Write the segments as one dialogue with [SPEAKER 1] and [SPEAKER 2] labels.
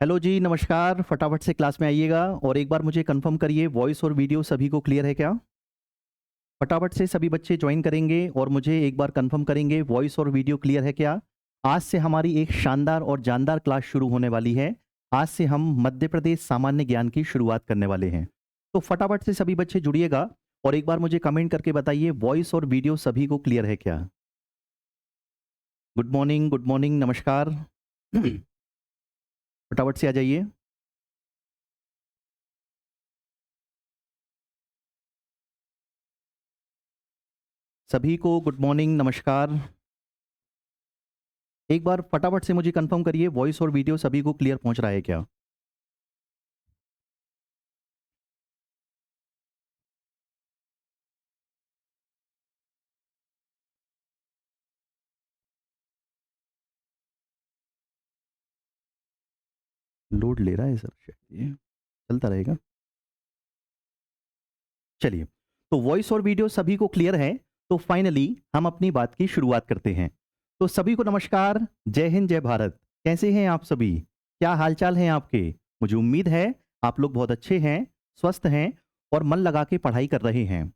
[SPEAKER 1] Hello जी, नमस्कार। फटाफट से क्लास में आइएगा और एक बार मुझे कंफर्म करिए वॉइस और वीडियो सभी को क्लियर है क्या? फटाफट से सभी बच्चे ज्वाइन करेंगे और मुझे एक बार कंफर्म करेंगे वॉइस और वीडियो क्लियर है क्या? आज से हमारी एक शानदार और जानदार क्लास शुरू होने वाली है। आज से हम मध्य प्रदेश सामान्य ज्ञान की शुरुआत करने वाले हैं। तो फटाफट से सभी बच्चे जुड़िएगा और एक बार मुझे कमेंट करके बताइए वॉइस और वीडियो सभी को क्लियर है क्या? गुड मॉर्निंग, नमस्कार। फटाफट से आ जाइए। सभी को गुड मॉर्निंग, नमस्कार। एक बार फटाफट से मुझे कंफर्म करिए वॉइस और वीडियो सभी को क्लियर पहुंच रहा है क्या? लोड ले रहा है सर, शायद ये चलता रहेगा। चलिए, तो वॉइस और वीडियो सभी को क्लियर है। तो फाइनली हम अपनी बात की शुरुआत करते हैं। तो सभी को नमस्कार, जय हिंद, जय भारत। कैसे हैं आप सभी? क्या हालचाल हैं आपके? मुझे उम्मीद है आप लोग बहुत अच्छे हैं, स्वस्थ हैं और मन लगा के पढ़ाई कर रहे हैं।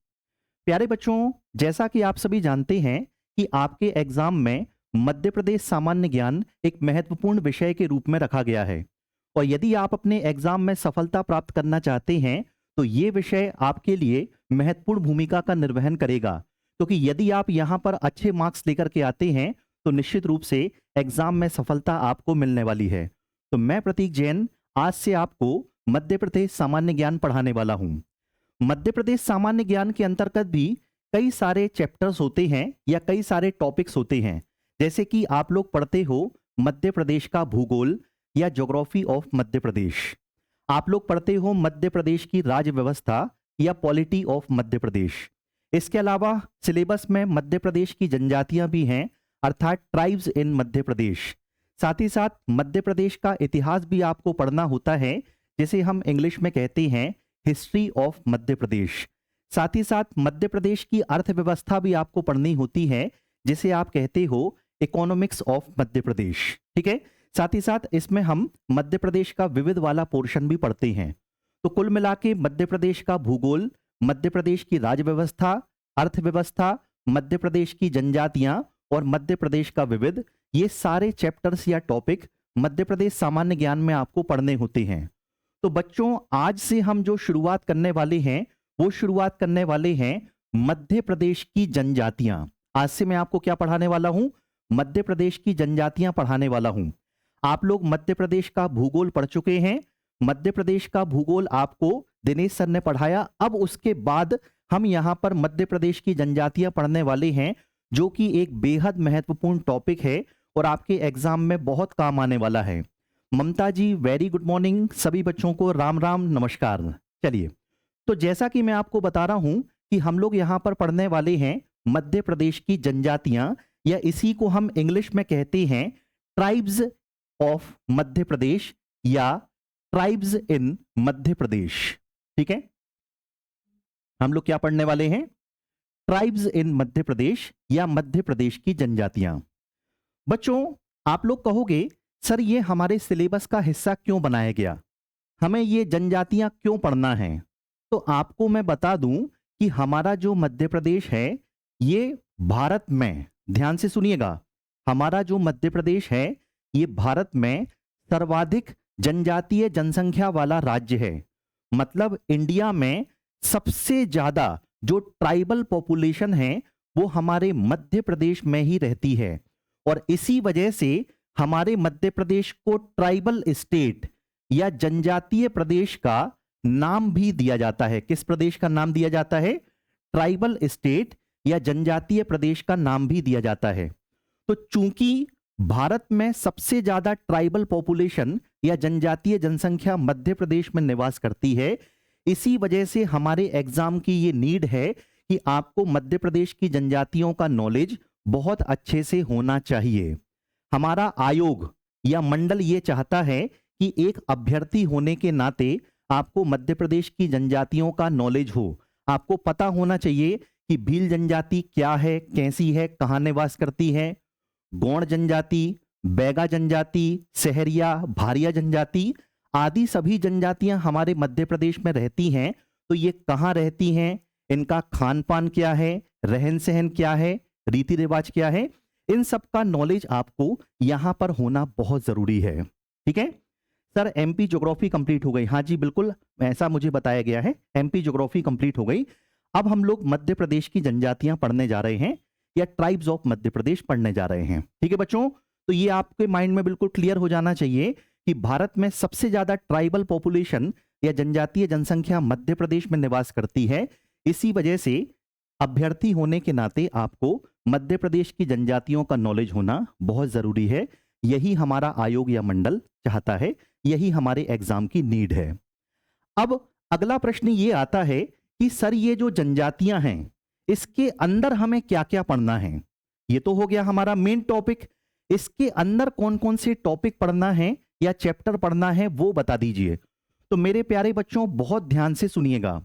[SPEAKER 1] प्यारे बच्चों, जैसा कि आप सभी जानते हैं कि आपके एग्जाम में मध्य प्रदेश सामान्य ज्ञान एक महत्वपूर्ण विषय के रूप में रखा गया है और यदि आप अपने एग्जाम में सफलता प्राप्त करना चाहते हैं तो ये विषय आपके लिए महत्वपूर्ण भूमिका का निर्वहन करेगा, क्योंकि यदि आप यहाँ पर अच्छे मार्क्स लेकर के आते हैं तो निश्चित रूप से एग्जाम में सफलता आपको मिलने वाली है। तो मैं प्रतीक जैन आज से आपको मध्य प्रदेश सामान्य ज्ञान पढ़ाने वाला हूँ। मध्य प्रदेश सामान्य ज्ञान के अंतर्गत भी कई सारे चैप्टर्स होते हैं या कई सारे टॉपिक्स होते हैं, जैसे कि आप लोग पढ़ते हो मध्य प्रदेश का भूगोल या ज्योग्राफी ऑफ मध्य प्रदेश। आप लोग पढ़ते हो मध्य प्रदेश की राज्य व्यवस्था या पॉलिटी ऑफ मध्य प्रदेश। इसके अलावा सिलेबस में मध्य प्रदेश की जनजातियां भी हैं, अर्थात ट्राइब्स इन मध्य प्रदेश। साथ ही साथ मध्य प्रदेश का इतिहास भी आपको पढ़ना होता है, जिसे हम इंग्लिश में कहते हैं हिस्ट्री ऑफ मध्य प्रदेश। साथ ही साथ मध्य प्रदेश की अर्थव्यवस्था भी आपको पढ़नी होती है, जिसे आप कहते हो इकोनॉमिक्स ऑफ मध्य प्रदेश। ठीक है। साथ ही साथ इसमें हम मध्य प्रदेश का विविध वाला पोर्शन भी पढ़ते हैं। तो कुल मिला के मध्य प्रदेश का भूगोल, मध्य प्रदेश की राज्य व्यवस्था, अर्थव्यवस्था, मध्य प्रदेश की जनजातियां और मध्य प्रदेश का विविध, ये सारे चैप्टर्स या टॉपिक मध्य प्रदेश सामान्य ज्ञान में आपको पढ़ने होते हैं। तो बच्चों, आज से हम जो शुरुआत करने वाले हैं वो शुरुआत करने वाले हैं मध्य प्रदेश की जनजातियां। आज से मैं आपको क्या पढ़ाने वाला हूं? मध्य प्रदेश की जनजातियां पढ़ाने वाला हूं। आप लोग मध्य प्रदेश का भूगोल पढ़ चुके हैं। मध्य प्रदेश का भूगोल आपको दिनेश सर ने पढ़ाया। अब उसके बाद हम यहां पर मध्य प्रदेश की जनजातियां पढ़ने वाले हैं, जो कि एक बेहद महत्वपूर्ण टॉपिक है और आपके एग्जाम में बहुत काम आने वाला है। ममता जी, वेरी गुड मॉर्निंग। सभी बच्चों को राम राम, नमस्कार। चलिए, तो जैसा कि मैं आपको बता रहा हूं कि हम लोग यहां पर पढ़ने वाले हैं मध्य प्रदेश की जनजातियां, या इसी को हम इंग्लिश में कहते हैं ट्राइब्स ऑफ मध्य प्रदेश या ट्राइब्स इन मध्य प्रदेश। ठीक है। हम लोग क्या पढ़ने वाले हैं? ट्राइब्स इन मध्य प्रदेश या मध्य प्रदेश की जनजातियां। बच्चों, आप लोग कहोगे सर ये हमारे सिलेबस का हिस्सा क्यों बनाया गया, हमें ये जनजातियां क्यों पढ़ना है? तो आपको मैं बता दूं कि हमारा जो मध्य प्रदेश है ये भारत में, ध्यान से सुनिएगा, हमारा जो मध्य प्रदेश है ये भारत में सर्वाधिक जनजातीय जनसंख्या वाला राज्य है। मतलब इंडिया में सबसे ज्यादा जो ट्राइबल पॉपुलेशन है वो हमारे मध्य प्रदेश में ही रहती है और इसी वजह से हमारे मध्य प्रदेश को ट्राइबल स्टेट या जनजातीय प्रदेश का नाम भी दिया जाता है। किस प्रदेश का नाम दिया जाता है? ट्राइबल स्टेट या जनजातीय प्रदेश का नाम भी दिया जाता है। तो चूंकि भारत में सबसे ज्यादा ट्राइबल पॉपुलेशन या जनजातीय जनसंख्या मध्य प्रदेश में निवास करती है, इसी वजह से हमारे एग्जाम की ये नीड है कि आपको मध्य प्रदेश की जनजातियों का नॉलेज बहुत अच्छे से होना चाहिए। हमारा आयोग या मंडल ये चाहता है कि एक अभ्यर्थी होने के नाते आपको मध्य प्रदेश की जनजातियों का नॉलेज हो। आपको पता होना चाहिए कि भील जनजाति क्या है, कैसी है, कहाँ निवास करती है, गौड़ जनजाति, बैगा जनजाति, सहरिया, भारिया जनजाति आदि सभी जनजातियां हमारे मध्य प्रदेश में रहती हैं। तो ये कहाँ रहती हैं, इनका खान पान क्या है, रहन सहन क्या है, रीति रिवाज क्या है, इन सब का नॉलेज आपको यहां पर होना बहुत जरूरी है। ठीक है सर, एमपी ज्योग्राफी कंप्लीट हो गई। हाँ जी बिल्कुल, ऐसा मुझे बताया गया है, एमपी ज्योग्राफी कंप्लीट हो गई। अब हम लोग मध्य प्रदेश की जनजातियां पढ़ने जा रहे हैं, या ट्राइब्स ऑफ मध्य प्रदेश पढ़ने जा रहे हैं। ठीक है बच्चों, तो ये आपके माइंड में बिल्कुल क्लियर हो जाना चाहिए कि भारत में सबसे ज्यादा ट्राइबल पॉपुलेशन या जनजातीय जनसंख्या मध्य प्रदेश में निवास करती है। इसी वजह से अभ्यर्थी होने के नाते आपको मध्य प्रदेश की जनजातियों का नॉलेज होना बहुत जरूरी है। यही हमारा आयोग या मंडल चाहता है, यही हमारे एग्जाम की नीड है। अब अगला प्रश्न ये आता है कि सर ये जो जनजातियां हैं इसके अंदर हमें क्या क्या पढ़ना है। ये तो हो गया हमारा मेन टॉपिक, इसके अंदर कौन कौन से टॉपिक पढ़ना है या चैप्टर पढ़ना है वो बता दीजिए। तो मेरे प्यारे बच्चों बहुत ध्यान से सुनिएगा,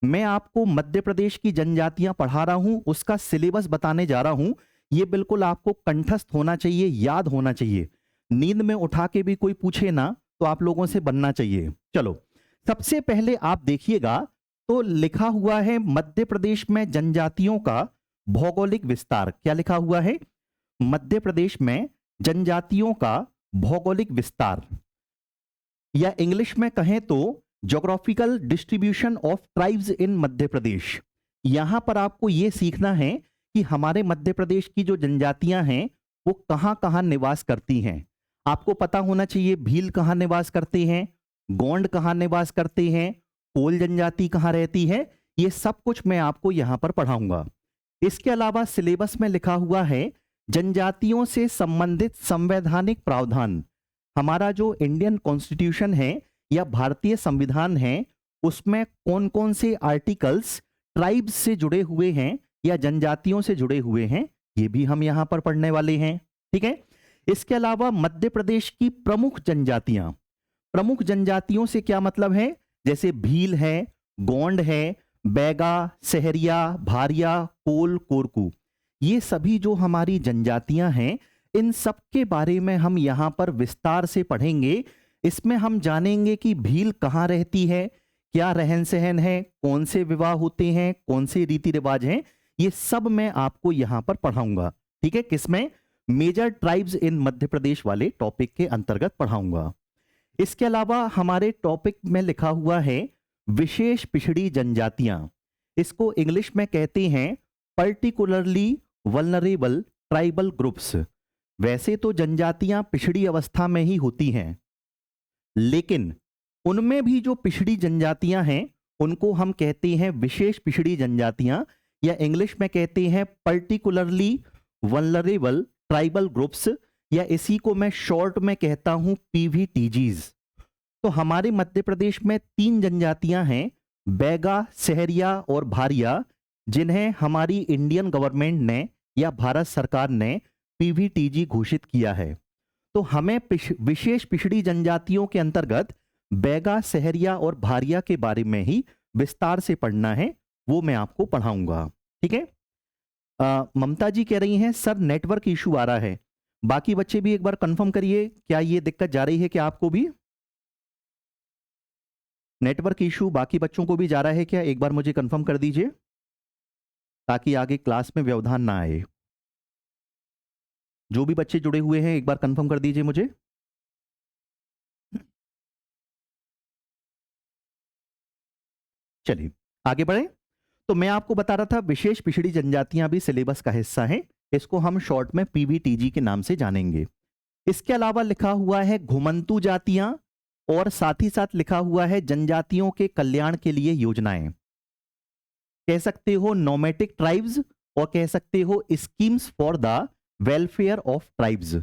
[SPEAKER 1] मैं आपको मध्य प्रदेश की जनजातियां पढ़ा रहा हूं, उसका सिलेबस बताने जा रहा हूं। ये बिल्कुल आपको कंठस्थ होना चाहिए, याद होना चाहिए। नींद में उठा के भी कोई पूछे ना तो आप लोगों से बनना चाहिए। चलो सबसे पहले आप देखिएगा, तो लिखा हुआ है मध्य प्रदेश में जनजातियों का भौगोलिक विस्तार। क्या लिखा हुआ है, मध्य प्रदेश में जनजातियों का भौगोलिक विस्तार, या इंग्लिश में कहें तो geographical distribution of tribes in Madhya Pradesh. यहां पर आपको यह सीखना है कि हमारे मध्य प्रदेश की जो जनजातियां हैं वो कहां कहां निवास करती हैं। आपको पता होना चाहिए भील कहां निवास करते हैं, गोंड कहां निवास करते हैं, कोल जनजाति कहां रहती है, ये सब कुछ मैं आपको यहां पर पढ़ाऊंगा। इसके अलावा सिलेबस में लिखा हुआ है जनजातियों से संबंधित संवैधानिक प्रावधान। हमारा जो इंडियन कॉन्स्टिट्यूशन है या भारतीय संविधान है उसमें कौन कौन से आर्टिकल्स ट्राइब्स से जुड़े हुए हैं या जनजातियों से जुड़े हुए हैं, ये भी हम यहां पर पढ़ने वाले हैं। ठीक है, इसके अलावा मध्य प्रदेश की प्रमुख जनजातियां, प्रमुख जनजातियों से क्या मतलब है, जैसे भील है, गोंड है, बैगा, सहरिया, भारिया, कोल, कोरकू, ये सभी जो हमारी जनजातियां हैं इन सब के बारे में हम यहां पर विस्तार से पढ़ेंगे। इसमें हम जानेंगे कि भील कहां रहती है, क्या रहन सहन है, कौन से विवाह होते हैं, कौन से रीति रिवाज हैं, ये सब मैं आपको यहां पर पढ़ाऊंगा। ठीक है, किसमें, मेजर ट्राइब्स इन मध्य प्रदेश वाले टॉपिक के अंतर्गत पढ़ाऊंगा। इसके अलावा हमारे टॉपिक में लिखा हुआ है विशेष पिछड़ी जनजातियां। इसको इंग्लिश में कहते हैं पर्टिकुलरली वल्नरेबल ट्राइबल ग्रुप्स। वैसे तो जनजातियां पिछड़ी अवस्था में ही होती हैं, लेकिन उनमें भी जो पिछड़ी जनजातियां हैं उनको हम कहते हैं विशेष पिछड़ी जनजातियां, या इंग्लिश में कहते हैं पर्टिकुलरली वल्नरेबल ट्राइबल ग्रुप्स, या इसी को मैं शॉर्ट में कहता हूं पीवीटीजीज। तो हमारे मध्य प्रदेश में 3 जनजातियां हैं, बैगा, सहरिया और भारिया, जिन्हें हमारी इंडियन गवर्नमेंट ने या भारत सरकार ने पीवीटीजी घोषित किया है। तो हमें विशेष पिछड़ी जनजातियों के अंतर्गत बैगा, सहरिया और भारिया के बारे में ही विस्तार से पढ़ना है, वो मैं आपको पढ़ाऊंगा। ठीक है, ममता जी कह रही हैं सर नेटवर्क इशू आ रहा है। बाकी बच्चे भी एक बार कंफर्म करिए, क्या ये दिक्कत जा रही है कि आपको भी नेटवर्क इशू बाकी बच्चों को भी जा रहा है क्या, एक बार मुझे कंफर्म कर दीजिए ताकि आगे क्लास में व्यवधान ना आए। जो भी बच्चे जुड़े हुए हैं एक बार कंफर्म कर दीजिए मुझे। चलिए आगे बढ़े। तो मैं आपको बता रहा था विशेष पिछड़ी जनजातियां भी सिलेबस का हिस्सा हैं, इसको हम शॉर्ट में पीवीटीजी के नाम से जानेंगे। इसके अलावा लिखा हुआ है घुमंतू जातियां, और साथ ही साथ लिखा हुआ है जनजातियों के कल्याण के लिए योजनाएं। कह सकते हो नोमैटिक ट्राइब्स, और कह सकते हो schemes for the welfare of tribes.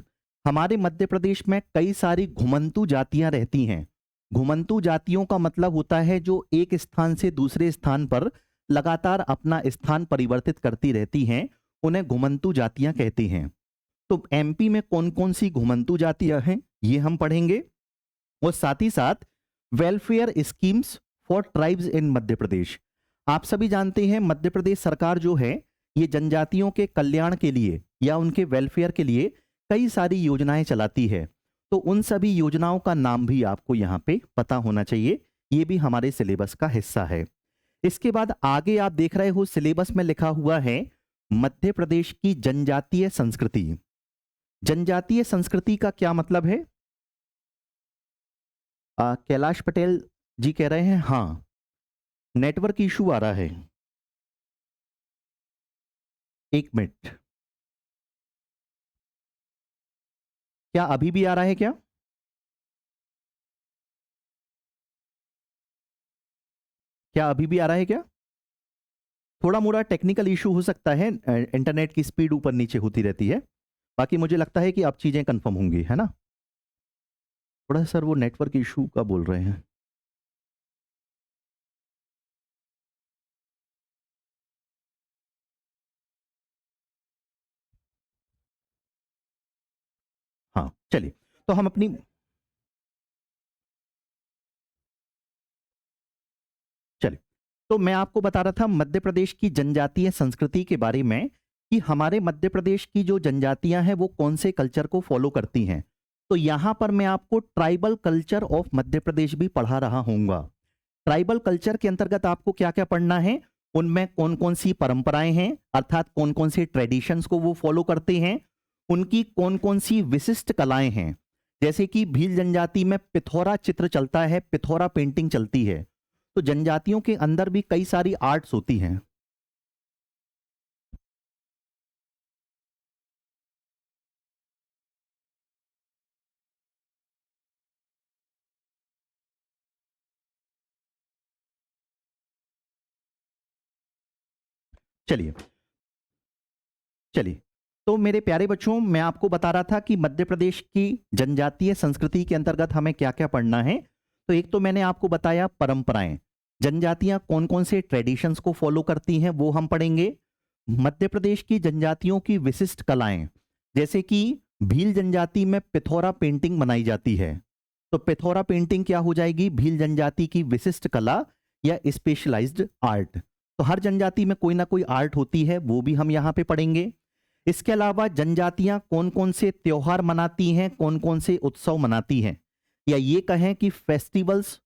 [SPEAKER 1] हमारे मध्य प्रदेश में कई सारी घुमंतू जातियां रहती हैं। घुमंतू जातियों का मतलब होता है जो एक स्थान से दूसरे स्थान पर लगातार अपना स्थान परिवर्तित करती रहती हैं, उन्हें घुमंतू जातियां कहते हैं। तो एमपी में कौन कौन सी घुमंतू जातियां हैं ये हम पढ़ेंगे, और साथ ही साथ welfare schemes for tribes in Madhya Pradesh. आप सभी जानते हैं मध्य प्रदेश सरकार जो है ये जनजातियों के कल्याण के लिए या उनके वेलफेयर के लिए कई सारी योजनाएं चलाती है, तो उन सभी योजनाओं का नाम भी आपको यहाँ पे पता होना चाहिए। ये भी हमारे सिलेबस का हिस्सा है। इसके बाद आगे आप देख रहे हो सिलेबस में लिखा हुआ है मध्य प्रदेश की जनजातीय संस्कृति। जनजातीय संस्कृति का क्या मतलब है? कैलाश पटेल जी कह रहे हैं हाँ, नेटवर्क इशू आ रहा है, एक मिनट। क्या अभी भी आ रहा है क्या? क्या अभी भी आ रहा है क्या? थोड़ा मोड़ा टेक्निकल इशू हो सकता है, इंटरनेट की स्पीड ऊपर नीचे होती रहती है। बाकी मुझे लगता है कि अब चीजें कंफर्म होंगी, है ना? थोड़ा सर वो नेटवर्क इशू का बोल रहे हैं। हाँ चलिए, तो हम अपनी चलिए, तो मैं आपको बता रहा था मध्य प्रदेश की जनजातीय संस्कृति के बारे में कि हमारे मध्य प्रदेश की जो जनजातियां हैं वो कौन से कल्चर को फॉलो करती हैं। तो यहां पर मैं आपको ट्राइबल कल्चर ऑफ मध्य प्रदेश भी पढ़ा रहा हूंगा। ट्राइबल कल्चर के अंतर्गत आपको क्या क्या पढ़ना है, उनमें कौन कौन सी परंपराएं हैं, अर्थात कौन कौन से ट्रेडिशंस को वो फॉलो करते हैं, उनकी कौन कौन सी विशिष्ट कलाएं हैं। जैसे कि भील जनजाति में पिथौरा चित्र चलता है, पिथौरा पेंटिंग चलती है। तो जनजातियों के अंदर भी कई सारी आर्ट्स होती हैं। चलिए चलिए, तो मेरे प्यारे बच्चों, मैं आपको बता रहा था कि मध्य प्रदेश की जनजातीय संस्कृति के अंतर्गत हमें क्या क्या पढ़ना है। तो एक तो मैंने आपको बताया परंपराएं, जनजातियां कौन कौन से ट्रेडिशंस को फॉलो करती हैं वो हम पढ़ेंगे। मध्य प्रदेश की जनजातियों की विशिष्ट कलाएं, जैसे कि भील जनजाति में पिथौरा पेंटिंग बनाई जाती है। तो पिथौरा पेंटिंग क्या हो जाएगी? भील जनजाति की विशिष्ट कला या स्पेशलाइज्ड आर्ट। तो हर जनजाति में कोई ना कोई आर्ट होती है, वो भी हम यहाँ पे पढ़ेंगे। इसके अलावा जनजातियां कौन कौन से त्योहार मनाती हैं, कौन कौन से उत्सव मनाती हैं, या ये कहें कि फेस्टिवल्स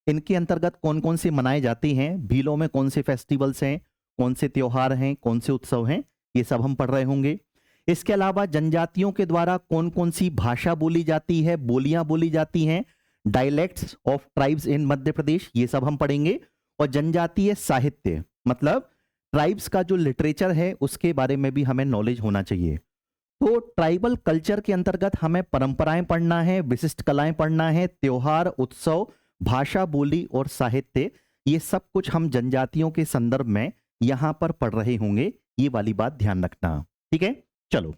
[SPEAKER 1] इनके अंतर्गत कौन कौन से मनाए जाते हैं। भीलों में कौन से फेस्टिवल्स हैं, कौन से त्योहार हैं, कौन से उत्सव हैं, ये सब हम पढ़ रहे होंगे। इसके अलावा जनजातियों के द्वारा कौन कौन सी भाषा बोली जाती है, बोलियां बोली जाती हैं, dialects of tribes in Madhya Pradesh, ये सब हम पढ़ेंगे। और जनजातीय साहित्य मतलब ट्राइब्स का जो लिटरेचर है उसके बारे में भी हमें नॉलेज होना चाहिए। तो ट्राइबल कल्चर के अंतर्गत हमें परंपराएं पढ़ना है, विशिष्ट कलाएं पढ़ना है, त्योहार, उत्सव, भाषा, बोली और साहित्य, ये सब कुछ हम जनजातियों के संदर्भ में यहां पर पढ़ रहे होंगे। ये वाली बात ध्यान रखना, ठीक है? चलो,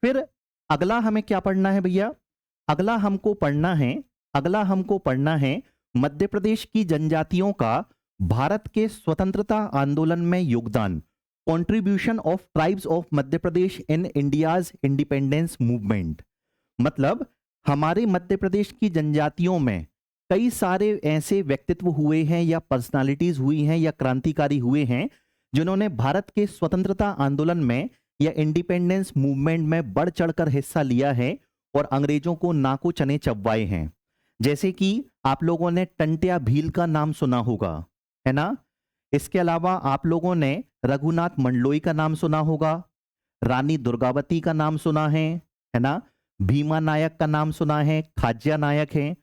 [SPEAKER 1] फिर अगला हमें क्या पढ़ना है भैया? अगला हमको पढ़ना है मध्य प्रदेश की जनजातियों का भारत के स्वतंत्रता आंदोलन में योगदान, contribution of tribes of Madhya Pradesh in India's independence movement. मतलब हमारे मध्य प्रदेश की जनजातियों में कई सारे ऐसे व्यक्तित्व हुए हैं या पर्सनालिटीज हुई हैं या क्रांतिकारी हुए हैं जिन्होंने भारत के स्वतंत्रता आंदोलन में या इंडिपेंडेंस मूवमेंट में बढ़ चढ़कर हिस्सा लिया है और अंग्रेजों को नाको चने चबवाए हैं। जैसे कि आप लोगों ने टंट्या भील का नाम सुना होगा, है ना? इसके अलावा आप लोगों ने रघुनाथ मंडलोई का नाम सुना होगा, रानी दुर्गावती का नाम सुना है ना? भीमा नायक का नाम सुना है, खाज्या नायक है।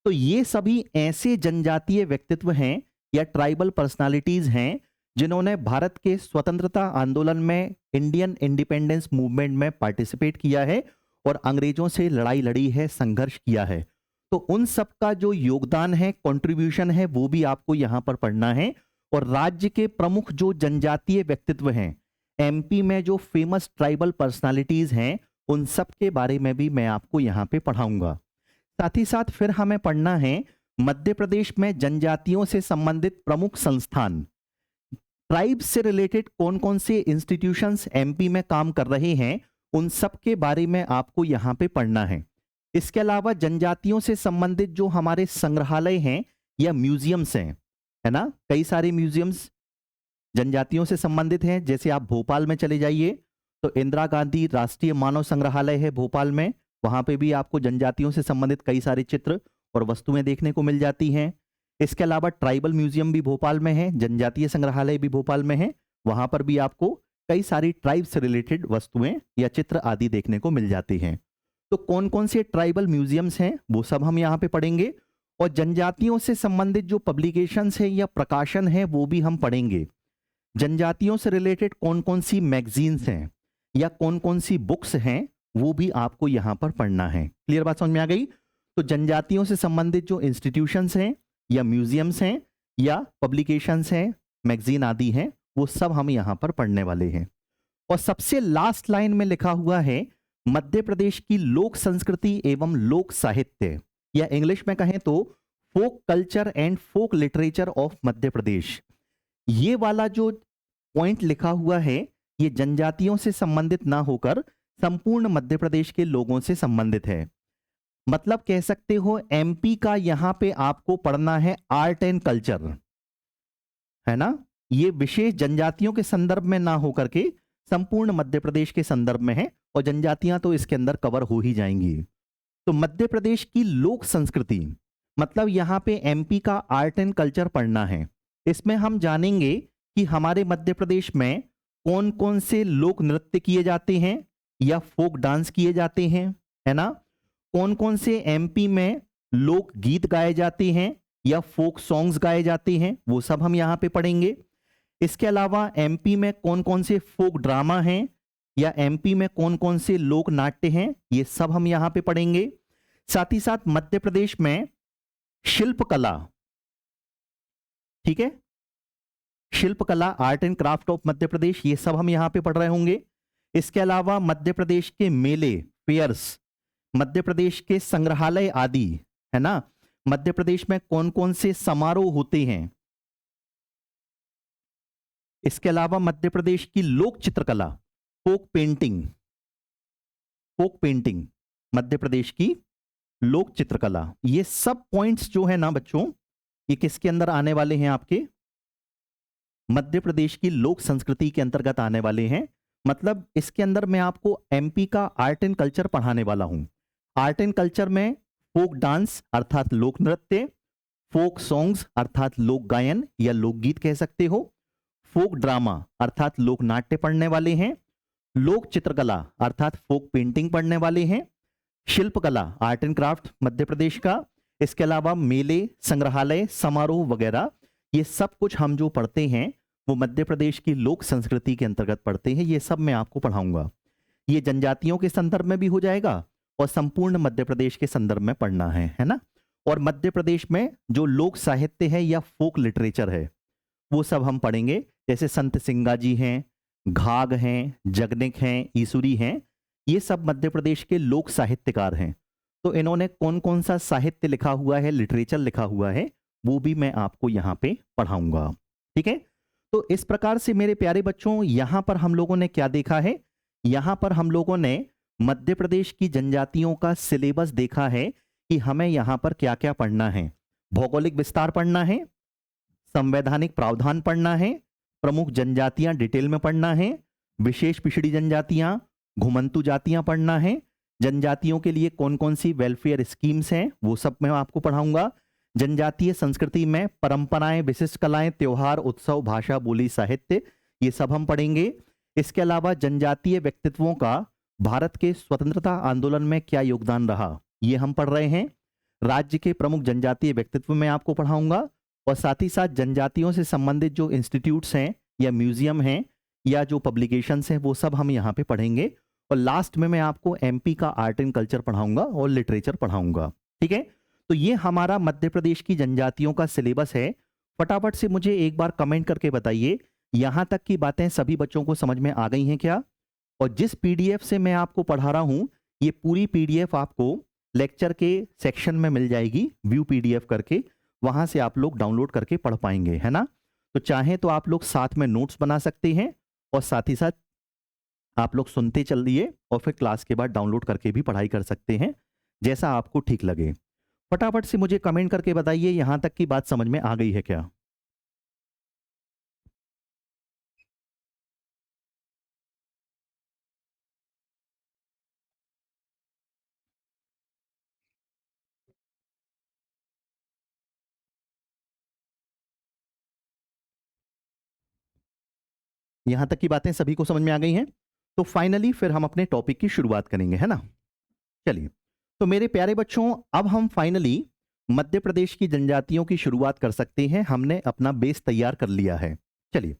[SPEAKER 1] तो ये सभी ऐसे जनजातीय व्यक्तित्व हैं या ट्राइबल पर्सनालिटीज हैं जिन्होंने भारत के स्वतंत्रता आंदोलन में, इंडियन इंडिपेंडेंस मूवमेंट में पार्टिसिपेट किया है और अंग्रेजों से लड़ाई लड़ी है, संघर्ष किया है। तो उन सब का जो योगदान है, कंट्रीब्यूशन है, वो भी आपको यहां पर पढ़ना है। और राज्य के प्रमुख जो जनजातीय व्यक्तित्व हैं, एमपी में जो फेमस ट्राइबल पर्सनालिटीज हैं, उन सब के बारे में भी मैं आपको यहां पे पढ़ाऊंगा। साथ ही साथ फिर हमें पढ़ना है मध्य प्रदेश में जनजातियों से संबंधित प्रमुख संस्थान, ट्राइब्स से रिलेटेड कौन कौन से इंस्टीट्यूशंस एमपी में काम कर रहे हैं, उन सब के बारे में आपको यहां पे पढ़ना है। इसके अलावा जनजातियों से संबंधित जो हमारे संग्रहालय हैं या म्यूजियम्स हैं, है ना? कई सारे म्यूजियम्स जनजातियों से संबंधित हैं। जैसे आप भोपाल में चले जाइए तो इंदिरा गांधी राष्ट्रीय मानव संग्रहालय है भोपाल में, वहां पे भी आपको जनजातियों से संबंधित कई सारे चित्र और वस्तुएं देखने को मिल जाती हैं। इसके अलावा ट्राइबल म्यूजियम भी भोपाल में है, जनजातीय संग्रहालय भी भोपाल में है, वहां पर भी आपको कई सारी ट्राइब से रिलेटेड वस्तुएं या चित्र आदि देखने को मिल जाती हैं। तो कौन कौन से ट्राइबल म्यूजियम्स हैं वो सब हम यहाँ पे पढ़ेंगे, और जनजातियों से संबंधित जो पब्लिकेशंस है या प्रकाशन है वो भी हम पढ़ेंगे। जनजातियों से रिलेटेड कौन कौन सी मैगजीन्स हैं या कौन कौन सी बुक्स हैं वो भी आपको यहाँ पर पढ़ना है। क्लियर बात समझ में आ गई? तो जनजातियों से संबंधित जो इंस्टीट्यूशंस हैं या म्यूजियम्स हैं या पब्लिकेशंस हैं, मैगजीन आदि हैं, वो सब हम यहाँ पर पढ़ने वाले हैं। और सबसे लास्ट लाइन में लिखा हुआ है मध्य प्रदेश की लोक संस्कृति एवं लोक साहित्य, या इंग्लिश में कहें तो folk culture and folk literature of Madhya Pradesh. ये वाला जो पॉइंट लिखा हुआ है ये जनजातियों से संबंधित ना होकर संपूर्ण मध्य प्रदेश के लोगों से संबंधित है। मतलब कह सकते हो एमपी का यहां पे आपको पढ़ना है आर्ट एंड कल्चर, है ना। ये विशेष जनजातियों के संदर्भ में ना होकर के संपूर्ण मध्य प्रदेश के संदर्भ में है, और जनजातियां तो इसके अंदर कवर हो ही जाएंगी। तो मध्य प्रदेश की लोक संस्कृति मतलब यहां पे एमपी का आर्ट एंड कल्चर पढ़ना है। इसमें हम जानेंगे कि हमारे मध्य प्रदेश में कौन कौन से लोक नृत्य किए जाते हैं या फोक डांस किए जाते हैं, है ना। कौन कौन से एमपी में लोक गीत गाए जाते हैं या फोक सॉन्ग्स गाए जाते हैं, वो सब हम यहाँ पे पढ़ेंगे। इसके अलावा एमपी में कौन कौन से फोक ड्रामा हैं या एमपी में कौन कौन से लोक नाट्य हैं, ये सब हम यहाँ पे पढ़ेंगे। साथ ही साथ मध्य प्रदेश में शिल्पकला, ठीक है, शिल्पकला art and craft of Madhya Pradesh, ये सब हम यहाँ पे पढ़ रहे होंगे। इसके अलावा मध्य प्रदेश के मेले, फेयर्स, मध्य प्रदेश के संग्रहालय आदि, है ना। मध्य प्रदेश में कौन कौन से समारोह होते हैं। इसके अलावा मध्य प्रदेश की लोक चित्रकला, folk painting, folk painting, Madhya Pradesh की लोक चित्रकला, ये सब पॉइंट्स जो है ना बच्चों, ये किसके अंदर आने वाले हैं, आपके मध्य प्रदेश की लोक संस्कृति के अंतर्गत आने वाले हैं। मतलब इसके अंदर मैं आपको एमपी का आर्ट एंड कल्चर पढ़ाने वाला हूं। आर्ट एंड कल्चर में फोक डांस अर्थात लोक नृत्य, फोक सॉन्ग्स अर्थात लोक गायन या लोकगीत कह सकते हो, फोक ड्रामा अर्थात लोक नाट्य पढ़ने वाले हैं, लोक चित्रकला अर्थात फोक पेंटिंग पढ़ने वाले हैं, शिल्पकला art and craft Madhya Pradesh का, इसके अलावा मेले, संग्रहालय, समारोह वगैरह, ये सब कुछ हम जो पढ़ते हैं वो मध्य प्रदेश की लोक संस्कृति के अंतर्गत पढ़ते हैं। ये सब मैं आपको पढ़ाऊंगा। ये जनजातियों के संदर्भ में भी हो जाएगा और संपूर्ण मध्य प्रदेश के संदर्भ में पढ़ना है ना। और मध्य प्रदेश में जो लोक साहित्य है या फोक लिटरेचर है वो सब हम पढ़ेंगे। जैसे संत सिंगा जी हैं, घाघ हैं, जगनिक हैं, ईसुरी हैं, ये सब मध्य प्रदेश के लोक साहित्यकार हैं। तो इन्होंने कौन कौन सा साहित्य लिखा हुआ है, लिटरेचर लिखा हुआ है, वो भी मैं आपको यहाँ पे पढ़ाऊंगा। ठीक है। तो इस प्रकार से मेरे प्यारे बच्चों यहाँ पर हम लोगों ने क्या देखा है, यहाँ पर हम लोगों ने मध्य प्रदेश की जनजातियों का सिलेबस देखा है कि हमें यहाँ पर क्या क्या पढ़ना है। भौगोलिक विस्तार पढ़ना है, संवैधानिक प्रावधान पढ़ना है, प्रमुख जनजातियां डिटेल में पढ़ना है, विशेष पिछड़ी जनजातियां, घुमंतु जातियां पढ़ना है, जनजातियों के लिए कौन कौन सी वेलफेयर स्कीम्स हैं वो सब मैं आपको पढ़ाऊंगा। जनजातीय संस्कृति में परंपराएं, विशिष्ट कलाएं, त्योहार, उत्सव, भाषा, बोली, साहित्य, ये सब हम पढ़ेंगे। इसके अलावा जनजातीय व्यक्तित्वों का भारत के स्वतंत्रता आंदोलन में क्या योगदान रहा, ये हम पढ़ रहे हैं। राज्य के प्रमुख जनजातीय व्यक्तित्व में आपको पढ़ाऊंगा, और साथ ही साथ जनजातियों से संबंधित जो इंस्टीट्यूट्स हैं या म्यूजियम हैं या जो पब्लिकेशंस हैं वो सब हम यहाँ पे पढ़ेंगे। और लास्ट में मैं आपको एमपी का आर्ट एंड कल्चर पढ़ाऊंगा और लिटरेचर पढ़ाऊंगा। ठीक है। तो ये हमारा मध्य प्रदेश की जनजातियों का सिलेबस है। फटाफट से मुझे एक बार कमेंट करके बताइए यहां तक की बातें सभी बच्चों को समझ में आ गई हैं क्या। और जिस पीडीएफ से मैं आपको पढ़ा रहा हूं ये पूरी पीडीएफ आपको लेक्चर के सेक्शन में मिल जाएगी, व्यू पीडीएफ करके, वहां से आप लोग डाउनलोड करके पढ़ पाएंगे, है ना। तो चाहे तो आप लोग साथ में नोट्स बना सकते हैं और साथ ही साथ आप लोग सुनते चलिए और फिर क्लास के बाद डाउनलोड करके भी पढ़ाई कर सकते हैं, जैसा आपको ठीक लगे। फटाफट से मुझे कमेंट करके बताइए यहां तक की बात समझ में आ गई है क्या। यहां तक की बातें सभी को समझ में आ गई हैं? तो फाइनली फिर हम अपने टॉपिक की शुरुआत करेंगे, है ना? चलिए, तो मेरे प्यारे बच्चों, अब हम फाइनली मध्य प्रदेश की जनजातियों की शुरुआत कर सकते हैं। हमने अपना बेस तैयार कर लिया है। चलिए,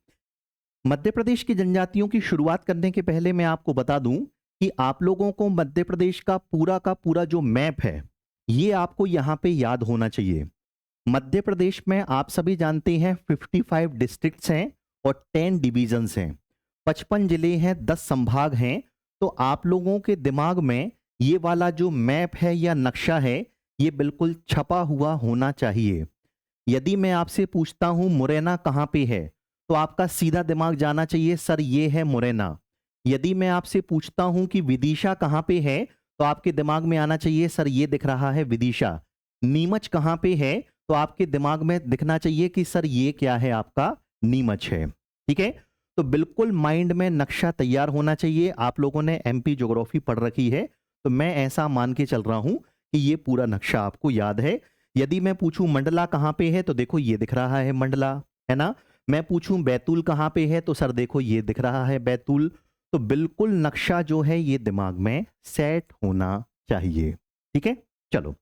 [SPEAKER 1] मध्य प्रदेश की जनजातियों की शुरुआत करने के पहले मैं आपको बता दूं कि आप लोगों को मध्य प्रदेश का पूरा जो मैप है, ये आपको यहाँ पे याद होना चाहिए। मध्य प्रदेश में आप सभी जानते हैं 55 डिस्ट्रिक्ट्स हैं और 10 डिवीजन्स हैं, 55 जिले हैं, 10 संभाग हैं। तो आप लोगों के दिमाग में ये वाला जो मैप है या नक्शा है, ये बिल्कुल छपा हुआ होना चाहिए। यदि मैं आपसे पूछता हूं मुरैना कहाँ पे है, तो आपका सीधा दिमाग जाना चाहिए सर ये है मुरैना। यदि मैं आपसे पूछता हूं कि विदिशा कहाँ पे है, तो आपके दिमाग में आना चाहिए सर ये दिख रहा है विदिशा। नीमच कहाँ पे है, तो आपके दिमाग में दिखना चाहिए कि सर ये क्या है, आपका नीमच है। ठीक है, तो बिल्कुल माइंड में नक्शा तैयार होना चाहिए। आप लोगों ने एमपी ज्योग्राफी पढ़ रखी है, तो मैं ऐसा मान के चल रहा हूं कि ये पूरा नक्शा आपको याद है। यदि मैं पूछूं मंडला कहाँ पे है, तो देखो ये दिख रहा है मंडला, है ना? मैं पूछूं बैतूल कहाँ पे है, तो सर देखो ये दिख रहा है बैतूल। तो बिल्कुल नक्शा जो है ये दिमाग में सेट होना चाहिए। ठीक है, चलो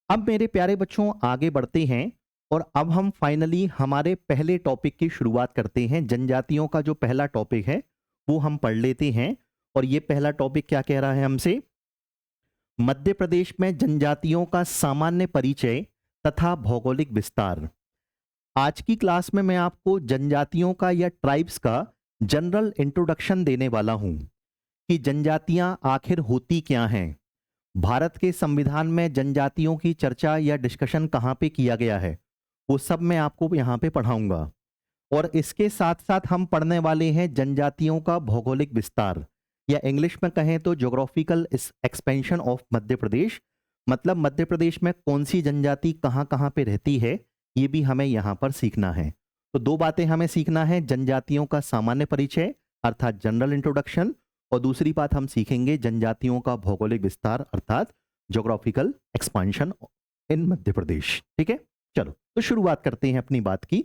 [SPEAKER 1] अब मेरे प्यारे बच्चों आगे बढ़ते हैं और अब हम फाइनली हमारे पहले टॉपिक की शुरुआत करते हैं। जनजातियों का जो पहला टॉपिक है वो हम पढ़ लेते हैं। और ये पहला टॉपिक क्या कह रहा है हमसे? मध्य प्रदेश में जनजातियों का सामान्य परिचय तथा भौगोलिक विस्तार। आज की क्लास में मैं आपको जनजातियों का या ट्राइब्स का जनरल इंट्रोडक्शन देने वाला हूं कि जनजातियां आखिर होती क्या हैं। भारत के संविधान में जनजातियों की चर्चा या डिस्कशन कहाँ पे किया गया है, वो सब मैं आपको यहाँ पे पढ़ाऊंगा। और इसके साथ साथ हम पढ़ने वाले हैं जनजातियों का भौगोलिक विस्तार, या इंग्लिश में कहें तो ज्योग्राफिकल एक्सपेंशन ऑफ मध्य प्रदेश। मतलब मध्य प्रदेश में कौन सी जनजाति कहाँ कहाँ पे रहती है, ये भी हमें यहाँ पर सीखना है। तो दो बातें हमें सीखना है, जनजातियों का सामान्य परिचय अर्थात जनरल इंट्रोडक्शन, और दूसरी बात हम सीखेंगे जनजातियों का भौगोलिक विस्तार अर्थात ज्योग्राफिकल एक्सपेंशन इन मध्य प्रदेश। ठीक है, चलो तो शुरुआत करते हैं अपनी बात की।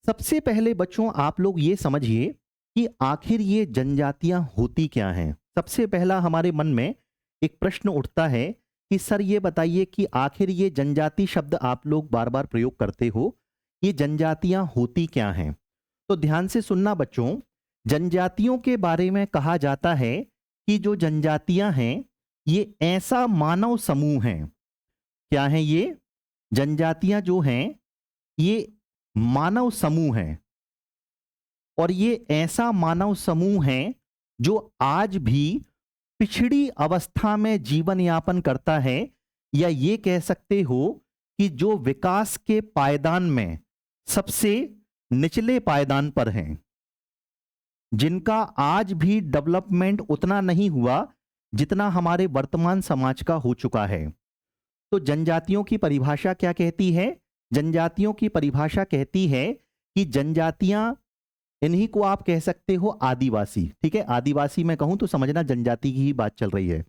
[SPEAKER 1] सबसे पहले बच्चों आप लोग ये समझिए कि आखिर ये जनजातियां होती क्या हैं। सबसे पहला हमारे मन में एक प्रश्न उठता है कि सर ये बताइए कि आखिर ये जनजाति शब्द आप लोग बार बार प्रयोग करते हो, ये जनजातियां होती क्या हैं। तो ध्यान से सुनना बच्चों, जनजातियों के बारे में कहा जाता है कि जो जनजातियां हैं ये ऐसा मानव समूह है। क्या है ये? जनजातियां जो हैं ये मानव समूह है, और ये ऐसा मानव समूह है जो आज भी पिछड़ी अवस्था में जीवन यापन करता है, या ये कह सकते हो कि जो विकास के पायदान में सबसे निचले पायदान पर हैं, जिनका आज भी डेवलपमेंट उतना नहीं हुआ जितना हमारे वर्तमान समाज का हो चुका है। तो जनजातियों की परिभाषा क्या कहती है? जनजातियों की परिभाषा कहती है कि जनजातियां, इन्हीं को आप कह सकते हो आदिवासी। ठीक है, आदिवासी मैं कहूं तो समझना जनजाति की ही बात चल रही है।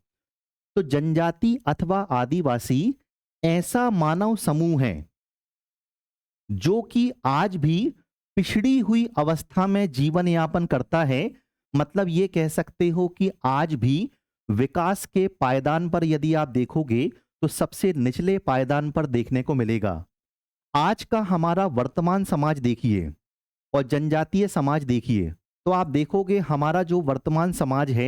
[SPEAKER 1] तो जनजाति अथवा आदिवासी ऐसा मानव समूह है जो कि आज भी पिछड़ी हुई अवस्था में जीवन यापन करता है। मतलब ये कह सकते हो कि आज भी विकास के पायदान पर यदि आप देखोगे तो सबसे निचले पायदान पर देखने को मिलेगा। आज का हमारा वर्तमान समाज देखिए और जनजातीय समाज देखिए, तो आप देखोगे हमारा जो वर्तमान समाज है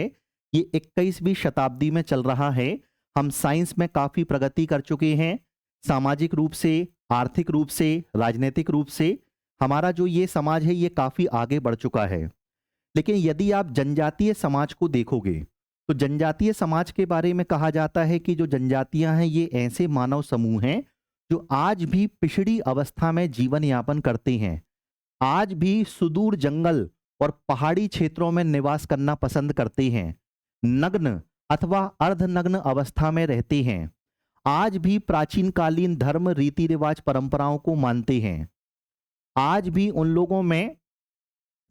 [SPEAKER 1] ये 21वीं शताब्दी में चल रहा है। हम साइंस में काफी प्रगति कर चुके हैं, सामाजिक रूप से, आर्थिक रूप से, राजनीतिक रूप से हमारा जो ये समाज है ये काफी आगे बढ़ चुका है। लेकिन यदि आप जनजातीय समाज को देखोगे तो जनजातीय समाज के बारे में कहा जाता है कि जो जनजातियां हैं ये ऐसे मानव समूह हैं जो आज भी पिछड़ी अवस्था में जीवन यापन करते हैं, आज भी सुदूर जंगल और पहाड़ी क्षेत्रों में निवास करना पसंद करते हैं, नग्न अथवा अर्धनग्न अवस्था में रहते हैं, आज भी प्राचीन कालीन धर्म रीति रिवाज परंपराओं को मानते हैं, आज भी उन लोगों में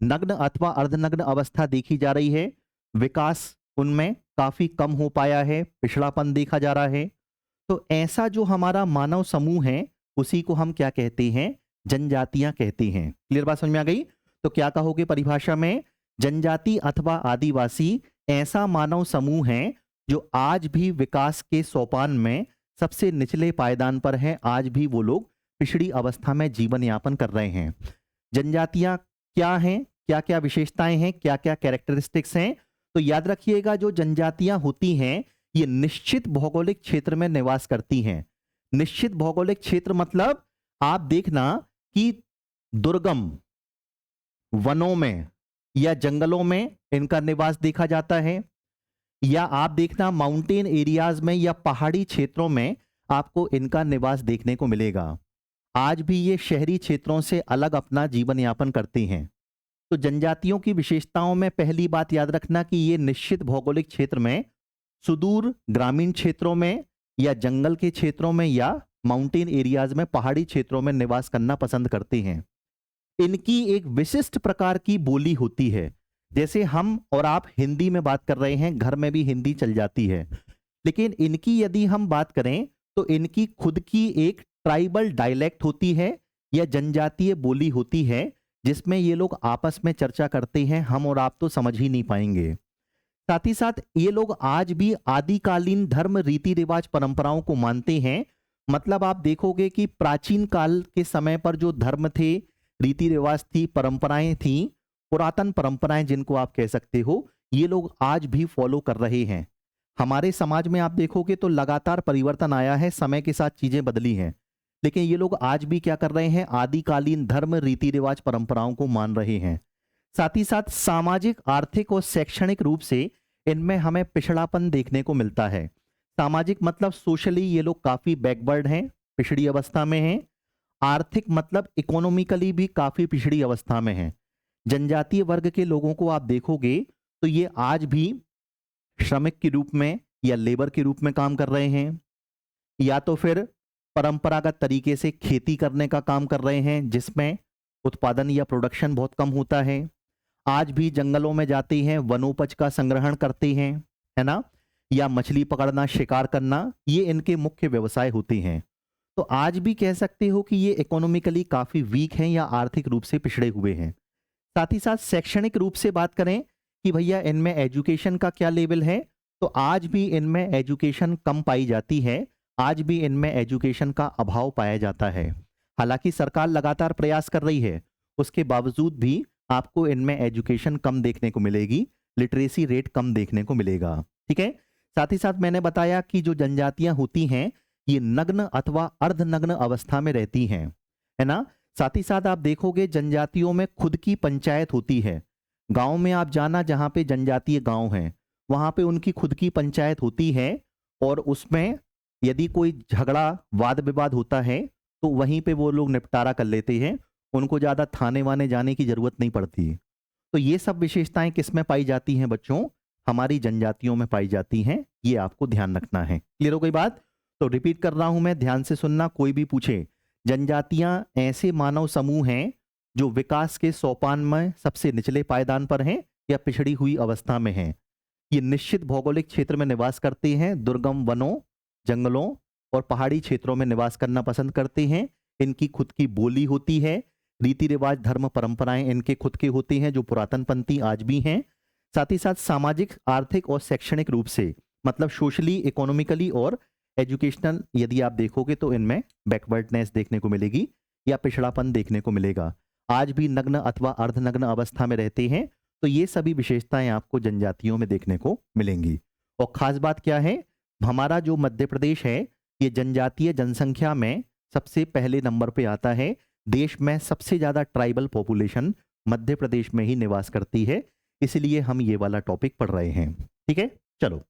[SPEAKER 1] नग्न अथवा अर्धनग्न अवस्था देखी जा रही है, विकास उनमें काफी कम हो पाया है, पिछड़ापन देखा जा रहा है। तो ऐसा जो हमारा मानव समूह है उसी को हम क्या कहते हैं? जनजातियां कहते हैं। क्लियर बात समझ में आ गई? तो क्या कहोगे परिभाषा में? जनजाति अथवा आदिवासी ऐसा मानव समूह है जो आज भी विकास के सोपान में सबसे निचले पायदान पर है। आज भी वो लोग पिछड़ी अवस्था में जीवन यापन कर रहे हैं। जनजातियां क्या हैं, क्या क्या विशेषताएं हैं, क्या क्या कैरेक्टरिस्टिक्स हैं? तो याद रखिएगा, जो जनजातियां होती हैं ये निश्चित भौगोलिक क्षेत्र में निवास करती हैं। निश्चित भौगोलिक क्षेत्र मतलब आप देखना कि दुर्गम वनों में या जंगलों में इनका निवास देखा जाता है, या आप देखना माउंटेन एरियाज में या पहाड़ी क्षेत्रों में आपको इनका निवास देखने को मिलेगा। आज भी ये शहरी क्षेत्रों से अलग अपना जीवन यापन करती हैं। तो जनजातियों की विशेषताओं में पहली बात याद रखना कि ये निश्चित भौगोलिक क्षेत्र में, सुदूर ग्रामीण क्षेत्रों में या जंगल के क्षेत्रों में या माउंटेन एरियाज में, पहाड़ी क्षेत्रों में निवास करना पसंद करते हैं। इनकी एक विशिष्ट प्रकार की बोली होती है। जैसे हम और आप हिंदी में बात कर रहे हैं, घर में भी हिंदी चल जाती है, लेकिन इनकी यदि हम बात करें तो इनकी खुद की एक ट्राइबल डायलेक्ट होती है या जनजातीय बोली होती है, जिसमें ये लोग आपस में चर्चा करते हैं। हम और आप तो समझ ही नहीं पाएंगे। साथ ही साथ ये लोग आज भी आदिकालीन धर्म, रीति रिवाज, परंपराओं को मानते हैं। मतलब आप देखोगे कि प्राचीन काल के समय पर जो धर्म थे, रीति रिवाज थी, परंपराएं थी, पुरातन परंपराएं जिनको आप कह सकते हो, ये लोग आज भी फॉलो कर रहे हैं। हमारे समाज में आप देखोगे तो लगातार परिवर्तन आया है, समय के साथ चीजें बदली हैं, लेकिन ये लोग आज भी क्या कर रहे हैं? आदिकालीन धर्म, रीति रिवाज, परंपराओं को मान रहे हैं। साथ ही साथ सामाजिक, आर्थिक और शैक्षणिक रूप से इनमें हमें पिछड़ापन देखने को मिलता है। सामाजिक मतलब सोशली ये लोग काफी बैकवर्ड हैं, पिछड़ी अवस्था में हैं। आर्थिक मतलब इकोनॉमिकली भी काफी पिछड़ी अवस्था में हैं। जनजातीय वर्ग के लोगों को आप देखोगे तो ये आज भी श्रमिक के रूप में या लेबर के रूप में काम कर रहे हैं, या तो फिर परंपरागत तरीके से खेती करने का काम कर रहे हैं, जिसमें उत्पादन या प्रोडक्शन बहुत कम होता है। आज भी जंगलों में जाते हैं, वनोपज का संग्रहण करते हैं, है ना, या मछली पकड़ना, शिकार करना, ये इनके मुख्य व्यवसाय होते हैं। तो आज भी कह सकते हो कि ये इकोनॉमिकली काफी वीक हैं या आर्थिक रूप से पिछड़े हुए हैं। साथ ही साथ शैक्षणिक रूप से बात करें कि भैया इनमें एजुकेशन का क्या लेवल है, तो आज भी इनमें एजुकेशन कम पाई जाती है। आज भी इनमें एजुकेशन का अभाव पाया जाता है। हालांकि सरकार लगातार प्रयास कर रही है, उसके बावजूद भी आपको इनमें एजुकेशन कम देखने को मिलेगी, लिटरेसी रेट कम देखने को मिलेगा। ठीक है। साथ ही साथ मैंने बताया कि जो जनजातियां होती हैं ये नग्न अथवा अर्धनग्न अवस्था में रहती हैं, है ना। साथ ही साथ आप देखोगे जनजातियों में खुद की पंचायत होती है। गांव में आप जाना, जहां पे जनजातीय गांव हैं, वहां पे उनकी खुद की पंचायत होती है, और उसमें यदि कोई झगड़ा, वाद विवाद होता है तो वहीं पे वो लोग निपटारा कर लेते हैं। उनको ज्यादा थाने वाने जाने की जरूरत नहीं पड़ती। तो ये सब विशेषताएं किसमें पाई जाती हैं बच्चों? हमारी जनजातियों में पाई जाती हैं। ये आपको ध्यान रखना है। क्लियर हो गई बात? तो रिपीट कर रहा हूं मैं, ध्यान से सुनना। कोई भी पूछे, जनजातियां ऐसे मानव समूह हैं जो विकास के सोपान में सबसे निचले पायदान पर हैं या पिछड़ी हुई अवस्था में हैं। ये निश्चित भौगोलिक क्षेत्र में निवास करते हैं, दुर्गम वनों, जंगलों और पहाड़ी क्षेत्रों में निवास करना पसंद करते हैं। इनकी खुद की बोली होती है, रीति रिवाज, धर्म, परंपराएं इनके खुद के होते हैं जो पुरातनपंथी आज भी हैं। साथ ही साथ सामाजिक, आर्थिक और शैक्षणिक रूप से, मतलब सोशली, इकोनॉमिकली और एजुकेशनल, यदि आप देखोगे तो इनमें बैकवर्डनेस देखने को मिलेगी या पिछड़ापन देखने को मिलेगा। आज भी नग्न अथवा अर्धनग्न अवस्था में रहते हैं। तो ये सभी विशेषताएं आपको जनजातियों में देखने को मिलेंगी। और खास बात क्या है, हमारा जो मध्य प्रदेश है ये जनजातीय जनसंख्या में सबसे पहले नंबर पे आता है। देश में सबसे ज्यादा ट्राइबल पॉपुलेशन मध्य प्रदेश में ही निवास करती है, इसलिए हम ये वाला टॉपिक पढ़ रहे हैं। ठीक है, चलो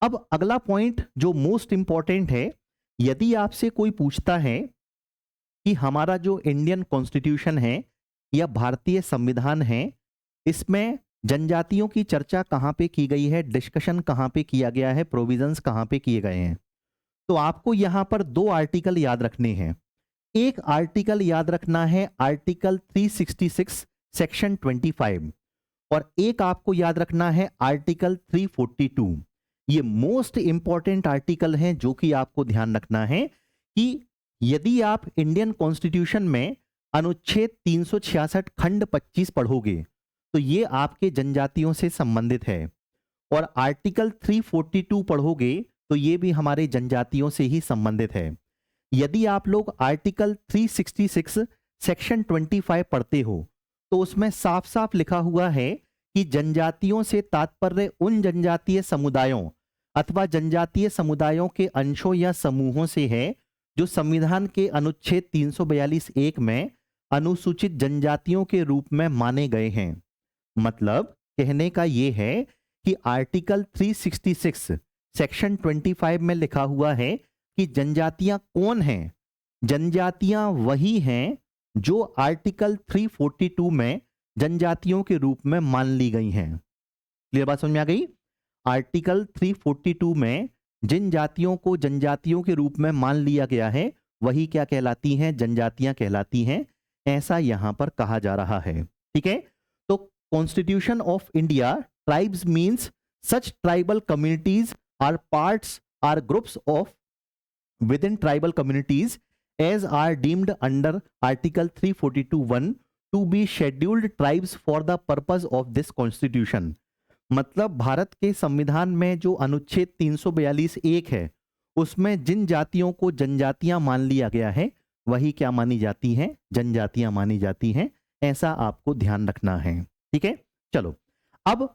[SPEAKER 1] अब अगला पॉइंट जो मोस्ट इंपॉर्टेंट है, यदि आपसे कोई पूछता है कि हमारा जो इंडियन कॉन्स्टिट्यूशन है या भारतीय संविधान है, इसमें जनजातियों की चर्चा कहां पे की गई है, डिस्कशन कहां पे किया गया है, प्रोविजंस कहां पे किए गए हैं, तो आपको यहां पर दो आर्टिकल याद रखने हैं। एक आर्टिकल याद रखना है आर्टिकल 366 सेक्शन 25, और एक आपको याद रखना है आर्टिकल 342। ये मोस्ट इंपॉर्टेंट आर्टिकल हैं जो कि आपको ध्यान रखना है कि यदि आप इंडियन कॉन्स्टिट्यूशन में अनुच्छेद 366 खंड 25 पढ़ोगे तो ये आपके जनजातियों से संबंधित है, और आर्टिकल 342 पढ़ोगे तो ये भी हमारे जनजातियों से ही संबंधित है। यदि आप लोग आर्टिकल 366 सेक्शन 25 पढ़ते हो तो उसमें साफ साफ लिखा हुआ है कि जनजातियों से तात्पर्य उन जनजातीय समुदायों अथवा जनजातीय समुदायों के अंशों या समूहों से है जो संविधान के अनुच्छेद 342(1) में अनुसूचित जनजातियों के रूप में माने गए हैं। मतलब कहने का यह है कि आर्टिकल 366 सेक्शन 25 में लिखा हुआ है कि जनजातियां कौन हैं? जनजातियां वही हैं जो आर्टिकल 342 में जनजातियों के रूप में मान ली गई हैं। क्लियर बात समझ में आ गई? आर्टिकल 342 में जिन जातियों को जनजातियों के रूप में मान लिया गया है वही क्या कहलाती हैं? जनजातियां कहलाती हैं। ऐसा यहां पर कहा जा रहा है। ठीक है, तो constitution of India, tribes means such tribal communities are parts are groups of within tribal communities as are deemed under article 342(1) to be scheduled tribes for the purpose of this constitution। मतलब भारत के संविधान में जो अनुच्छेद 342(1) है उसमें जिन जातियों को जनजातियां मान लिया गया है वही क्या मानी जाती हैं? जनजातियां मानी जाती हैं। ऐसा आपको ध्यान रखना है। ठीक है, चलो अब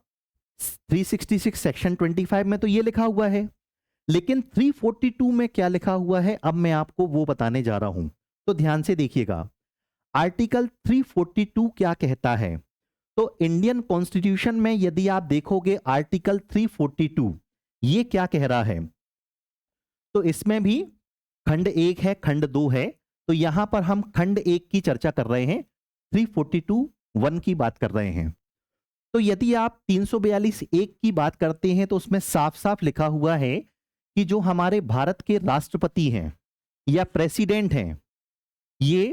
[SPEAKER 1] 366 सेक्शन 25 में तो ये लिखा हुआ है, लेकिन 342 में क्या लिखा हुआ है अब मैं आपको वो बताने जा रहा हूं। तो ध्यान से देखिएगा, आर्टिकल 342 क्या कहता है। तो इंडियन कॉन्स्टिट्यूशन में यदि आप देखोगे आर्टिकल 342 ये क्या कह रहा है, तो इसमें भी खंड 1 है, खंड 2 है। तो यहां पर हम खंड 1 की चर्चा कर रहे हैं, 342(1) की बात कर रहे हैं। तो यदि आप 342(1) की बात करते हैं तो उसमें साफ साफ लिखा हुआ है कि जो हमारे भारत के राष्ट्रपति हैं या प्रेसिडेंट हैं, ये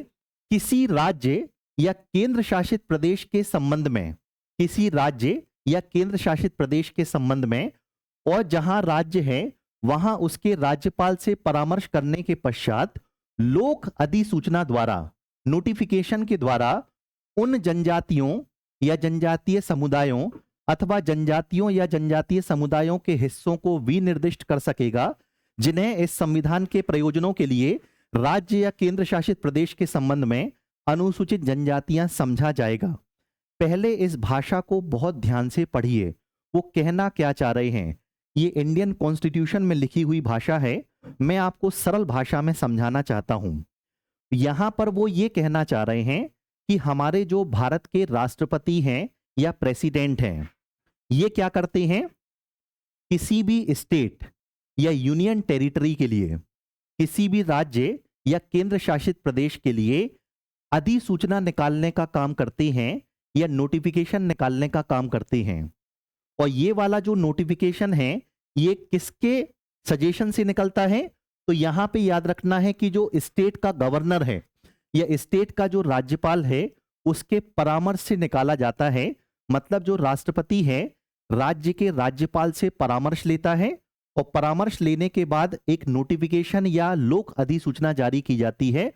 [SPEAKER 1] किसी राज्य या केंद्र शासित प्रदेश के संबंध में, किसी राज्य या केंद्र शासित प्रदेश के संबंध में, और जहां राज्य है वहां उसके राज्यपाल से परामर्श करने के पश्चात लोक अधिसूचना द्वारा, नोटिफिकेशन के द्वारा उन जनजातियों या जनजातीय समुदायों अथवा जनजातियों या जनजातीय समुदायों के हिस्सों को विनिर्दिष्ट कर सकेगा जिन्हें इस संविधान के प्रयोजनों के लिए राज्य या केंद्र शासित प्रदेश के संबंध में अनुसूचित जनजातियां समझा जाएगा। पहले इस भाषा को बहुत ध्यान से पढ़िए, वो कहना क्या चाह रहे हैं। ये इंडियन कॉन्स्टिट्यूशन में लिखी हुई भाषा है, मैं आपको सरल भाषा में समझाना चाहता हूं। यहां पर वो ये कहना चाह रहे हैं कि हमारे जो भारत के राष्ट्रपति हैं या प्रेसिडेंट हैं, ये क्या करते हैं, किसी भी स्टेट या यूनियन टेरिटरी के लिए, किसी भी राज्य या केंद्र शासित प्रदेश के लिए अधिसूचना निकालने का काम करते हैं या नोटिफिकेशन निकालने का काम करते हैं। और ये वाला जो नोटिफिकेशन है ये किसके सजेशन से निकलता है? तो यहां पे याद रखना है कि जो स्टेट का गवर्नर है या स्टेट का जो राज्यपाल है उसके परामर्श से निकाला जाता है। मतलब जो राष्ट्रपति है राज्य के राज्यपाल से परामर्श लेता है और परामर्श लेने के बाद एक नोटिफिकेशन या लोक अधिसूचना जारी की जाती है,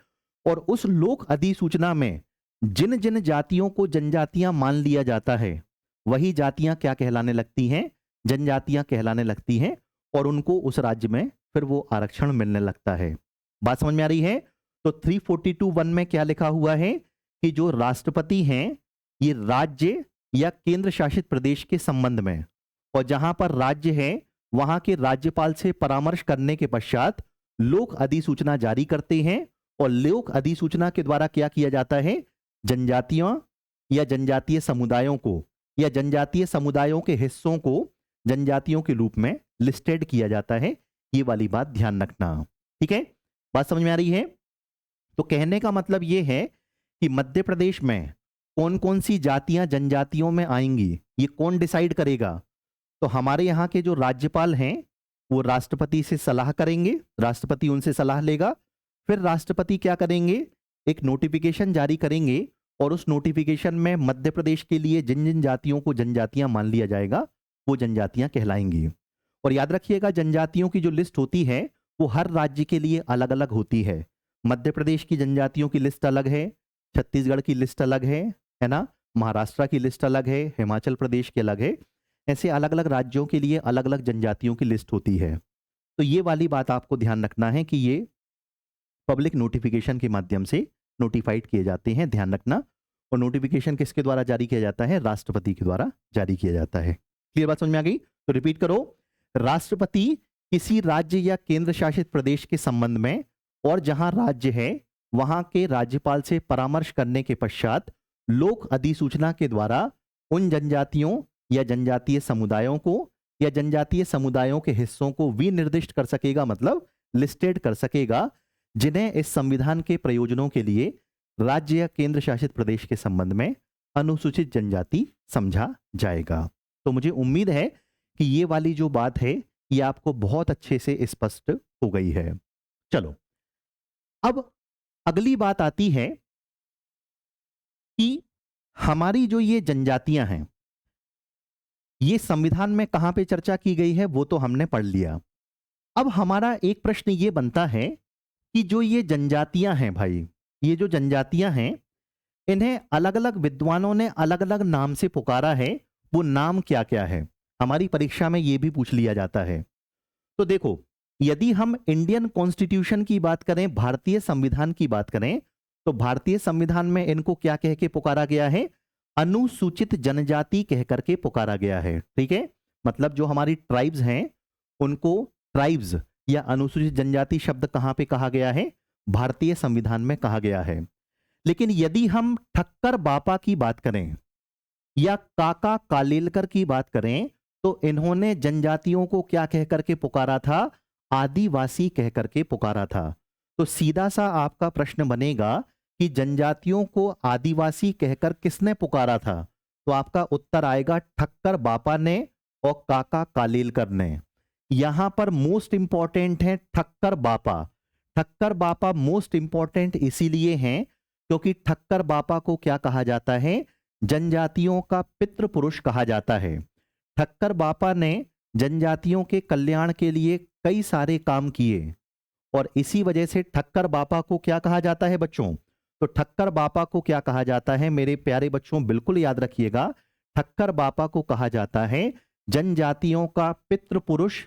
[SPEAKER 1] और उस लोक अधिसूचना में जिन जिन जातियों को जनजातियां मान लिया जाता है वही जातियां क्या कहलाने लगती हैं? जनजातियां कहलाने लगती हैं, और उनको उस राज्य में फिर वो आरक्षण मिलने लगता है। बात समझ में आ रही है? तो 342(1) में क्या लिखा हुआ है कि जो राष्ट्रपति हैं ये राज्य या केंद्र शासित प्रदेश के संबंध में, और जहां पर राज्य है वहां के राज्यपाल से परामर्श करने के पश्चात लोक अधिसूचना जारी करते हैं, और लोक अधिसूचना के द्वारा क्या किया जाता है? जनजातियों या जनजातीय समुदायों को या जनजातीय समुदायों के हिस्सों को जनजातियों के रूप में लिस्टेड किया जाता है। ये वाली बात ध्यान रखना। ठीक है, बात समझ में आ रही है? तो कहने का मतलब ये है कि मध्य प्रदेश में कौन कौन सी जातियां जनजातियों में आएंगी ये कौन डिसाइड करेगा? तो हमारे यहाँ के जो राज्यपाल हैं वो राष्ट्रपति से सलाह करेंगे, राष्ट्रपति उनसे सलाह लेगा, फिर राष्ट्रपति क्या करेंगे? एक नोटिफिकेशन जारी करेंगे, और उस नोटिफिकेशन में मध्य प्रदेश के लिए जिन जिन जातियों को जनजातियां मान लिया जाएगा वो जनजातियां कहलाएंगी। और याद रखिएगा जनजातियों की जो लिस्ट होती है वो हर राज्य के लिए अलग अलग होती है। मध्य प्रदेश की जनजातियों की लिस्ट अलग है, छत्तीसगढ़ की लिस्ट अलग है ना, महाराष्ट्र की लिस्ट अलग है, हिमाचल प्रदेश की अलग है। ऐसे अलग अलग राज्यों के लिए अलग अलग जनजातियों की लिस्ट होती है। तो ये वाली बात आपको ध्यान रखना है कि ये पब्लिक नोटिफिकेशन के माध्यम से नोटिफाइड किए जाते हैं, ध्यान रखना। और नोटिफिकेशन किसके द्वारा जारी किया जाता है? राष्ट्रपति के द्वारा जारी किया जाता है। क्लियर बात समझ में आ गई? तो रिपीट करो, राष्ट्रपति किसी राज्य या केंद्र शासित प्रदेश के संबंध में और जहां राज्य है वहां के राज्यपाल से परामर्श करने के पश्चात लोक अधिसूचना के द्वारा उन जनजातियों या जनजातीय समुदायों को या जनजातीय समुदायों के हिस्सों को विनिर्दिष्ट कर सकेगा, मतलब लिस्टेड कर सकेगा, जिन्हें इस संविधान के प्रयोजनों के लिए राज्य या केंद्र शासित प्रदेश के संबंध में अनुसूचित जनजाति समझा जाएगा। तो मुझे उम्मीद है कि ये वाली जो बात है ये आपको बहुत अच्छे से स्पष्ट हो गई है। चलो, अब अगली बात आती है कि हमारी जो ये जनजातियां हैं ये संविधान में कहां पे चर्चा की गई है वो तो हमने पढ़ लिया। अब हमारा एक प्रश्न ये बनता है कि जो ये जनजातियां हैं भाई, ये जो जनजातियां हैं इन्हें अलग अलग विद्वानों ने अलग अलग नाम से पुकारा है, वो नाम क्या क्या है? हमारी परीक्षा में ये भी पूछ लिया जाता है। तो देखो, यदि हम इंडियन कॉन्स्टिट्यूशन की बात करें, भारतीय संविधान की बात करें, तो भारतीय संविधान में इनको क्या कह के पुकारा गया है? अनुसूचित जनजाति कह करके पुकारा गया है। ठीक है, मतलब जो हमारी ट्राइब्स हैं उनको ट्राइब्स या अनुसूचित जनजाति शब्द कहां पे कहा गया है? भारतीय संविधान में कहा गया है। लेकिन यदि हम ठक्कर बापा की बात करें या काका कालेलकर की बात करें तो इन्होंने जनजातियों को क्या कह करके पुकारा था? आदिवासी कह करके पुकारा था। तो सीधा सा आपका प्रश्न बनेगा कि जनजातियों को आदिवासी कहकर किसने पुकारा था? तो आपका उत्तर आएगा ठक्कर बापा ने और काका कालेलकर ने। यहां पर मोस्ट इंपॉर्टेंट है ठक्कर बापा। ठक्कर बापा मोस्ट इंपॉर्टेंट इसीलिए हैं क्योंकि ठक्कर बापा को क्या कहा जाता है? जनजातियों का पितृ पुरुष कहा जाता है। ठक्कर बापा ने जनजातियों के कल्याण के लिए कई सारे काम किए और इसी वजह से ठक्कर बापा को क्या कहा जाता है बच्चों? तो ठक्कर बापा को क्या कहा जाता है मेरे प्यारे बच्चों? बिल्कुल याद रखिएगा, ठक्कर बापा को कहा जाता है जनजातियों का पितृ पुरुष।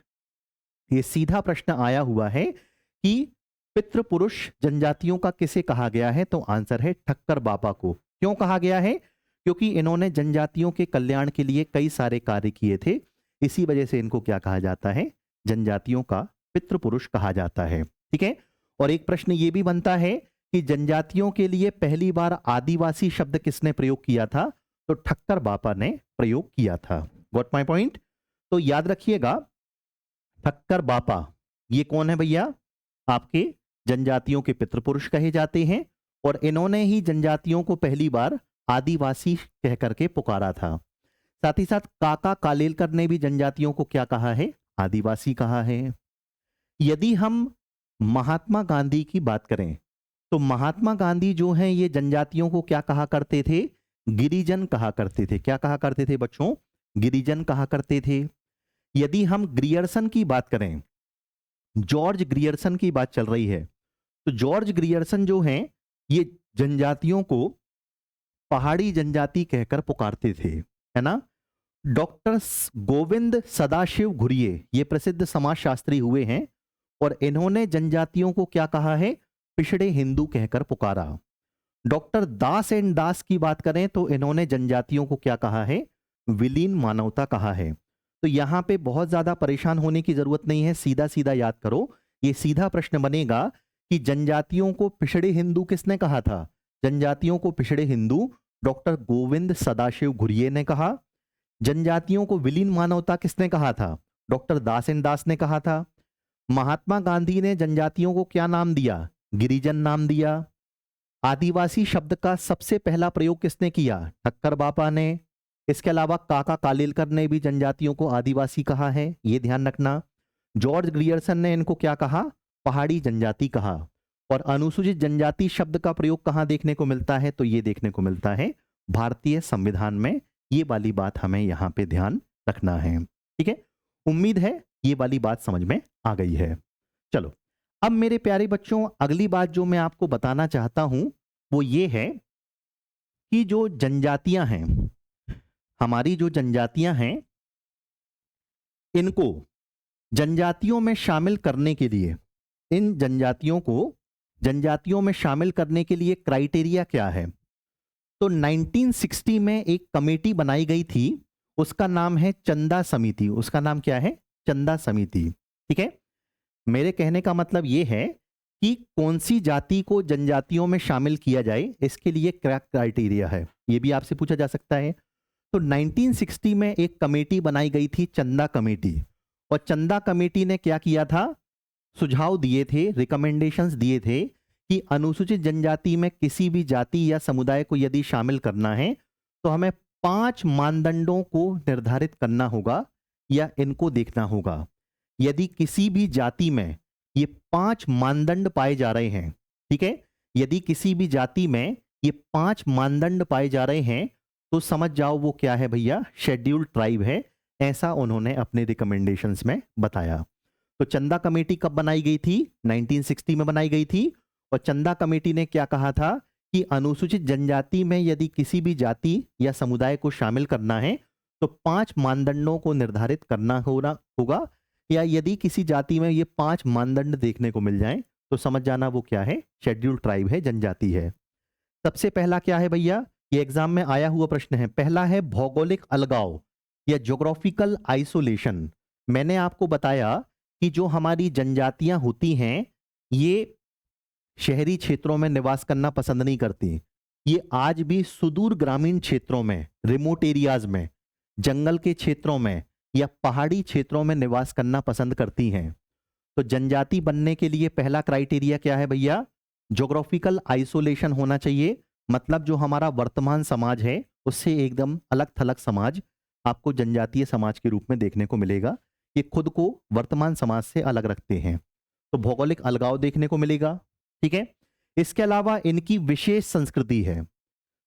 [SPEAKER 1] ये सीधा प्रश्न आया हुआ है कि पितृ पुरुष जनजातियों का किसे कहा गया है? तो आंसर है ठक्कर बापा को। क्यों कहा गया है? क्योंकि इन्होंने जनजातियों के कल्याण के लिए कई सारे कार्य किए थे, इसी वजह से इनको क्या कहा जाता है? जनजातियों का पितृ पुरुष कहा जाता है। ठीक है, और एक प्रश्न ये भी बनता है कि जनजातियों के लिए पहली बार आदिवासी शब्द किसने प्रयोग किया था? तो ठक्कर बापा ने प्रयोग किया था। Got my point? तो याद रखिएगा, ठक्कर बापा ये कौन है भैया? आपके जनजातियों के पितृपुरुष कहे जाते हैं और इन्होंने ही जनजातियों को पहली बार आदिवासी कह करके पुकारा था। साथ ही साथ काका कालेलकर ने भी जनजातियों को क्या कहा है? आदिवासी कहा है। यदि हम महात्मा गांधी की बात करें तो महात्मा गांधी जो हैं ये जनजातियों को क्या कहा करते थे? गिरिजन कहा करते थे। क्या कहा करते थे बच्चों? गिरिजन कहा करते थे। यदि हम ग्रियर्सन की बात करें, जॉर्ज ग्रियर्सन की बात चल रही है, तो जॉर्ज ग्रियर्सन जो हैं ये जनजातियों को पहाड़ी जनजाति कहकर पुकारते थे, है ना। डॉक्टर गोविंद सदाशिव घुरिये ये प्रसिद्ध समाजशास्त्री हुए हैं और इन्होंने जनजातियों को क्या कहा है? पिछड़े हिंदू कहकर पुकारा। डॉक्टर दास एंड दास की बात करें तो इन्होंने जनजातियों को क्या कहा है? विलीन मानवता कहा है। तो यहां पे बहुत ज्यादा परेशान होने की जरूरत नहीं है, सीधा सीधा याद करो। ये सीधा प्रश्न बनेगा कि जनजातियों को पिछड़े हिंदू किसने कहा था? जनजातियों को पिछड़े हिंदू डॉक्टर गोविंद सदाशिव घुरिये ने कहा। जनजातियों को विलीन मानवता किसने कहा था? डॉक्टर दास एंड दास ने कहा था। महात्मा गांधी ने जनजातियों को क्या नाम दिया? गिरिजन नाम दिया। आदिवासी शब्द का सबसे पहला प्रयोग किसने किया? ठक्कर बापा ने। इसके अलावा काका कालेलकर ने भी जनजातियों को आदिवासी कहा है, ये ध्यान रखना। जॉर्ज ग्रियर्सन ने इनको क्या कहा? पहाड़ी जनजाति कहा। और अनुसूचित जनजाति शब्द का प्रयोग कहां देखने को मिलता है? तो ये देखने को मिलता है भारतीय संविधान में। ये वाली बात हमें यहां पे ध्यान रखना है। ठीक है, उम्मीद है ये वाली बात समझ में आ गई है। चलो, अब मेरे प्यारे बच्चों अगली बात जो मैं आपको बताना चाहता हूं वो ये है कि जो जनजातियां हैं, हमारी जो जनजातियां हैं, इनको जनजातियों में शामिल करने के लिए, इन जनजातियों को जनजातियों में शामिल करने के लिए क्राइटेरिया क्या है? तो 1960 में एक कमेटी बनाई गई थी, उसका नाम है चंदा समिति। उसका नाम क्या है? चंदा समिति। ठीक है, मेरे कहने का मतलब यह है कि कौन सी जाति को जनजातियों में शामिल किया जाए, इसके लिए क्या क्राइटेरिया है, यह भी आपसे पूछा जा सकता है। तो 1960 में एक कमेटी बनाई गई थी, चंदा कमेटी, और चंदा कमेटी ने क्या किया था? सुझाव दिए थे, रिकमेंडेशंस दिए थे कि अनुसूचित जनजाति में किसी भी जाति या समुदाय को यदि शामिल करना है तो हमें 5 मानदंडों को निर्धारित करना होगा या इनको देखना होगा। यदि किसी भी जाति में ये 5 मानदंड पाए जा रहे हैं, ठीक है, यदि किसी भी जाति में ये 5 मानदंड पाए जा रहे हैं तो समझ जाओ वो क्या है भैया, शेड्यूल्ड ट्राइब है। ऐसा उन्होंने अपने रिकमेंडेशंस में बताया। तो चंदा कमेटी कब बनाई गई थी? 1960 में बनाई गई थी। और चंदा कमेटी ने क्या कहा था कि अनुसूचित जनजाति में यदि किसी भी जाति या समुदाय को शामिल करना है तो 5 मानदंडों को निर्धारित करना होगा, या यदि किसी जाति में ये 5 मानदंड देखने को मिल जाएं तो समझ जाना वो क्या है, शेड्यूल्ड ट्राइब है, जनजाति है। सबसे पहला क्या है भैया, ये एग्जाम में आया हुआ प्रश्न है। पहला है भौगोलिक अलगाव या ज्योग्राफिकल आइसोलेशन। मैंने आपको बताया कि जो हमारी जनजातियां होती हैं ये शहरी क्षेत्रों में निवास करना पसंद नहीं करती। ये आज भी सुदूर ग्रामीण क्षेत्रों में, रिमोट एरियाज में, जंगल के क्षेत्रों में या पहाड़ी क्षेत्रों में निवास करना पसंद करती हैं। तो जनजाति बनने के लिए पहला क्राइटेरिया क्या है भैया? ज्योग्राफिकल आइसोलेशन होना चाहिए। मतलब जो हमारा वर्तमान समाज है उससे एकदम अलग थलग समाज आपको जनजातीय समाज के रूप में देखने को मिलेगा। ये खुद को वर्तमान समाज से अलग रखते हैं, तो भौगोलिक अलगाव देखने को मिलेगा। ठीक है, इसके अलावा इनकी विशेष संस्कृति है,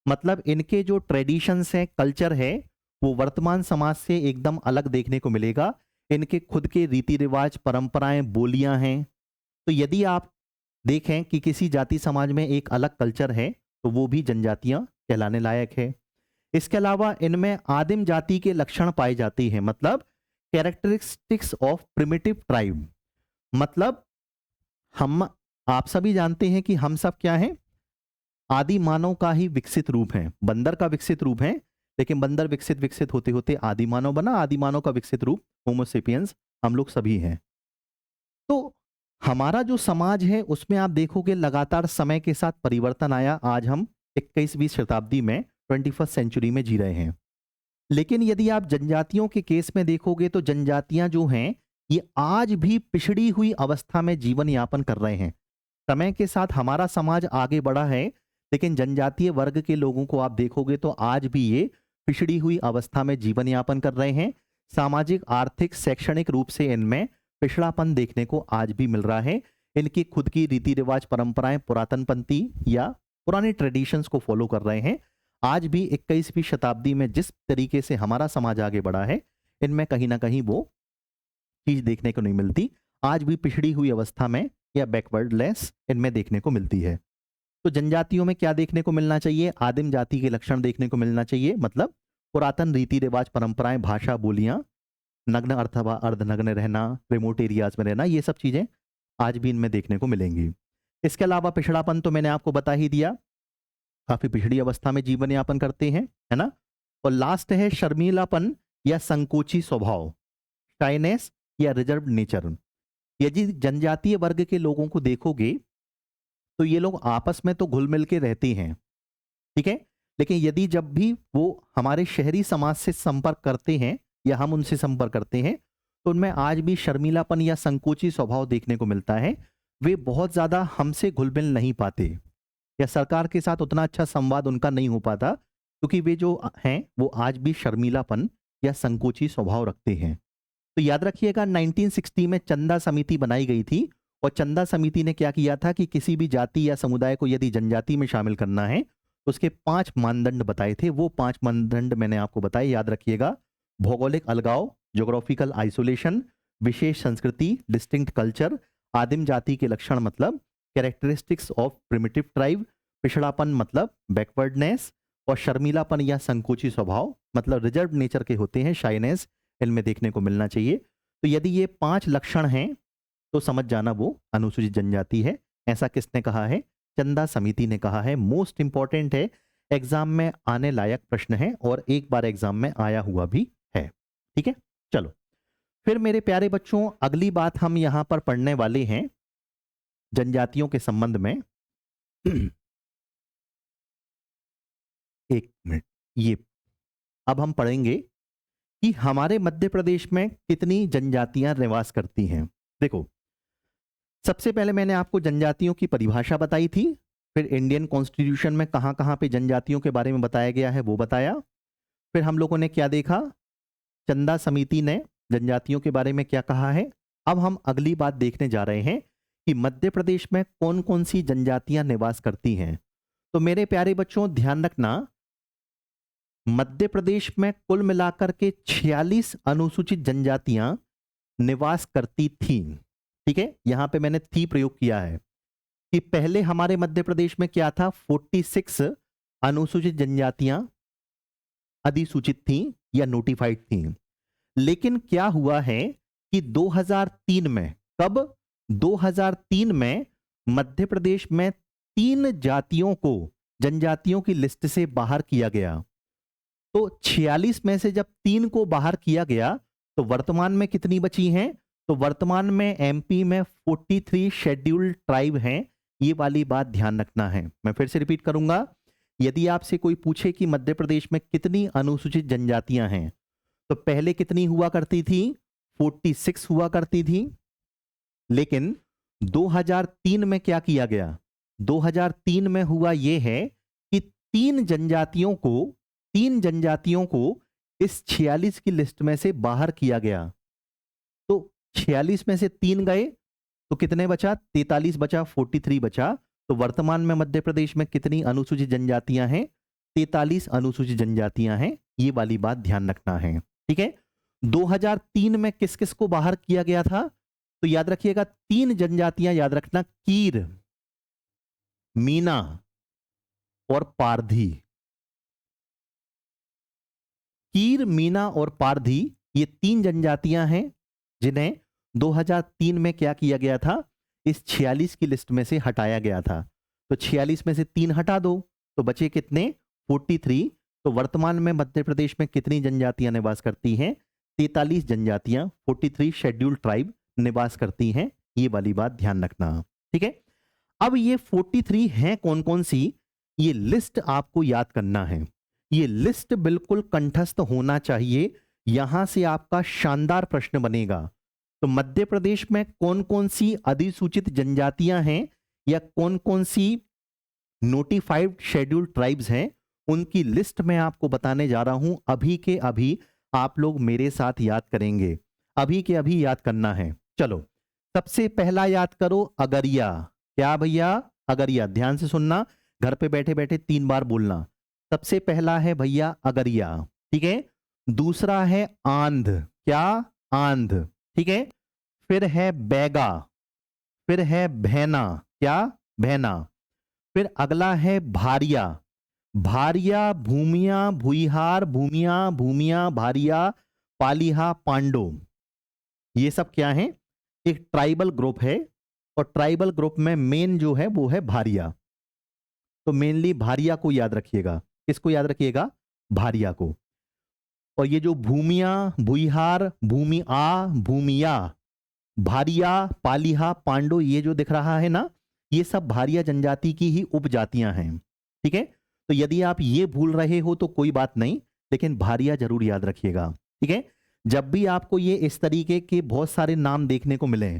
[SPEAKER 1] मतलब इनके जो ट्रेडिशंस हैं, कल्चर है, वो वर्तमान समाज से एकदम अलग देखने को मिलेगा। इनके खुद के रीति रिवाज, परंपराएं, बोलियां हैं। तो यदि आप देखें कि किसी जाति समाज में एक अलग कल्चर है तो वो भी जनजातियां कहलाने लायक है। इसके अलावा इनमें आदिम जाति के लक्षण पाए जाते हैं, मतलब कैरेक्टरिस्टिक्स ऑफ प्रिमिटिव ट्राइब। मतलब हम आप सभी जानते हैं कि हम सब क्या हैं, आदि मानव का ही विकसित रूप है, बंदर का विकसित रूप है, लेकिन बंदर विकसित विकसित होते होते आदि मानव बना, आदि मानव का विकसित रूप होमोसेपियंस हम लोग सभी हैं। तो हमारा जो समाज है उसमें आप देखोगे लगातार समय के साथ परिवर्तन आया। आज हम 21वीं शताब्दी में 21st सेंचुरी में जी रहे हैं। लेकिन यदि आप जनजातियों के केस में देखोगे तो जनजातियां जो हैं ये आज भी पिछड़ी हुई अवस्था में जीवन यापन कर रहे हैं। समय के साथ हमारा समाज आगे बढ़ा है, लेकिन जनजातीय वर्ग के लोगों को आप देखोगे तो आज भी ये पिछड़ी हुई अवस्था में जीवन यापन कर रहे हैं। सामाजिक, आर्थिक, शैक्षणिक रूप से इनमें पिछड़ापन देखने को आज भी मिल रहा है। इनकी खुद की रीति रिवाज, परंपराएं पुरातनपंथी या पुराने ट्रेडिशंस को फॉलो कर रहे हैं। आज भी 21वीं शताब्दी में जिस तरीके से हमारा समाज आगे बढ़ा है, इनमें कहीं ना कहीं वो चीज देखने को नहीं मिलती। आज भी पिछड़ी हुई अवस्था में या बैकवर्डलेस इनमें देखने को मिलती है। तो जनजातियों में क्या देखने को मिलना चाहिए? आदिम जाति के लक्षण देखने को मिलना चाहिए, मतलब पुरातन रीति रिवाज, परंपराएं, भाषा, बोलियां, नग्न अथवा अर्धनग्न रहना, रिमोट एरियाज में रहना, ये सब चीजें आज भी इनमें देखने को मिलेंगी। इसके अलावा पिछड़ापन तो मैंने आपको बता ही दिया, काफी पिछड़ी अवस्था में जीवन यापन करते हैं, है ना। और लास्ट है शर्मीलापन या संकोची स्वभाव, शाइनेस या रिजर्व नेचर। यदि जनजातीय वर्ग के लोगों को देखोगे तो ये लोग आपस में तो घुल मिल के रहते हैं, ठीक है, लेकिन यदि जब भी वो हमारे शहरी समाज से संपर्क करते हैं या हम उनसे संपर्क करते हैं तो उनमें आज भी शर्मीलापन या संकोची स्वभाव देखने को मिलता है। वे बहुत ज्यादा हमसे घुल मिल नहीं पाते या सरकार के साथ उतना अच्छा संवाद उनका नहीं हो पाता, क्योंकि वे जो हैं वो आज भी शर्मीलापन या संकोची स्वभाव रखते हैं। तो याद रखिएगा 1960 में चंदा समिति बनाई गई थी और चंदा समिति ने क्या किया था कि किसी भी जाति या समुदाय को यदि जनजाति में शामिल करना है तो उसके 5 मानदंड बताए थे। वो 5 मानदंड मैंने आपको बताए, याद रखिएगा। भौगोलिक अलगाव, ज्योग्राफिकल आइसोलेशन, विशेष संस्कृति, डिस्टिंक्ट कल्चर, आदिम जाति के लक्षण मतलब कैरेक्टरिस्टिक्स ऑफ प्रिमिटिव ट्राइब, पिछड़ापन मतलब बैकवर्डनेस, और शर्मीलापन या संकोची स्वभाव मतलब रिजर्व नेचर के होते हैं, शाइनेस इनमें देखने को मिलना चाहिए। तो यदि ये 5 लक्षण हैं तो समझ जाना वो अनुसूचित जनजाति है। ऐसा किसने कहा है? चंदा समिति ने कहा है। मोस्ट इंपॉर्टेंट है, एग्जाम में आने लायक प्रश्न है और एक बार एग्जाम में आया हुआ भी है। ठीक है, चलो फिर मेरे प्यारे बच्चों अगली बात हम यहां पर पढ़ने वाले हैं जनजातियों के संबंध में। एक मिनट, ये अब हम पढ़ेंगे कि हमारे मध्य प्रदेश में कितनी जनजातियां निवास करती हैं। देखो, सबसे पहले मैंने आपको जनजातियों की परिभाषा बताई थी, फिर इंडियन कॉन्स्टिट्यूशन में कहां कहां पे जनजातियों के बारे में बताया गया है वो बताया, फिर हम लोगों ने क्या देखा, चंदा समिति ने जनजातियों के बारे में क्या कहा है। अब हम अगली बात देखने जा रहे हैं कि मध्य प्रदेश में कौन कौन सी जनजातियां निवास करती हैं। तो मेरे प्यारे बच्चों ध्यान रखना, मध्य प्रदेश में कुल मिलाकर के 46 अनुसूचित जनजातियां निवास करती थी। ठीक है, यहां पे मैंने थी प्रयोग किया है कि पहले हमारे मध्य प्रदेश में क्या था, 46 अनुसूचित जनजातियां अधिसूचित थी या नोटिफाइड थी। लेकिन क्या हुआ है कि 2003 में, कब, 2003 में मध्य प्रदेश में 3 जातियों को जनजातियों की लिस्ट से बाहर किया गया। तो 46 में से जब 3 को बाहर किया गया तो वर्तमान में कितनी बची हैं? तो वर्तमान में एमपी में 43 शेड्यूल्ड ट्राइब हैं। ये वाली बात ध्यान रखना है। मैं फिर से रिपीट करूंगा, यदि आपसे कोई पूछे कि मध्य प्रदेश में कितनी अनुसूचित जनजातियां हैं तो पहले कितनी हुआ करती थी? 46 हुआ करती थी। लेकिन 2003 में क्या किया गया? 2003 में हुआ यह है कि 3 जनजातियों को इस 46 की लिस्ट में से बाहर किया गया। तो 46 में से 3 गए तो कितने बचा? 43 बचा, 43 बचा। तो वर्तमान में मध्य प्रदेश में कितनी अनुसूचित जनजातियां हैं? 43 अनुसूचित जनजातियां हैं। ये वाली बात ध्यान रखना है। ठीक है, 2003 में किस किस को बाहर किया गया था? तो याद रखिएगा 3 जनजातियां याद रखना, कीर, मीना और पारधी। कीर, मीना और पारधी ये 3 जनजातियां हैं जिन्हें 2003 में क्या किया गया था? इस 46 की लिस्ट में से हटाया गया था। तो 46 में से 3 हटा दो तो बचे कितने? 43। तो वर्तमान में मध्य प्रदेश में कितनी जनजातियां निवास करती हैं? 43 जनजातियां, 43 शेड्यूल्ड ट्राइब निवास करती हैं। ये वाली बात ध्यान रखना। ठीक है, अब ये 43 हैं कौन कौन सी, ये लिस्ट आपको याद करना है। ये लिस्ट बिल्कुल कंठस्थ होना चाहिए, यहां से आपका शानदार प्रश्न बनेगा। तो मध्य प्रदेश में कौन कौन सी अधिसूचित जनजातियां हैं या कौन कौन सी नोटिफाइड शेड्यूल्ड ट्राइब्स हैं, उनकी लिस्ट मैं आपको बताने जा रहा हूं। अभी के अभी आप लोग मेरे साथ याद करेंगे, अभी के अभी याद करना है। चलो, सबसे पहला याद करो, अगरिया। क्या भैया? अगरिया। ध्यान से सुनना, घर पे बैठे बैठे 3 बार बोलना। सबसे पहला है भैया अगरिया। ठीक है, दूसरा है आंध। क्या? आंध। ठीक है, फिर है बैगा, फिर है भैना। क्या? भैना। फिर अगला है भारिया। भारिया, भूमिया, भुईहार, भूमिया, भूमिया, भारिया, पालिहा, पांडो। ये सब क्या है? एक ट्राइबल ग्रुप है और ट्राइबल ग्रुप में मेन जो है वो है भारिया। तो मेनली भारिया को याद रखिएगा। किसको याद रखिएगा? भारिया को। और ये जो भूमिया, भुईहार, भूमिया, भारिया, पालिहा, पांडो, ये जो दिख रहा है ना, ये सब भारिया जनजाति की ही उपजातियां हैं। ठीक है, तो यदि आप ये भूल रहे हो तो कोई बात नहीं, लेकिन भारिया जरूर याद रखिएगा। ठीक है, जब भी आपको ये इस तरीके के बहुत सारे नाम देखने को मिले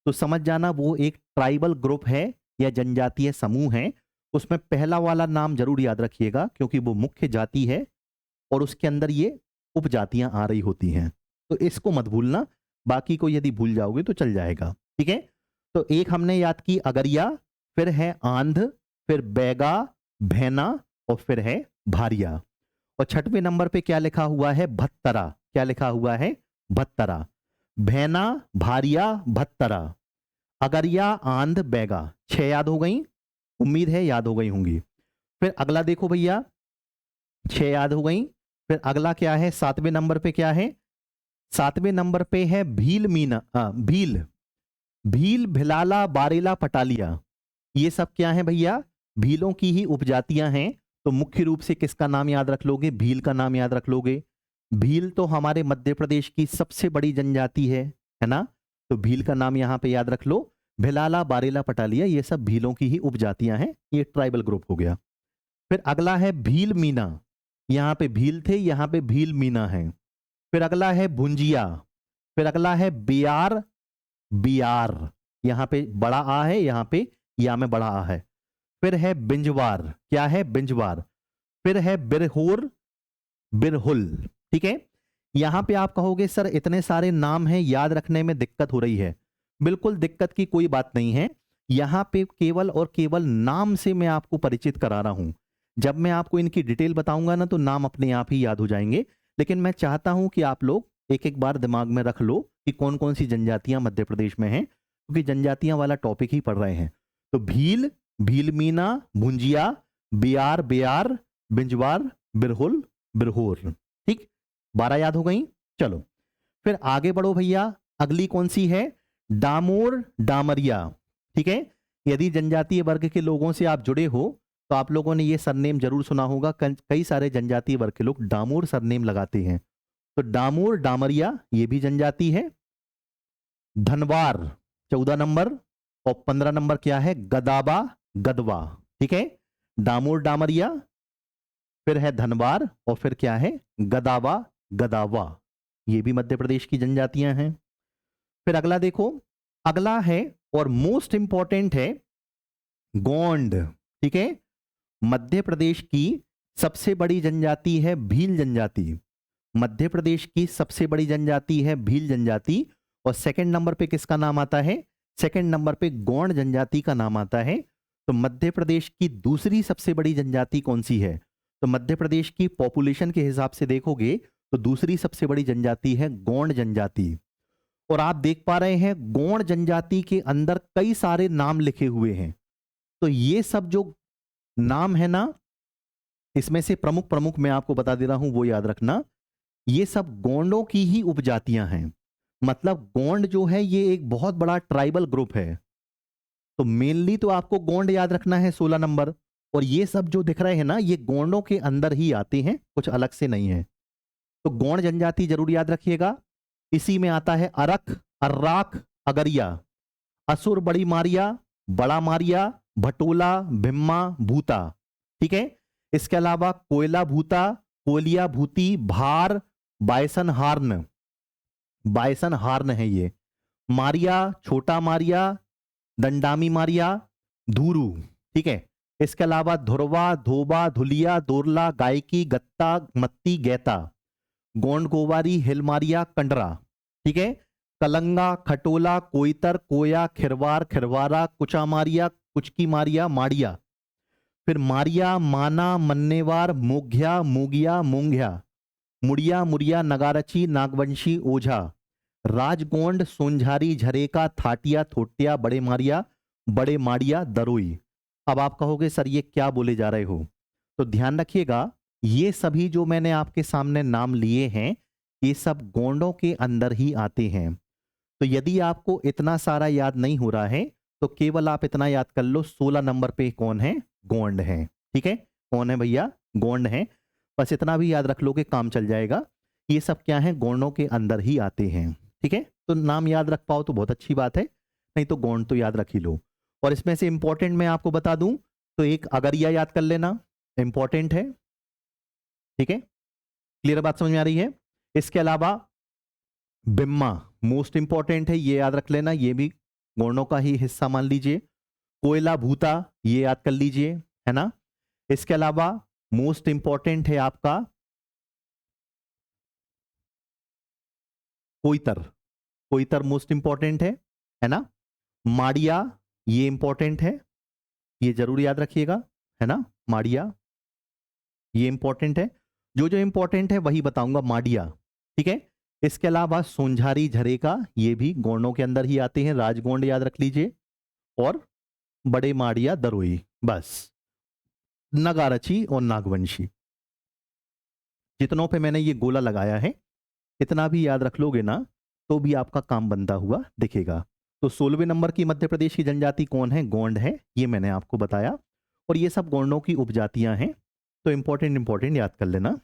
[SPEAKER 1] तो समझ जाना वो एक ट्राइबल ग्रुप है या जनजातीय समूह है। उसमें पहला वाला नाम जरूर याद रखिएगा क्योंकि वो मुख्य जाति है और उसके अंदर ये उपजातियां आ रही होती हैं। तो इसको मत भूलना, बाकी को यदि भूल जाओगे तो चल जाएगा। ठीक है, तो एक हमने याद की अगरिया, फिर है आंध, फिर बैगा, भैना और फिर है भारिया। और 6वें नंबर पे क्या लिखा हुआ है? भत्तरा। क्या लिखा हुआ है? भत्तरा। भैना, भारिया, भत्तरा, अगरिया, आंध, बैगा। 6 याद हो गई? उम्मीद है याद हो गई होंगी। फिर अगला देखो भैया, 6 याद हो गई। फिर अगला क्या है, 7वें नंबर पे क्या है, 7वें नंबर पे है भील मीना, भील, भील भिलाला बारेला पटालिया। ये सब क्या है भैया, भीलों की ही उपजातियां हैं। तो मुख्य रूप से किसका नाम याद रख लोगे, भील का नाम याद रख लोगे। भील तो हमारे मध्य प्रदेश की सबसे बड़ी जनजाति है ना। तो भील का नाम यहां पे याद रख लो। भिलाला बारेला पटालिया ये सब भीलों की ही उपजातियां हैं, ये ट्राइबल ग्रुप हो गया। फिर अगला है भील मीना, यहां पे भील थे, यहां पे भील मीना है। फिर अगला है भुंजिया। फिर अगला है बियार, बियार, यहां पे बड़ा आ है, यहां पे या में बड़ा आ है। फिर है बिंजवार, क्या है, बिंजवार। फिर है बिरहोर, बिरहुल। ठीक है। यहां पे आप कहोगे सर इतने सारे नाम हैं, याद रखने में दिक्कत हो रही है। बिल्कुल दिक्कत की कोई बात नहीं है। यहां पे केवल और केवल नाम से मैं आपको परिचित करा रहा हूं। जब मैं आपको इनकी डिटेल बताऊंगा ना, तो नाम अपने आप ही याद हो जाएंगे। लेकिन मैं चाहता हूं कि आप लोग एक एक बार दिमाग में रख लो कि कौन कौन सी जनजातियां मध्य प्रदेश में हैं, क्योंकि जनजातियां वाला टॉपिक ही पढ़ रहे हैं। तो भील, भील मीना, भुंजिया, बियार, बियार, बिंजवार, बिरहुल, बिरहोर। ठीक, 12 याद हो गई। चलो फिर आगे बढ़ो भैया। अगली कौन सी है, डामोर, डामरिया। ठीक है। यदि जनजातीय वर्ग के लोगों से आप जुड़े हो तो आप लोगों ने ये सरनेम जरूर सुना होगा। कई सारे जनजातीय वर्ग के लोग डामोर सरनेम लगाते हैं। तो डामोर, डामरिया ये भी जनजाति है। धनवार 14 नंबर, और 15 नंबर क्या है, गदाबा, गदवा। ठीक है। डामोर, डामरिया, फिर है धनवार, और फिर क्या है, गदावा, गदावा। ये भी मध्य प्रदेश की जनजातियां हैं। फिर अगला देखो, अगला है और मोस्ट इंपॉर्टेंट है गोंड। ठीक है। मध्य प्रदेश की सबसे बड़ी जनजाति है भील जनजाति। मध्य प्रदेश की सबसे बड़ी जनजाति है भील जनजाति। और सेकंड नंबर पे किसका नाम आता है, सेकंड नंबर पे गोंड जनजाति का नाम आता है। तो मध्य प्रदेश की दूसरी सबसे बड़ी जनजाति कौन सी है, तो मध्य प्रदेश की पॉपुलेशन के हिसाब से देखोगे तो दूसरी सबसे बड़ी जनजाति है गोंड जनजाति। और आप देख पा रहे हैं गोंड जनजाति के अंदर कई सारे नाम लिखे हुए हैं। तो ये सब जो नाम है ना, इसमें से प्रमुख प्रमुख मैं आपको बता दे रहा हूं, वो याद रखना। ये सब गोंडों की ही उपजातियां हैं। मतलब गोंड जो है ये एक बहुत बड़ा ट्राइबल ग्रुप है। तो मेनली तो आपको गोंड याद रखना है 16 नंबर। और ये सब जो दिख रहे हैं ना, ये गोंडों के अंदर ही आते हैं, कुछ अलग से नहीं है। तो गोंड जनजाति जरूर याद रखिएगा। इसी में आता है अरख, अर्राख, अगरिया, असुर, बड़ी मारिया, बड़ा मारिया, भटोला, भिम्मा, भूता। ठीक है। इसके अलावा कोयला भूता, कोलिया भूती, भार, बायसन हार्न, बायसन हार्न है ये, मारिया, छोटा मारिया, दंडामी मारिया, धूरू। ठीक है। इसके अलावा धुरवा, धोबा, धुलिया, दोरला, गायकी, गत्ता, मत्ती, गैता, गोंड गोवारी, हिलमारिया, कंडरा। ठीक है। कलंगा, खटोला, कोइतर, कोया, खिरवार, खिरवारा, कुचामारिया, कुचकी मारिया, माड़िया। फिर मारिया, माना, मन्नेवार, मोघ्या, मोगिया, मोंघ्या, मुड़िया, मुड़िया, नगारची, नागवंशी, ओझा, राजगोंड, सोनझारी, झरेका, थाटिया, थोटिया, बड़े मारिया, बड़े माड़िया, दरोई। अब आप कहोगे सर ये क्या बोले जा रहे हो, तो ध्यान रखिएगा, ये सभी जो मैंने आपके सामने नाम लिए हैं ये सब गोंडों के अंदर ही आते हैं। तो यदि आपको इतना सारा याद नहीं हो रहा है तो केवल आप इतना याद कर लो, 16 नंबर पे कौन है, गोंड है। ठीक है। कौन है भैया, गोंड है। बस इतना भी याद रख लो कि काम चल जाएगा। ये सब क्या है, गोंडों के अंदर ही आते हैं। ठीक है। तो नाम याद रख पाओ तो बहुत अच्छी बात है, नहीं तो गोंड तो याद रख ही लो। और इसमें से इंपॉर्टेंट मैं आपको बता दूं तो एक अगरिया याद कर लेना, इंपॉर्टेंट है। ठीक है। क्लियर बात समझ में आ रही है। इसके अलावा बिम्मा मोस्ट इंपॉर्टेंट है, ये याद रख लेना, ये भी गोंडों का ही हिस्सा मान लीजिए। कोयला भूता ये याद कर लीजिए, है ना। इसके अलावा मोस्ट इंपॉर्टेंट है आपका कोइतर, कोइतर मोस्ट इंपॉर्टेंट है ना। माड़िया ये इंपॉर्टेंट है, ये जरूर याद रखिएगा, है ना। माड़िया ये इंपॉर्टेंट है। जो जो इंपॉर्टेंट है वही बताऊंगा, माड़िया। ठीक है। इसके अलावा सोनझारी, झरेका ये भी गोंडों के अंदर ही आते हैं, राजगोंड याद रख लीजिए। और बड़े माड़िया, दरोई, बस। नगारची और नागवंशी। जितनों पे मैंने ये गोला लगाया है इतना भी याद रख लोगे ना तो भी आपका काम बनता हुआ दिखेगा। तो 16वें नंबर की मध्य प्रदेश की जनजाति कौन है? गोंड है, ये मैंने आपको बताया। और ये सब गोंडों की उपजातियां हैं, तो इंपॉर्टेंट इंपॉर्टेंट याद कर लेना,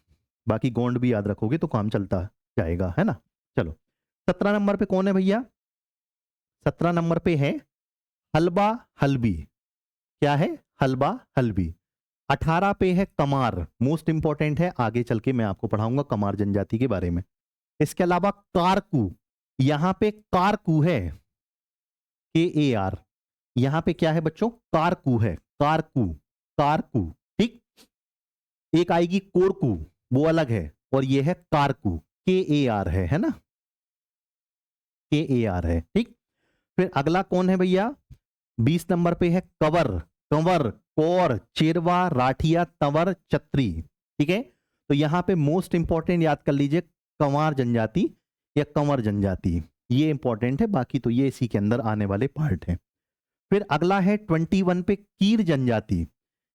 [SPEAKER 1] बाकी गोंड भी याद रखोगे तो काम चलता जाएगा, है ना। चलो 17 नंबर पे कौन है भैया? 17 नंबर पे है हलबा हलबी। क्या है? हलबा हलबी। 18 पे है कमार, मोस्ट इंपॉर्टेंट है, आगे चल के मैं आपको पढ़ाऊंगा कमार जनजाति के बारे में। इसके अलावा कारकू, यहां पे कारकू है, KAR, यहां पे क्या है बच्चों? कारकू है, कारकू, कारकू, ठीक। एक आएगी कोरकू, वो अलग है, और ये है कारकू, KAR है ना, KAR है, ठीक। फिर अगला कौन है भैया? 20 नंबर पे है कंवर, कंवर, कौर, चेरवा, राठिया, तंवर, चत्री, ठीक है। तो यहां पे मोस्ट इंपॉर्टेंट याद कर लीजिए कंवार जनजाति या कंवर जनजाति, ये इंपॉर्टेंट है, बाकी तो ये इसी के अंदर आने वाले पार्ट है। फिर अगला है 21 पे कीर जनजाति।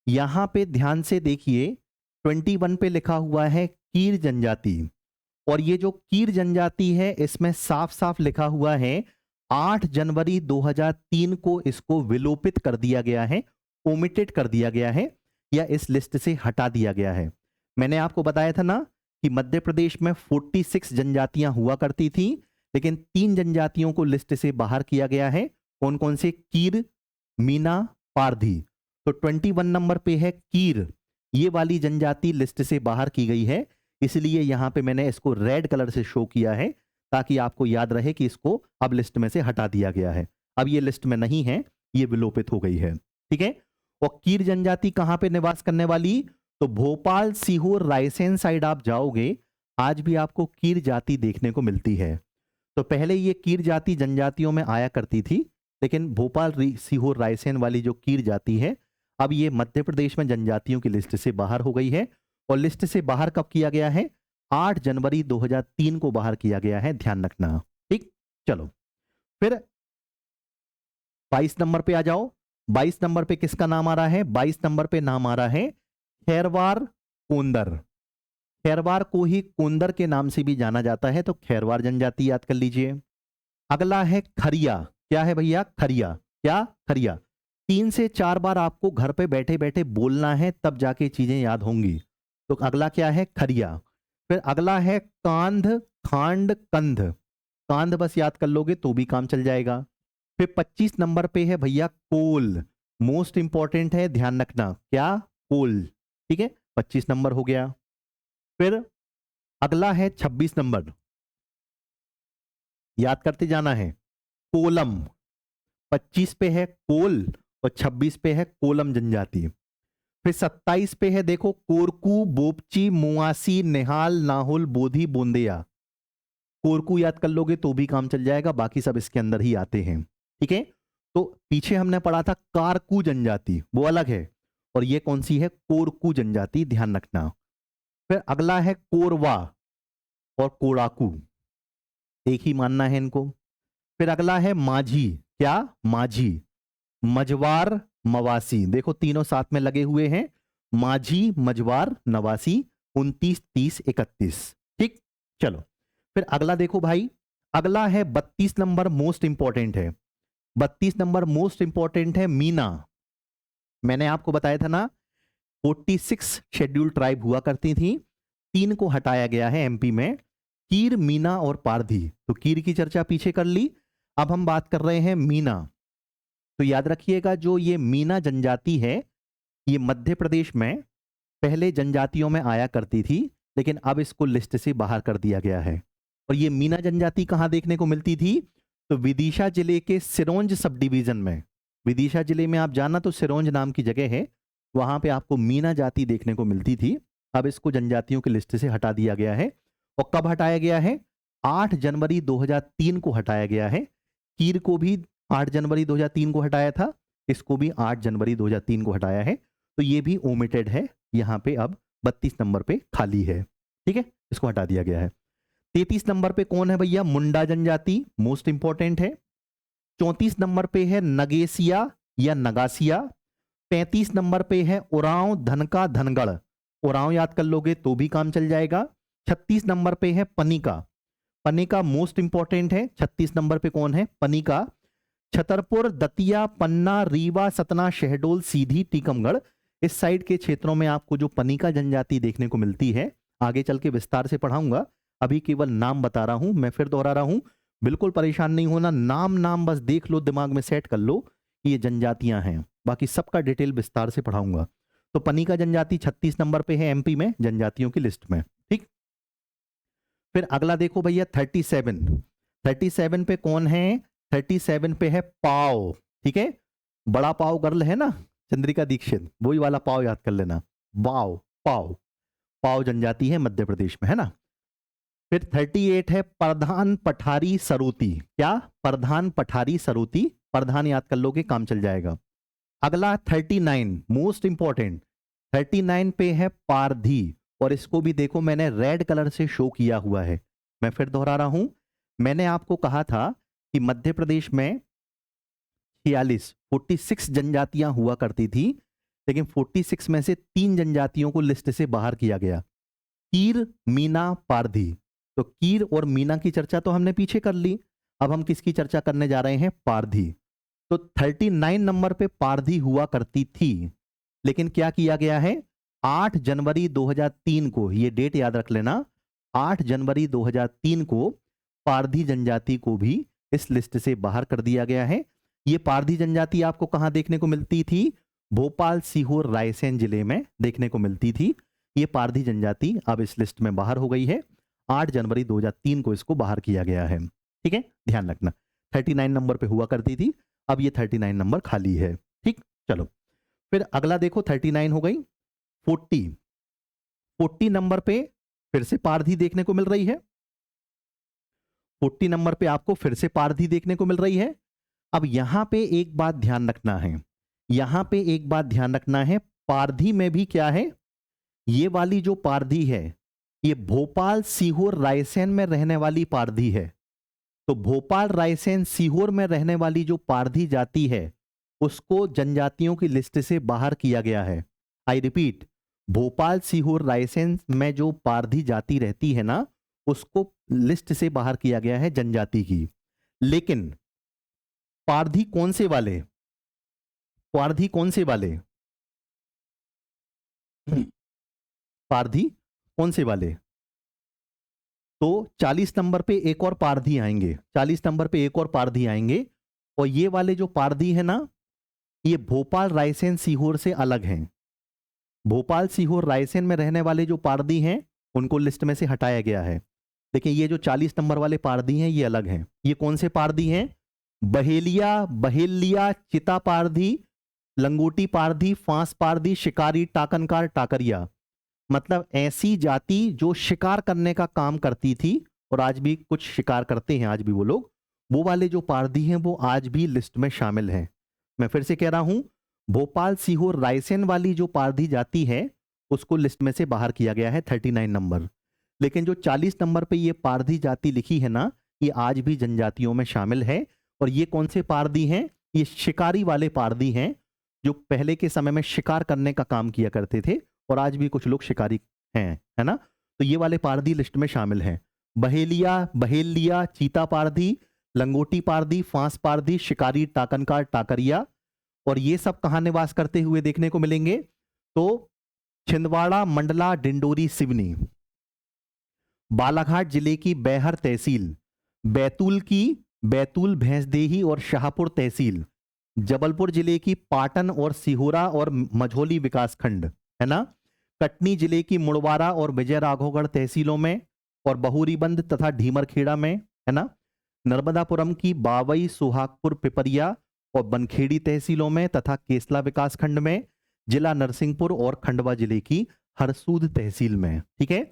[SPEAKER 1] यहां पे ध्यान से देखिए 21 पे लिखा हुआ है कीर जनजाति, और ये जो कीर जनजाति है इसमें साफ साफ लिखा हुआ है 8 जनवरी 2003 को इसको विलोपित कर दिया गया है, ओमिटेड कर दिया गया है, या इस लिस्ट से हटा दिया गया है। मैंने आपको बताया था ना कि मध्य प्रदेश में 46 जनजातियां हुआ करती थी, लेकिन 3 जनजातियों को लिस्ट से बाहर किया गया है। कौन कौन से? कीर, मीना, पारधी। तो 21 नंबर पे है कीर, ये वाली जनजाति लिस्ट से बाहर की गई है, इसलिए यहां पे मैंने इसको रेड कलर से शो किया है ताकि आपको याद रहे कि इसको अब लिस्ट में से हटा दिया गया है। अब ये लिस्ट में नहीं है, ये विलोपित हो गई है, ठीक है। और कीर जनजाति कहां पे निवास करने वाली? तो भोपाल, सीहोर, रायसेन साइड आप जाओगे, आज भी आपको कीर जाति देखने को मिलती है। तो पहले ये कीर जाति जनजातियों में आया करती थी, लेकिन भोपाल, सीहोर, रायसेन वाली जो कीर जाति है अब ये मध्य प्रदेश में जनजातियों की लिस्ट से बाहर हो गई है। और लिस्ट से बाहर कब किया गया है? 8 जनवरी 2003 को बाहर किया गया है, ध्यान रखना, ठीक। चलो फिर 22 नंबर पे आ जाओ। 22 नंबर पे किसका नाम आ रहा है? 22 नंबर पे नाम आ रहा है खैरवार कोंदर। खैरवार को ही कोंदर के नाम से भी जाना जाता है, तो खैरवार जनजाति याद कर लीजिए। अगला है खरिया। क्या है भैया? खरिया। क्या? खरिया। 3 से 4 बार आपको घर पे बैठे बैठे बोलना है, तब जाके चीजें याद होंगी। तो अगला क्या है? खरिया। फिर अगला है कांध, खांड, कंध। कांध बस याद कर लोगे तो भी काम चल जाएगा। फिर 25 नंबर पे है भैया कोल, मोस्ट इंपॉर्टेंट है, ध्यान रखना। क्या? कोल, ठीक है, 25 नंबर हो गया। फिर अगला है 26 नंबर, याद करते जाना है, कोलम। 25 पे है कोल और 26 पे है कोलम जनजाति। फिर 27 पे है देखो कोरकू, बोपची, मुआसी, निहाल, नाहुल, बोधी, बोंदिया। कोरकू याद कर लोगे तो भी काम चल जाएगा, बाकी सब इसके अंदर ही आते हैं, ठीक है। तो पीछे हमने पढ़ा था कारकू जनजाति, वो अलग है, और ये कौन सी है? कोरकू जनजाति, ध्यान रखना। फिर अगला है कोरवा और कोड़ाकू, एक ही मानना है इनको। फिर अगला है माझी। क्या? माझी, मजवार, मवासी। देखो तीनों साथ में लगे हुए हैं, माझी, मजवार, नवासी, 29, 30, 31, ठीक। चलो फिर अगला देखो भाई, अगला है 32 नंबर, मोस्ट इंपॉर्टेंट है। 32 नंबर मोस्ट इंपॉर्टेंट है मीना। मैंने आपको बताया था ना 46 शेड्यूल ट्राइब हुआ करती थी, 3 को हटाया गया है एमपी में, कीर, मीना और पारधी। तो कीर की चर्चा पीछे कर ली, अब हम बात कर रहे हैं मीना। तो याद रखिएगा जो ये मीना जनजाति है ये मध्य प्रदेश में पहले जनजातियों में आया करती थी, लेकिन अब इसको लिस्ट से बाहर कर दिया गया है। और ये मीना जनजाति कहां देखने को मिलती थी? तो विदिशा जिले के सिरोंज सब डिवीजन में। विदिशा जिले में आप जाना तो सिरोंज नाम की जगह है, वहां पे आपको मीना जाति देखने को मिलती थी। अब इसको जनजातियों की लिस्ट से हटा दिया गया है। और कब हटाया गया है? 8 जनवरी 2003 को हटाया गया है। कीर को भी 8 जनवरी 2003 को हटाया था, इसको भी 8 जनवरी 2003 को हटाया है। तो ये भी ओमिटेड है, यहां पे अब 32 नंबर पे खाली है, ठीक है, इसको हटा दिया गया है। 33 नंबर पे कौन है भैया? मुंडा जनजाति, मोस्ट इंपॉर्टेंट है। 34 नंबर पे है नगेसिया या नगासिया। 35 नंबर पे है उरांव, धनका, धनगढ़। ओरांव याद कर लोगे तो भी काम चल जाएगा। 36 नंबर पे है पनिका। पनिका मोस्ट इंपॉर्टेंट है। 36 नंबर पे कौन है? पनिका। छतरपुर, दतिया, पन्ना, रीवा, सतना, शहडोल, सीधी, टीकमगढ़, इस साइड के क्षेत्रों में आपको जो पनिका जनजाति देखने को मिलती है, आगे चल के विस्तार से पढ़ाऊंगा, अभी केवल नाम बता रहा हूं। मैं फिर दोहरा रहा हूं, बिल्कुल परेशान नहीं होना, नाम नाम बस देख लो, दिमाग में सेट कर लो कि ये जनजातियां हैं, बाकी सबका डिटेल विस्तार से पढ़ाऊंगा। तो पनिका जनजाति 36 नंबर पे है एमपी में जनजातियों की लिस्ट में। ठीक, फिर अगला देखो भैया 37। 37 पे कौन है? 37 पे है पाव। ठीक है, बड़ा पाव गर्ल है ना, चंद्रिका दीक्षित, वही वाला पाव याद कर लेना। वाव, पाव, पाव जनजाति है मध्य प्रदेश में, है ना। फिर 38 है प्रधान पठारी सरोती। क्या? प्रधान पठारी सरोती, प्रधान याद कर लोगे काम चल जाएगा। अगला 39 मोस्ट इंपॉर्टेंट, 39 पे है पारधी, और इसको भी देखो मैंने रेड कलर से शो किया हुआ है। मैं फिर दोहरा रहा हूं, मैंने आपको कहा था कि मध्य प्रदेश में 46 जनजातियां हुआ करती थी, लेकिन 46 में से 3 जनजातियों को लिस्ट से बाहर किया गया, कीर, मीना, पारधी। तो कीर और मीना की चर्चा तो हमने पीछे कर ली, अब हम किसकी चर्चा करने जा रहे हैं? पारधी। तो 39 नंबर पे पारधी हुआ करती थी, लेकिन क्या किया गया है? 8 जनवरी 2003 को, ये डेट याद रख लेना, 8 जनवरी 2003 को पारधी जनजाति को भी इस लिस्ट से बाहर कर दिया गया है। ये पारधी जनजाति आपको कहां देखने को मिलती थी? भोपाल, सीहोर, रायसेन जिले में देखने को मिलती थी। ये पारधी जनजाति अब इस लिस्ट में बाहर हो गई है, 8 जनवरी 2003 को इसको बाहर किया गया है। ठीक है, ध्यान रखना, 39 नंबर पे हुआ करती थी, अब ये 39 नंबर खाली है। ठीक, चलो फिर अगला देखो, 39 हो गई। 40 नंबर पे फिर से पारधी देखने को मिल रही है। 40 नंबर पे आपको फिर से पारधी देखने को मिल रही है। अब यहां पे एक बात ध्यान रखना है, यहां पे एक बात ध्यान रखना है, पारधी में भी क्या है? ये वाली जो पारधी है, ये भोपाल, सीहोर, रायसेन में रहने वाली पारधी है। तो भोपाल, रायसेन, सीहोर में रहने वाली जो पारधी जाति है, उसको जनजातियों की लिस्ट से बाहर किया गया है। आई रिपीट, भोपाल, सीहोर, रायसेन में जो पारधी जाति रहती है ना, उसको लिस्ट से बाहर किया गया है जनजाति की। लेकिन पारधी कौन से वाले? पारधी कौन से वाले? पारधी कौन से वाले? तो 40 नंबर पे एक और पारधी आएंगे, 40 नंबर पे एक और पारधी आएंगे, और ये वाले जो पारधी है ना, ये भोपाल, रायसेन, सीहोर से अलग हैं। भोपाल, सीहोर, रायसेन में रहने वाले जो पारधी हैं, उनको लिस्ट में से हटाया गया है। लेकिन ये जो 40 नंबर वाले पारधी हैं, ये अलग हैं। ये कौन से पारधी हैं? बहेलिया, बहेलिया, चिता पारधी, लंगोटी पारधी, फांस पारधी, शिकारी, टाकनकार, टाकरिया। मतलब ऐसी जाति जो शिकार करने का काम करती थी, और आज भी कुछ शिकार करते हैं आज भी वो लोग, वो वाले जो पारधी हैं वो आज भी लिस्ट में शामिल हैं। मैं फिर से कह रहा हूं, भोपाल, सीहोर, रायसेन वाली जो पारधी जाति है, उसको लिस्ट में से बाहर किया गया है 39 नंबर। लेकिन जो 40 नंबर पे ये पारधी जाति लिखी है ना, ये आज भी जनजातियों में शामिल है। और ये कौन से पारधी हैं? ये शिकारी वाले पारधी हैं, जो पहले के समय में शिकार करने का काम किया करते थे, और आज भी कुछ लोग शिकारी हैं, है ना। तो ये वाले पारधी लिस्ट में शामिल हैं। बहेलिया, बहेलिया, चीता पारधी, लंगोटी पारधी, फांस पारधी, शिकारी, टाकनकार, टाकरिया। और ये सब कहां निवास करते हुए देखने को मिलेंगे? तो छिंदवाड़ा, मंडला, डिंडोरी, सिवनी, बालाघाट जिले की बैहर तहसील, बैतूल की बैतूल, भैंसदेही और शाहपुर तहसील, जबलपुर जिले की पाटन और सिहोरा और मझौली विकासखंड, है ना, कटनी जिले की मुड़वारा और विजय राघवगढ़ तहसीलों में, और बहुरीबंद तथा ढीमरखेड़ा में, है ना, नर्मदापुरम की बावई, सुहागपुर, पिपरिया और बनखेड़ी तहसीलों में, तथा केसला विकासखंड में, जिला नरसिंहपुर और खंडवा जिले की हरसूद तहसील में। ठीक है,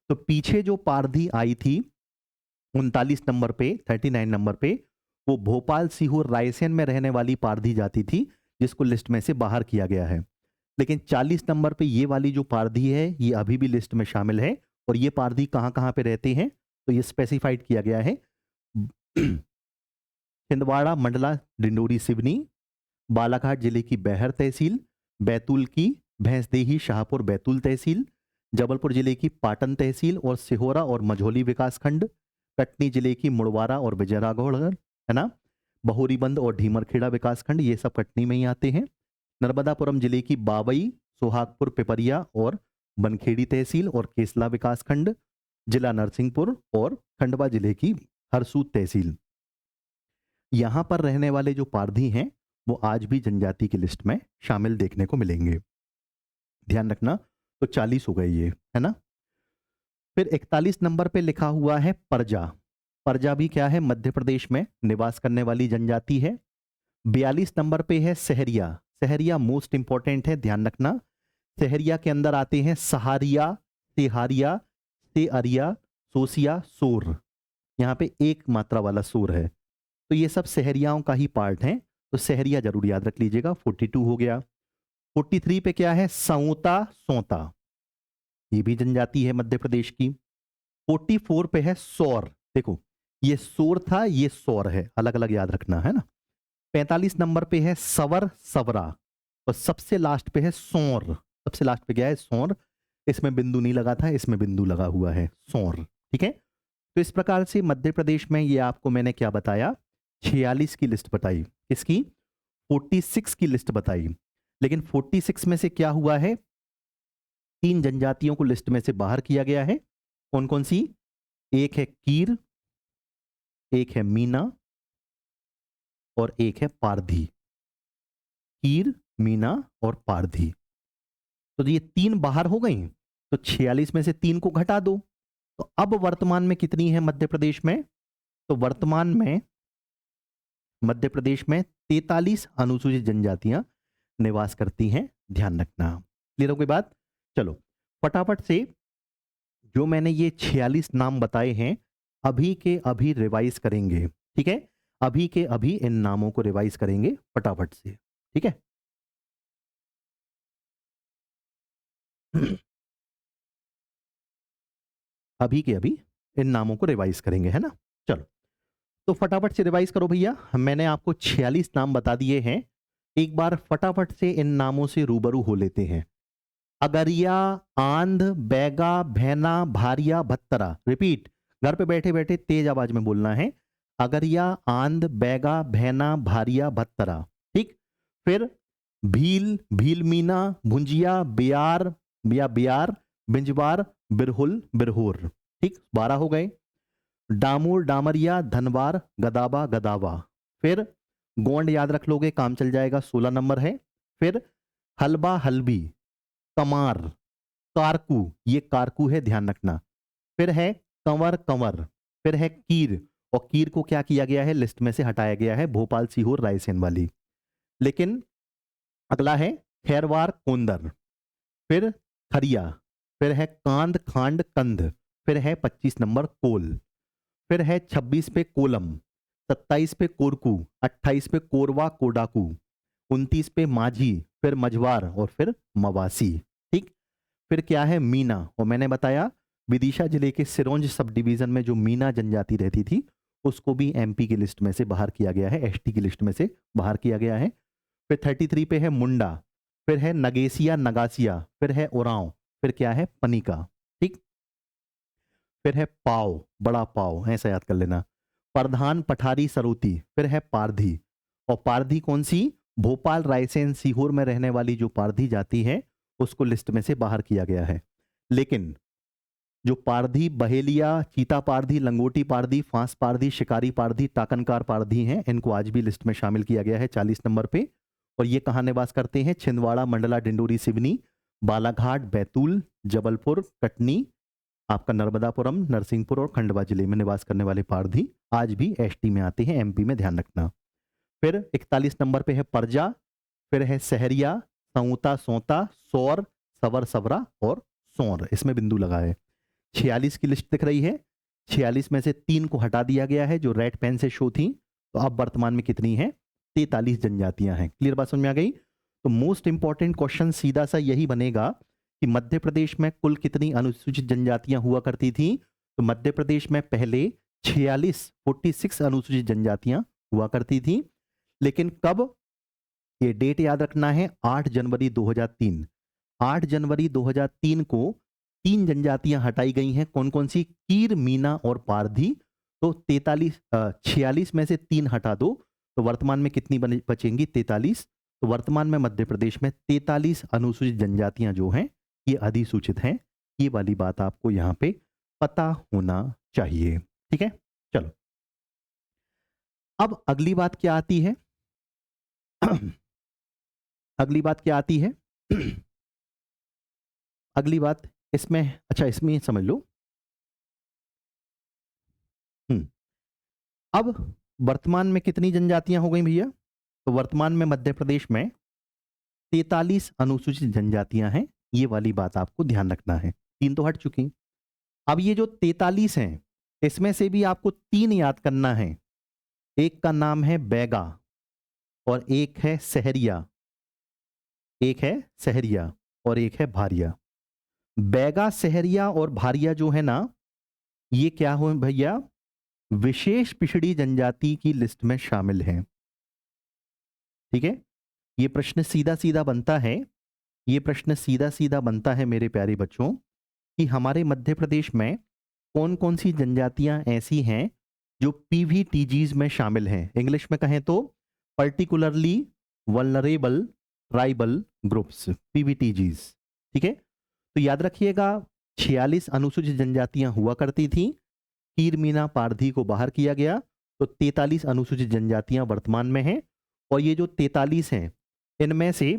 [SPEAKER 1] तो पीछे जो पारधी आई थी 39 नंबर पे, 39 नंबर पे, वो भोपाल, सीहोर, रायसेन में रहने वाली पारधी जाति थी, जिसको लिस्ट में से बाहर किया गया है। लेकिन 40 नंबर पे ये वाली जो पारधी है, ये अभी भी लिस्ट में शामिल है। और ये पारधी कहां कहां पे रहते हैं, तो ये स्पेसिफाइड किया गया है। छिंदवाड़ा, मंडला, डिंडोरी, सिवनी, बालाघाट जिले की बैहर तहसील, बैतूल की भैंसदेही, शाहपुर, बैतूल तहसील, जबलपुर जिले की पाटन तहसील और सिहोरा और मझौली विकासखंड, कटनी जिले की मुड़वारा और विजयराघवगढ़, है ना, बहुरीबंद और ढीमरखेड़ा विकासखंड, ये सब कटनी में ही आते हैं। नर्मदापुरम जिले की बावई, सुहागपुर, पिपरिया और बनखेड़ी तहसील और केसला विकासखंड, जिला नरसिंहपुर और खंडवा जिले की हरसूद तहसील। यहां पर रहने वाले जो पारधी हैं वो आज भी जनजाति की लिस्ट में शामिल देखने को मिलेंगे। ध्यान रखना, तो 40 हो गए ये, है ना। फिर 41 नंबर पे लिखा हुआ है परजा। परजा भी क्या है, मध्य प्रदेश में निवास करने वाली जनजाति है। 42 नंबर पे है सहरिया। सहरिया मोस्ट इंपॉर्टेंट है, ध्यान रखना। सहरिया के अंदर आते हैं सहारिया, सेहारिया, सेअरिया, सोसिया, सोर। यहाँ पे एक मात्रा वाला सोर है, तो ये सब सहरियाओं का ही पार्ट है, तो सहरिया जरूर याद रख लीजिएगा। 42 हो गया। 43 पे क्या है, सौता, सोता, ये भी जनजाति है मध्य प्रदेश की। 44 पे है सौर। देखो, ये सोर था, ये सौर है, अलग अलग याद रखना, है ना। 45 नंबर पे है सवर, सवरा, और सबसे लास्ट पे है सौर। सबसे लास्ट पे क्या है, सौर। इसमें बिंदु नहीं लगा था, इसमें बिंदु लगा हुआ है, सौर। ठीक है, तो इस प्रकार से मध्य प्रदेश में ये आपको मैंने क्या बताया, 46 की लिस्ट बताई। किसकी, 46 की लिस्ट बताई। लेकिन 46 में से क्या हुआ है, 3 जनजातियों को लिस्ट में से बाहर किया गया है। कौन कौन सी, एक है कीर, एक है मीना और एक है पारधी। कीर, मीना और पारधी, तो ये 3 बाहर हो गई, तो 46 में से 3 को घटा दो। तो अब वर्तमान में कितनी है मध्य प्रदेश में, तो वर्तमान में मध्य प्रदेश में 43 अनुसूचित जनजातियां निवास करती हैं, ध्यान रखना। क्लियर हो गई बात। चलो फटाफट से जो मैंने ये 46 नाम बताए हैं अभी के अभी रिवाइज करेंगे, ठीक है। अभी के अभी इन नामों को रिवाइज करेंगे फटाफट से, ठीक है। अभी के अभी इन नामों को रिवाइज करेंगे, है ना। चलो तो फटाफट से रिवाइज करो भैया, मैंने आपको 46 नाम बता दिए हैं। एक बार फटाफट से इन नामों से रूबरू हो लेते हैं। अगरिया, आंध, बैगा, भैना, भारिया, भत्तरा। रिपीट, घर पे बैठे बैठे तेज आवाज में बोलना है। अगरिया, आंध, बैगा, भैना, भारिया, भत्तरा। ठीक। फिर भील, भीलमीना, भुंजिया, बियार या बियार, बिंजवार, बिरहुल, बिरहोर। ठीक, 12 हो गए। डामूर, डामरिया, धनवार, गदाबा, गदावा। फिर गोंड याद रख लोगे, काम चल जाएगा, 16 नंबर है। फिर हलबा, हलबी, कमार, कारकू, ये कारकू है, ध्यान रखना। फिर है कंवर, कंवर। फिर है कीर, और कीर को क्या किया गया है, लिस्ट में से हटाया गया है, भोपाल, सीहोर, रायसेन वाली। लेकिन अगला है खैरवार, कोंदर। फिर खरिया। फिर है कांद, खांड, कंध। फिर है 25 नंबर कोल। फिर है 26 पे कोलम, 27 पे कोरकू, 28 पे कोरवा, कोडाकू, 29 पे माझी, फिर मझवार और फिर मवासी। ठीक। फिर क्या है मीना, और मैंने बताया विदिशा जिले के सिरोंज सब डिवीजन में जो मीना जनजाति रहती थी उसको भी एमपी की लिस्ट में से बाहर किया गया है, एसटी की लिस्ट में से बाहर किया गया है। फिर 33 पे है मुंडा। फिर है नगेसिया, नगासिया। फिर है ओरांव। फिर क्या है पनिका। ठीक। फिर है पाव, बड़ा पाव, ऐसा याद कर लेना। प्रधान, पठारी, सरोती। फिर है पारधी, और पारधी कौन सी, भोपाल, रायसेन, सीहोर में रहने वाली जो पारधी जाति है उसको लिस्ट में से बाहर किया गया है। लेकिन जो पारधी, बहेलिया, चीता पारधी, लंगोटी पारधी, फांस पारधी, शिकारी पारधी, टाकनकार पारधी हैं, इनको आज भी लिस्ट में शामिल किया गया है 40 नंबर पे। और ये कहाँ निवास करते हैं, छिंदवाड़ा, मंडला, डिंडोरी, सिवनी, बालाघाट, बैतूल, जबलपुर, कटनी, आपका नर्मदापुरम, नरसिंहपुर और खंडवा जिले में निवास करने वाले पारधी आज भी एसटी में आते हैं, एमपी में, ध्यान रखना। फिर 41 नंबर पे है परजा। फिर है सहरिया, सऊता, सोता, सौर, सवर, सवरा और सौर, इसमें बिंदु लगा है। 46 की लिस्ट दिख रही है, 46 में से 3 को हटा दिया गया है जो रेड पेन से शो थी, तो अब वर्तमान में कितनी है, 43 जनजातियां हैं। क्लियर बात समझ में आ गई। तो मोस्ट इंपॉर्टेंट क्वेश्चन सीधा सा यही बनेगा कि मध्य प्रदेश में कुल कितनी अनुसूचित जनजातियां हुआ करती थी। तो मध्य प्रदेश में पहले 46 अनुसूचित जनजातियां हुआ करती थी। लेकिन कब, ये डेट याद रखना है, 8 जनवरी 2003। 8 जनवरी 2003 को 3 जनजातियां हटाई गई हैं। कौन कौन सी? कीर, मीना और पारधी। तो 46 में से 3 हटा दो तो वर्तमान में कितनी बचेंगी? 43। तो वर्तमान में मध्य प्रदेश में 43 अनुसूचित जनजातियां जो हैं ये अधिसूचित हैं। ये वाली बात आपको यहां पे पता होना चाहिए। ठीक है, चलो अब अगली बात क्या आती है? अगली बात क्या आती है? अगली बात इसमें, अच्छा इसमें समझ लो। अब वर्तमान में कितनी जनजातियां हो गई भैया? तो वर्तमान में मध्य प्रदेश में 43 अनुसूचित जनजातियां हैं। ये वाली बात आपको ध्यान रखना है। 3 तो हट चुकी। अब ये जो 43 हैं इसमें से भी आपको 3 याद करना है। एक का नाम है बैगा और एक है सहरिया, एक है सहरिया और एक है भारिया। बैगा, सहरिया और भारिया जो है ना, ये क्या हो भैया? विशेष पिछड़ी जनजाति की लिस्ट में शामिल हैं। ठीक है, ये प्रश्न सीधा सीधा बनता है, ये प्रश्न सीधा सीधा बनता है मेरे प्यारे बच्चों कि हमारे मध्य प्रदेश में कौन कौन सी जनजातियां ऐसी हैं जो पीवीटीजीज में शामिल हैं। इंग्लिश में कहें तो particularly vulnerable tribal groups, PVTGs. ठीक है, तो याद रखिएगा 46 अनुसूचित जनजातियां हुआ करती थी। कीर, मीना, पारधी को बाहर किया गया तो 43 अनुसूचित जनजातियां वर्तमान में हैं। और ये जो 43 हैं इनमें से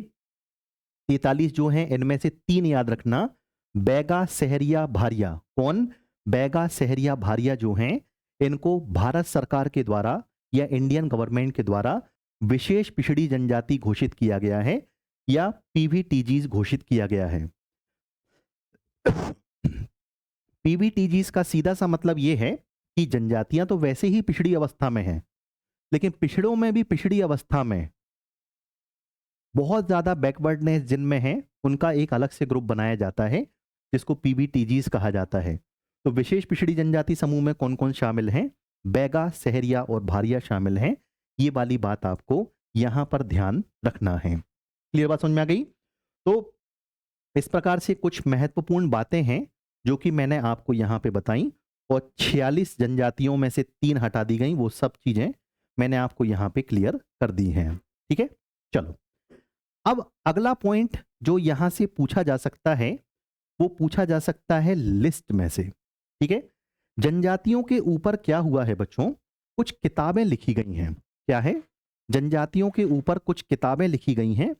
[SPEAKER 1] 43 जो हैं इनमें से 3 याद रखना, बैगा, सहरिया, भारिया। कौन? बैगा, सहरिया, भारिया जो हैं इनको भारत सरकार के द्वारा या इंडियन गवर्नमेंट के द्वारा विशेष पिछड़ी जनजाति घोषित किया गया है या पीवीटीजीज घोषित किया गया है। पीवीटीजीज का सीधा सा मतलब यह है कि जनजातियां तो वैसे ही पिछड़ी अवस्था में हैं, लेकिन पिछड़ों में भी पिछड़ी अवस्था में बहुत ज्यादा बैकवर्डनेस जिनमें है उनका एक अलग से ग्रुप बनाया जाता है जिसको पीवीटीजीज कहा जाता है। तो विशेष पिछड़ी जनजाति समूह में कौन कौन शामिल हैं? बैगा, सहरिया और भारिया शामिल हैं। ये वाली बात आपको यहां पर ध्यान रखना है। क्लियर बात समझ में आ गई? तो इस प्रकार से कुछ महत्वपूर्ण बातें हैं जो कि मैंने आपको यहां पे बताई और 46 जनजातियों में से 3 हटा दी गई। वो सब चीजें मैंने आपको यहां पे क्लियर कर दी हैं। ठीक है, चलो अब अगला पॉइंट जो यहां से पूछा जा सकता है वो पूछा जा सकता है लिस्ट में से। ठीक है, जनजातियों के ऊपर क्या हुआ है बच्चों? कुछ किताबें लिखी गई हैं। क्या है? जनजातियों के ऊपर कुछ किताबें लिखी गई हैं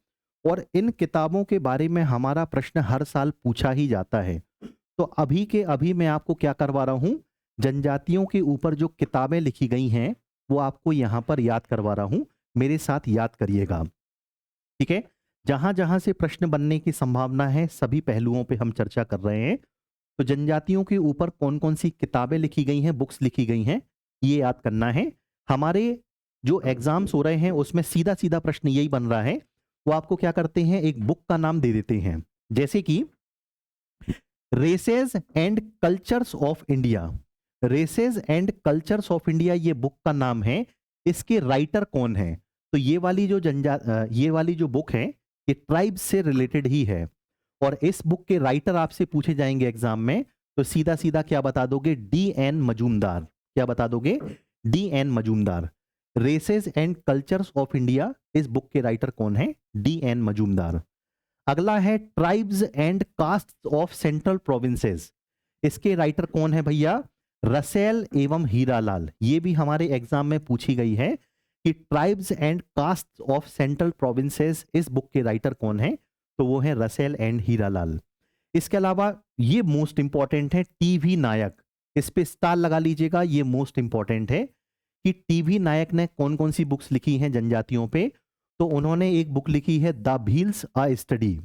[SPEAKER 1] और इन किताबों के बारे में हमारा प्रश्न हर साल पूछा ही जाता है। तो अभी के अभी मैं आपको क्या करवा रहा हूं, जनजातियों के ऊपर जो किताबें लिखी गई हैं वो आपको यहां पर याद करवा रहा हूं। मेरे साथ याद करिएगा। ठीक है, जहां जहां से प्रश्न बनने की संभावना है सभी पहलुओं पे हम चर्चा कर रहे हैं। तो जनजातियों के ऊपर कौन कौन सी किताबें लिखी गई हैं, बुक्स लिखी गई हैं, ये याद करना है। हमारे जो एग्जाम्स हो रहे हैं उसमें सीधा सीधा प्रश्न यही बन रहा है, वो आपको क्या करते हैं, एक बुक का नाम दे देते हैं। जैसे कि races and cultures of India. Races and cultures of India ये बुक का नाम है। इसके राइटर कौन है? तो ये वाली जो बुक है ये ट्राइब्स से रिलेटेड ही है। और इस बुक के राइटर आपसे पूछे जाएंगे एग्जाम में तो सीधा सीधा क्या बता दोगे? डी.एन. मजूमदार। क्या बता दोगे? D N. Majumdar. Races and cultures of India, इस बुक के राइटर कौन है? डी.एन. मजूमदार। अगला है tribes and caste of Central Provinces. इसके राइटर कौन है भैया? रसेल एवं हीरालाल। ये भी हमारे एग्जाम में पूछी गई है कि tribes and caste of Central Provinces, इस बुक के राइटर कौन है? तो वो है रसेल एंड हीरालाल। इसके अलावा ये मोस्ट इंपॉर्टेंट है टीवी नायक। इस पे स्टार लगा लीजिएगा, ये मोस्ट इंपॉर्टेंट है कि टीवी नायक ने कौन कौन सी बुक्स लिखी हैं जनजातियों पे। तो उन्होंने एक बुक लिखी है the Bhils a study.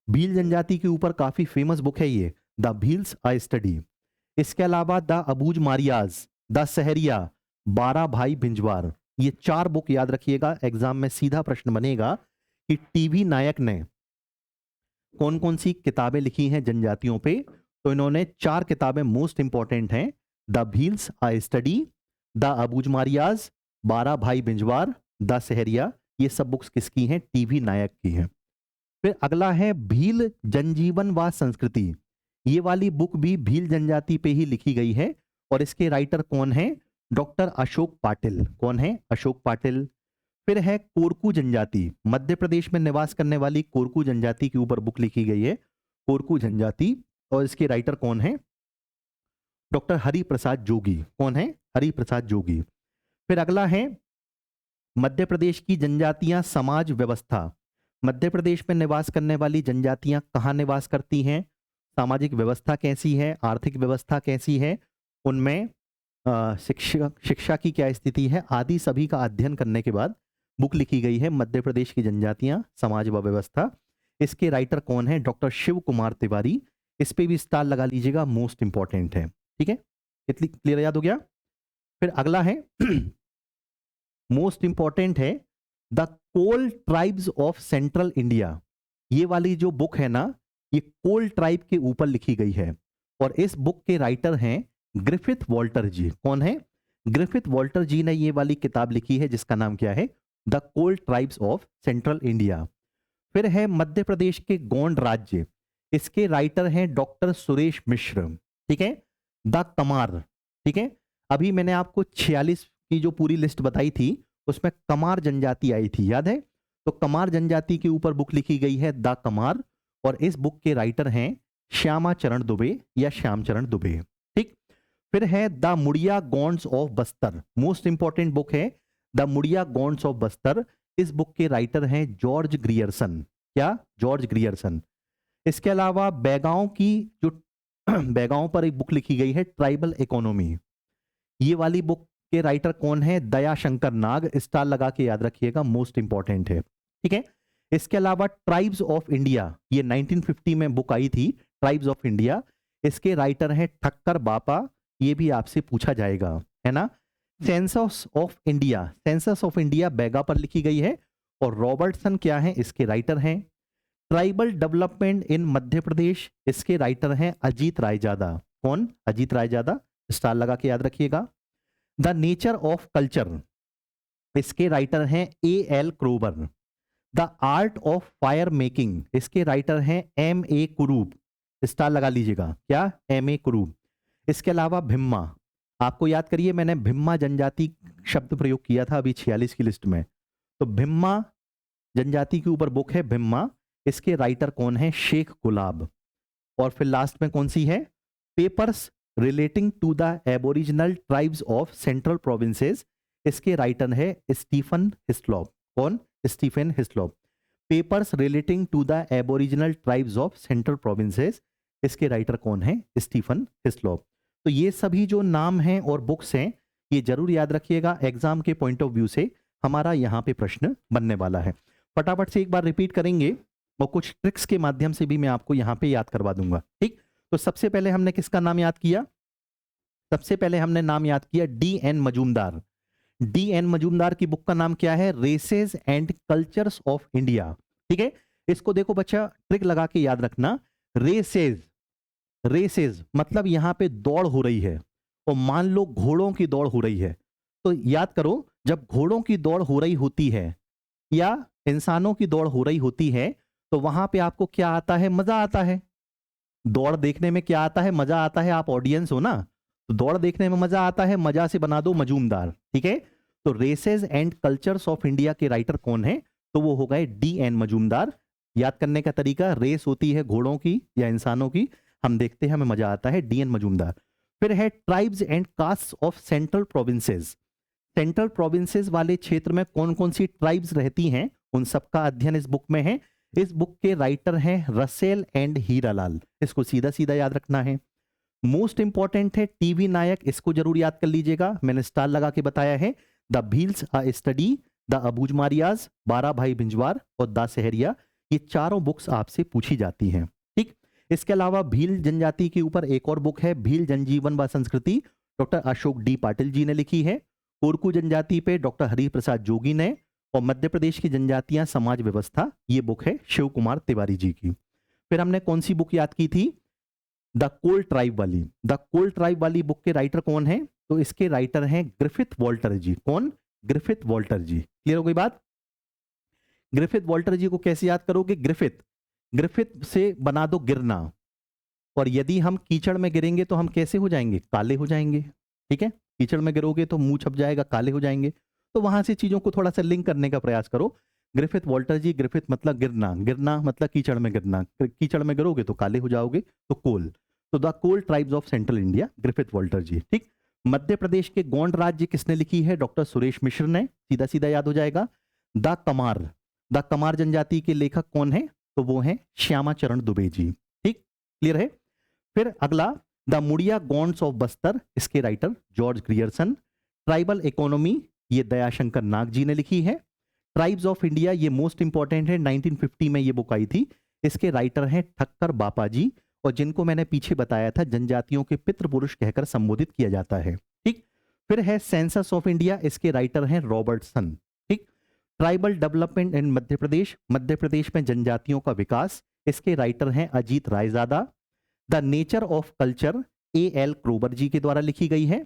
[SPEAKER 1] Bhil जनजाति के ऊपर काफी फेमस बुक है ये, द भील्स अ स्टडी। इसके अलावा the Abujh Maria's, the Sahariya, 12 Bhai भिंजवार। ये 4 बुक याद रखिएगा, एग्जाम में सीधा प्रश्न बनेगा कि टीवी नायक ने कौन कौन सी किताबें लिखी हैं जनजातियों पे। तो इन्होंने 4 किताबें मोस्ट इंपॉर्टेंट हैं, the Bhils a study, the Abujh Marias, 12 Bhai भिंजवार, the Sahariya. ये सब बुक्स किसकी हैं? टीवी नायक की हैं। फिर अगला है भील जनजीवन व संस्कृति। ये वाली बुक भी भील जनजाति पे ही लिखी गई है और इसके राइटर कौन है? डॉक्टर अशोक पाटिल। कौन है? अशोक पाटिल। फिर है कोरकू जनजाति, मध्य प्रदेश में निवास करने वाली कोरकू जनजाति के ऊपर बुक लिखी गई है, कोरकू जनजाति, और इसके राइटर कौन है? डॉक्टर हरि प्रसाद जोगी। कौन है? हरि प्रसाद जोगी। फिर अगला है मध्य प्रदेश की जनजातियां समाज व्यवस्था। मध्य प्रदेश में निवास करने वाली जनजातियां कहाँ निवास करती हैं, सामाजिक व्यवस्था कैसी है, आर्थिक व्यवस्था कैसी है, उनमें शिक्षा की क्या स्थिति है आदि सभी का अध्ययन करने के बाद बुक लिखी गई है मध्य प्रदेश की जनजातियां समाज व व्यवस्था। इसके राइटर कौन है? डॉक्टर शिव कुमार तिवारी। इस पे भी स्टार लगा लीजिएगा, मोस्ट इंपॉर्टेंट है। ठीक है, इतनी क्लियर याद हो गया। फिर अगला है मोस्ट इंपॉर्टेंट है the Kol tribes of central India. ये वाली जो बुक है ना, ये कोल ट्राइब के ऊपर लिखी गई है और इस बुक के राइटर हैं ग्रिफिथ वॉल्टर जी। कौन है? ग्रिफिथ वॉल्टर जी ने ये वाली किताब लिखी है जिसका नाम क्या है? The Kol tribes of central India. फिर है मध्य प्रदेश के गोंड राज्य, इसके राइटर हैं डॉक्टर सुरेश मिश्र। ठीक है, द कमार। ठीक है, अभी मैंने आपको 46 की जो पूरी लिस्ट बताई थी उसमें कमार जनजाति आई थी, याद है? तो कमार जनजाति के ऊपर बुक लिखी गई है द कमार और इस बुक के राइटर हैं श्यामा चरण दुबे या श्याम चरण दुबे। ठीक, फिर है the Muria Gonds of Bastar, most important book है द मुड़िया गॉन्ड्स ऑफ बस्तर। इस बुक के राइटर हैं जॉर्ज ग्रियर्सन। क्या? George Grierson. इसके अलावा बैगांव की जो बैगांव पर एक बुक लिखी गई है ट्राइबल इकोनॉमी, ये वाली बुक के राइटर कौन है? दयाशंकर नाग। स्टार लगा के याद रखिएगा, मोस्ट इंपॉर्टेंट है। ठीक है, इसके अलावा ट्राइब्स ऑफ इंडिया, ये 1950 में बुक आई थी, ट्राइब्स ऑफ इंडिया। इसके राइटर हैं ठक्कर बापा, ये भी आपसे पूछा जाएगा, है ना। Census of India, census of India Baiga पर लिखी गई है और रॉबर्टसन क्या है? इसके राइटर हैं। ट्राइबल डेवलपमेंट इन मध्य प्रदेश, इसके राइटर हैं अजीत रायजादा। कौन? अजीत रायजादा। स्टार लगा के याद रखिएगा। द नेचर ऑफ कल्चर, इसके राइटर हैं A L Kroeber. The art of fire making, इसके राइटर हैं एम ए कुरूब। स्टार लगा लीजिएगा, क्या? M A Kurup. इसके अलावा भिम्मा, आपको याद करिए मैंने भिम्मा जनजाति शब्द प्रयोग किया था अभी 46 की लिस्ट में, तो भिम्मा जनजाति के ऊपर बुक है भिम्मा। इसके राइटर कौन है? शेख गुलाब। और फिर लास्ट में कौन सी है? Papers relating to the aboriginal tribes of Central Provinces, इसके राइटर है स्टीफन हिस्लॉप। कौन? Stephen Hislop. Papers relating to the aboriginal tribes of Central Provinces, इसके राइटर कौन है? Stephen Hislop. तो ये सभी जो नाम हैं और बुक्स हैं ये जरूर याद रखिएगा, एग्जाम के पॉइंट ऑफ व्यू से हमारा यहाँ पे प्रश्न बनने वाला है। फटाफट से एक बार रिपीट करेंगे और कुछ ट्रिक्स के माध्यम से भी मैं आपको यहाँ पे याद करवा दूंगा। ठीक, तो सबसे पहले हमने किसका नाम याद किया? सबसे पहले हमने नाम याद किया D N Majumdar. D N Majumdar की बुक का नाम क्या है? Races and cultures of India. ठीक है, इसको देखो बच्चा, ट्रिक लगा के याद रखना। रेसेस, रेसेस मतलब यहां पे दौड़ हो रही है और मान लो घोड़ों की दौड़ हो रही है, तो याद करो जब घोड़ों की दौड़ हो रही होती है या इंसानों की दौड़ हो रही होती है तो वहां पे आपको क्या आता है? मजा आता है। दौड़ देखने में क्या आता है? मजा आता है। आप ऑडियंस हो ना, तो दौड़ देखने में मजा आता है, मजा से बना दो मजूमदार। ठीक है, तो races and cultures of India के राइटर कौन है? तो वो हो गए डी एन मजूमदार। याद करने का तरीका, रेस होती है घोड़ों की या इंसानों की, हम देखते हैं हमें मजा आता है, डी एन मजूमदार। फिर है tribes and caste of Central Provinces. Central Provinces वाले क्षेत्र में कौन कौन सी ट्राइब्स रहती हैं उन सबका अध्ययन इस बुक में है। इस बुक के राइटर हैं रसेल एंड हीरालाल। इसको सीधा सीधा याद रखना है। मोस्ट इंपॉर्टेंट है टीवी नायक, इसको जरूर याद कर लीजिएगा, मैंने स्टार लगा के बताया है। The Bhils a study, the Abujhmarias, 12 Bhai भिंजवार और द सहरिया, ये चारों बुक्स आपसे पूछी जाती हैं। ठीक, इसके अलावा भील जनजाति के ऊपर एक और बुक है भील जनजीवन व संस्कृति, डॉक्टर अशोक डी पाटिल जी ने लिखी है। कोरकू जनजाति पे डॉक्टर हरि प्रसाद जोगी ने, और मध्य प्रदेश की जनजातियां समाज व्यवस्था, ये बुक है शिव कुमार तिवारी जी की। फिर हमने कौन सी बुक याद की थी? द कोल ट्राइब वाली। द कोल ट्राइब वाली बुक के राइटर कौन है? तो इसके राइटर हैं ग्रिफिथ वॉल्टर जी। कौन? ग्रिफिथ वॉल्टर जी। क्लियर हो गई बात? ग्रिफिथ वॉल्टर जी को कैसे याद करोगे? ग्रिफिथ, ग्रिफिथ से बना दो गिरना, और यदि हम कीचड़ में गिरेंगे तो हम कैसे हो जाएंगे? काले हो जाएंगे। ठीक है, कीचड़ में गिरोगे तो मुंह छप जाएगा, काले हो जाएंगे। तो वहां से चीजों को थोड़ा सा लिंक करने का प्रयास करो। ग्रिफिथ वॉल्टर जी, ग्रिफिथ मतलब गिरना, गिरना मतलब कीचड़ में गिरना, कीचड़ में गिरोगे तो काले हो जाओगे, तो कोल। तो the Kol tribes of central India, Griffith Walter ji. ठीक। मध्य प्रदेश के गोंड राज्य किसने लिखी है? डॉक्टर सुरेश मिश्र ने, सीधा सीधा याद हो जाएगा। द कमार, द कमार जनजाति के लेखक कौन है? तो वो है श्यामा चरण दुबे जी। ठीक, क्लियर है। फिर अगला, द मुड़िया गॉन्ड्स ऑफ बस्तर, इसके writer George Grierson. Tribal economy, ये दयाशंकर नाग जी ने लिखी है। ट्राइब्स ऑफ इंडिया, ये मोस्ट इंपॉर्टेंट है, 1950 में ये बुक आई थी। इसके राइटर हैं ठक्कर बापा जी, और जिनको मैंने पीछे बताया था जनजातियों के पितृ पुरुष कहकर संबोधित किया जाता है। ठीक। फिर है सेंसस ऑफ इंडिया, इसके राइटर हैं रॉबर्टसन। ठीक। Tribal development in Madhya Pradesh, Madhya Pradesh में जनजातियों का विकास, इसके राइटर हैं Ajit Raizada. The nature of culture, A.L. Kroeber ji के द्वारा लिखी गई है।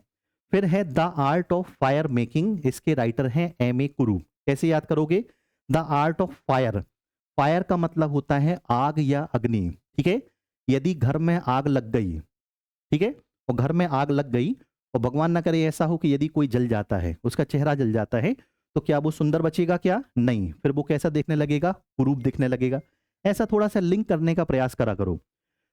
[SPEAKER 1] फिर है the art of fire making, इसके राइटर हैं M.A. कुरूप। कैसे याद करोगे? The art of fire, fire का मतलब होता है आग या अग्नि। ठीक है, यदि घर में आग लग गई, ठीक है, और घर में आग लग गई और भगवान ना करे ऐसा हो कि यदि कोई जल जाता है, उसका चेहरा जल जाता है, तो क्या वो सुंदर बचेगा? क्या नहीं, फिर वो कैसा देखने लगेगा? कुरूप दिखने लगेगा। ऐसा थोड़ा सा लिंक करने का प्रयास करा करो।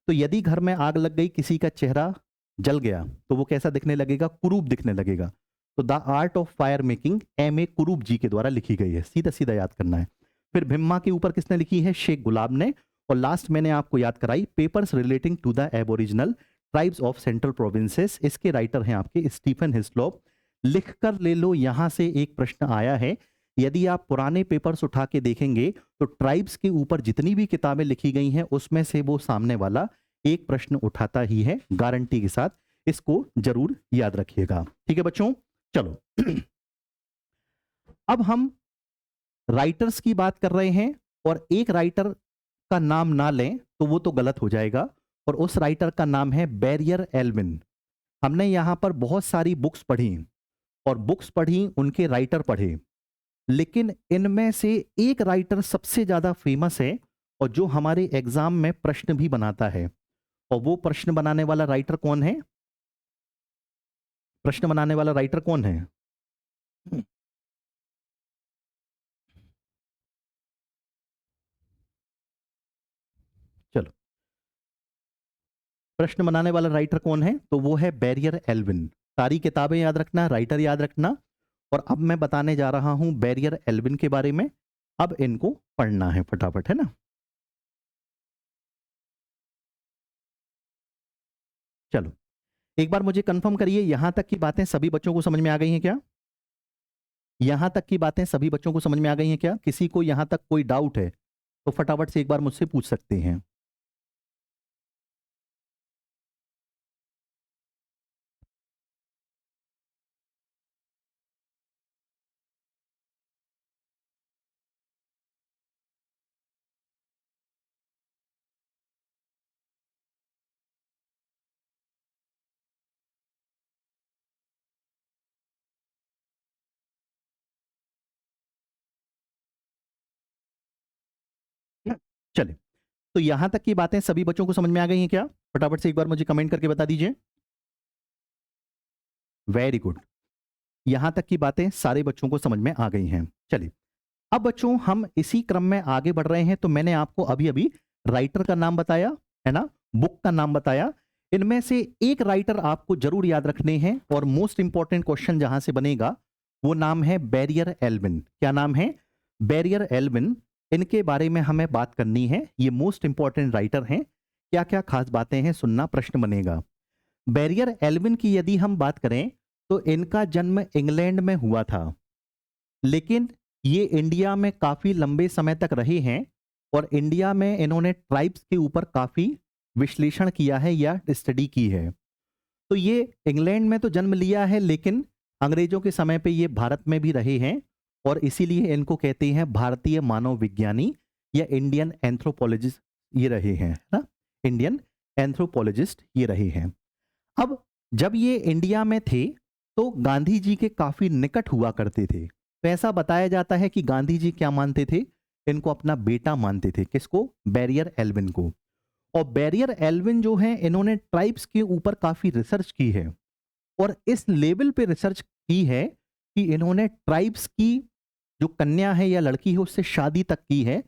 [SPEAKER 1] तो यदि घर में आग लग गई, किसी का चेहरा जल गया, तो वो कैसा दिखने लगेगा? कुरूप दिखने लगेगा। तो the art of fire making M.A. कुरूप जी के द्वारा लिखी गई है, सीधा सीधा याद करना है। फिर भिम्मा के ऊपर किसने लिखी है? शेख गुलाब ने। और लास्ट मैंने आपको याद कराई, papers relating to the aboriginal tribes of Central Provinces, इसके राइटर हैं आपके स्टीफन हिस्लॉप। लिख कर ले लो, यहां से एक प्रश्न आया है। यदि आप पुराने पेपर्स उठा के देखेंगे तो ट्राइब्स के ऊपर जितनी भी किताबें लिखी गई हैं उसमें से वो सामने वाला एक प्रश्न उठाता ही है, गारंटी के साथ। इसको जरूर याद रखिएगा। ठीक है बच्चों, चलो अब हम राइटर्स की बात कर रहे हैं, और एक राइटर का नाम ना लें तो वो तो गलत हो जाएगा, और उस राइटर का नाम है बैरियर एल्विन। हमने यहां पर बहुत सारी बुक्स पढ़ी, और बुक्स पढ़ी, उनके राइटर पढ़े, लेकिन इनमें से एक राइटर सबसे ज्यादा फेमस है और जो हमारे एग्जाम में प्रश्न भी बनाता है। और वो प्रश्न बनाने वाला राइटर कौन है? प्रश्न बनाने वाला राइटर कौन है? चलो, प्रश्न बनाने वाला राइटर कौन है? तो वो है बैरियर एल्विन। सारी किताबें याद रखना, राइटर याद रखना। और अब मैं बताने जा रहा हूं बैरियर एल्विन के बारे में। अब इनको पढ़ना है फटाफट, है ना। चलो, एक बार मुझे कंफर्म करिए, यहां तक की बातें सभी बच्चों को समझ में आ गई हैं क्या? यहां तक की बातें सभी बच्चों को समझ में आ गई हैं क्या? किसी को यहां तक कोई डाउट है तो फटाफट से एक बार मुझसे पूछ सकते हैं। चले, तो यहां तक की बातें सभी बच्चों को समझ में आ गई हैं क्या? फटाफट से एक बार मुझे कमेंट करके बता दीजिए। वेरी गुड, यहां तक की बातें सारे बच्चों को समझ में आ गई हैं। चलिए, अब बच्चों हम इसी क्रम में आगे बढ़ रहे हैं। तो मैंने आपको अभी अभी राइटर का नाम बताया, है ना, बुक का नाम बताया। इनमें से एक राइटर आपको जरूर याद रखने हैं, और मोस्ट इंपॉर्टेंट क्वेश्चन जहां से बनेगा वो नाम है बैरियर एल्विन। क्या नाम है? Verrier Elwin. इनके बारे में हमें बात करनी है, ये मोस्ट इंपॉर्टेंट राइटर हैं। क्या क्या खास बातें हैं, सुनना, प्रश्न बनेगा। बैरियर एल्विन की यदि हम बात करें तो इनका जन्म इंग्लैंड में हुआ था, लेकिन ये इंडिया में काफी लंबे समय तक रहे हैं, और इंडिया में इन्होंने ट्राइब्स के ऊपर काफी विश्लेषण किया है या स्टडी की है। तो ये इंग्लैंड में तो जन्म लिया है, लेकिन अंग्रेजों के समय पे ये भारत में भी रहे हैं, और इसीलिए इनको कहते हैं भारतीय मानव विज्ञानी या इंडियन एंथ्रोपोलॉजिस्ट ये रहे हैं, ना, इंडियन एंथ्रोपोलॉजिस्ट ये रहे हैं। अब जब ये इंडिया में थे तो गांधी जी के काफी निकट हुआ करते थे। तो ऐसा बताया जाता है कि गांधी जी क्या मानते थे? इनको अपना बेटा मानते थे। किसको? बैरियर एल्विन को। और बैरियर एल्विन जो है इन्होंने ट्राइब्स के ऊपर काफी रिसर्च की है, और इस लेवल पे रिसर्च की है कि इन्होंने ट्राइब्स की जो कन्या है या लड़की है उससे शादी तक की है,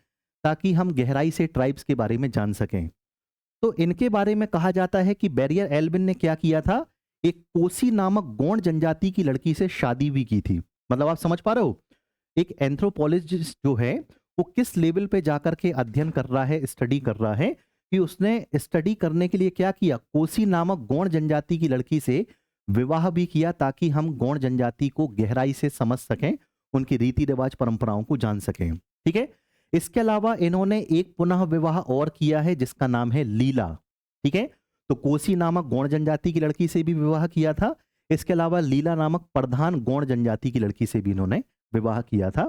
[SPEAKER 1] ताकि हम गहराई से ट्राइब्स के बारे में जान सकें। तो इनके बारे में कहा जाता है कि बैरियर एल्विन ने क्या किया था, एक कोसी नामक गोंड जनजाति की लड़की से शादी भी की थी। मतलब आप समझ पा रहे हो, एक एंथ्रोपोलॉजिस्ट जो है वो किस लेवल पे जाकर के अध्ययन कर रहा है, स्टडी कर रहा है, कि उसने स्टडी करने के लिए क्या किया, कोसी नामक गोंड जनजाति की लड़की से विवाह भी किया, ताकि हम गोंड जनजाति को गहराई से समझ सकें, उनकी रीति रिवाज परंपराओं को जान सकें। ठीक है, इसके अलावा इन्होंने एक पुनः विवाह और किया है जिसका नाम है लीला। ठीक है, तो कोसी नामक गोंड जनजाति की लड़की से भी विवाह किया था, इसके अलावा लीला नामक प्रधान गोंड जनजाति की लड़की से भी इन्होंने विवाह किया था,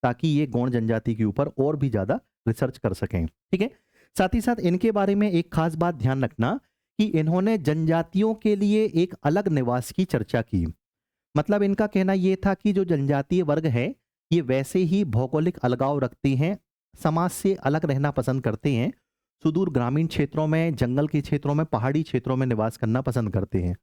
[SPEAKER 1] ताकि ये गोंड जनजाति के ऊपर और भी ज्यादा रिसर्च कर सकें। ठीक है, साथ ही साथ इनके बारे में एक खास बात ध्यान रखना कि इन्होंने जनजातियों के लिए एक अलग निवास की चर्चा की। मतलब इनका कहना यह था कि जो जनजातीय वर्ग है ये वैसे ही भौगोलिक अलगाव रखते हैं, समाज से अलग रहना पसंद करते हैं, सुदूर ग्रामीण क्षेत्रों में, जंगल के क्षेत्रों में, पहाड़ी क्षेत्रों में निवास करना पसंद करते हैं।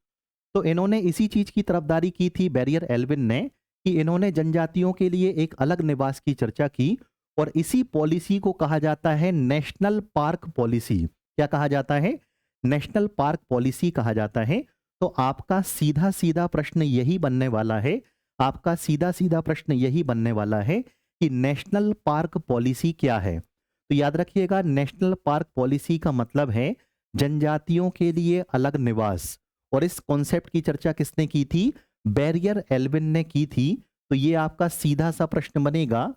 [SPEAKER 1] तो इन्होंने इसी चीज की तरफदारी की थी बैरियर एल्विन ने, कि इन्होंने जनजातियों के लिए एक अलग निवास की चर्चा की, और इसी पॉलिसी को कहा जाता है नेशनल पार्क पॉलिसी। क्या कहा जाता है, नेशनल पार्क पॉलिसी कहा जाता है। तो आपका सीधा सीधा प्रश्न यही बनने वाला है, आपका सीधा सीधा प्रश्न यही बनने वाला है कि नेशनल पार्क पॉलिसी क्या है। तो याद रखिएगा, नेशनल पार्क पॉलिसी का मतलब है जनजातियों के लिए अलग निवास, और इस कॉन्सेप्ट की चर्चा किसने की थी, बैरियर एल्विन ने की थी। तो ये आपका सीधा सा प्रश्न बनेगा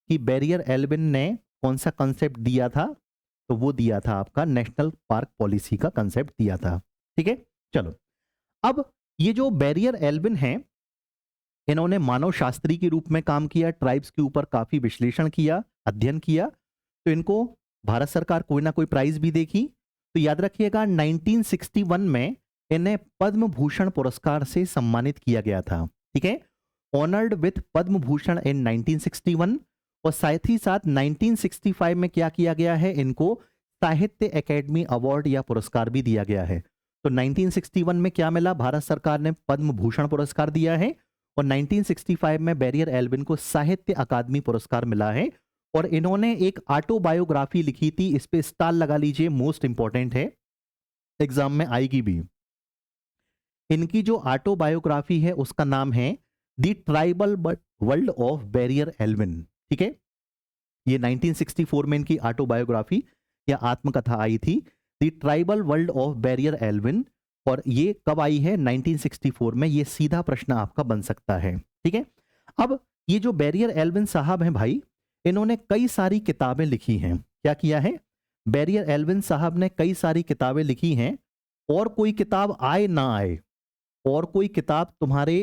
[SPEAKER 1] कि बैरियर एल्विन ने कौन सा कॉन्सेप्ट दिया था, तो वो दिया था आपका नेशनल पार्क पॉलिसी का कॉन्सेप्ट दिया था। ठीक है, चलो अब ये जो बैरियर एल्विन है इन्होंने मानव शास्त्री के रूप में काम किया, ट्राइब्स के ऊपर काफी विश्लेषण किया, अध्ययन किया, तो इनको भारत सरकार कोई ना कोई प्राइज भी देगी। तो याद रखिएगा 1961 में इन्हें पद्म भूषण पुरस्कार से सम्मानित किया गया था। ठीक है, ऑनर्ड विथ पद्म भूषण इन 1961, और साथ ही साथ 1965 में क्या किया गया है, इनको साहित्य अकेडमी अवार्ड या पुरस्कार भी दिया गया है। तो 1961 में क्या मिला, भारत सरकार ने पद्म भूषण पुरस्कार दिया है, और 1965 में बैरियर एल्विन को साहित्य अकादमी पुरस्कार मिला है। और इन्होंने एक ऑटोबायोग्राफी लिखी थी, इस पे स्टार लगा लीजिए, मोस्ट इंपॉर्टेंट है, एग्जाम में आएगी भी। इनकी जो ऑटोबायोग्राफी है उसका नाम है the tribal world of Verrier Elwin. ठीक है, ये 1964 में इनकी ऑटोबायोग्राफी या आत्मकथा आई थी, the tribal world of Verrier Elwin. और ये कब आई है, 1964 में। ये सीधा प्रश्न आपका बन सकता है। ठीक है, अब ये जो बैरियर एल्विन साहब हैं भाई, इन्होंने कई सारी किताबें लिखी हैं। क्या किया है, बैरियर एल्विन साहब ने कई सारी किताबें लिखी हैं, और कोई किताब आए ना आए, और कोई किताब तुम्हारे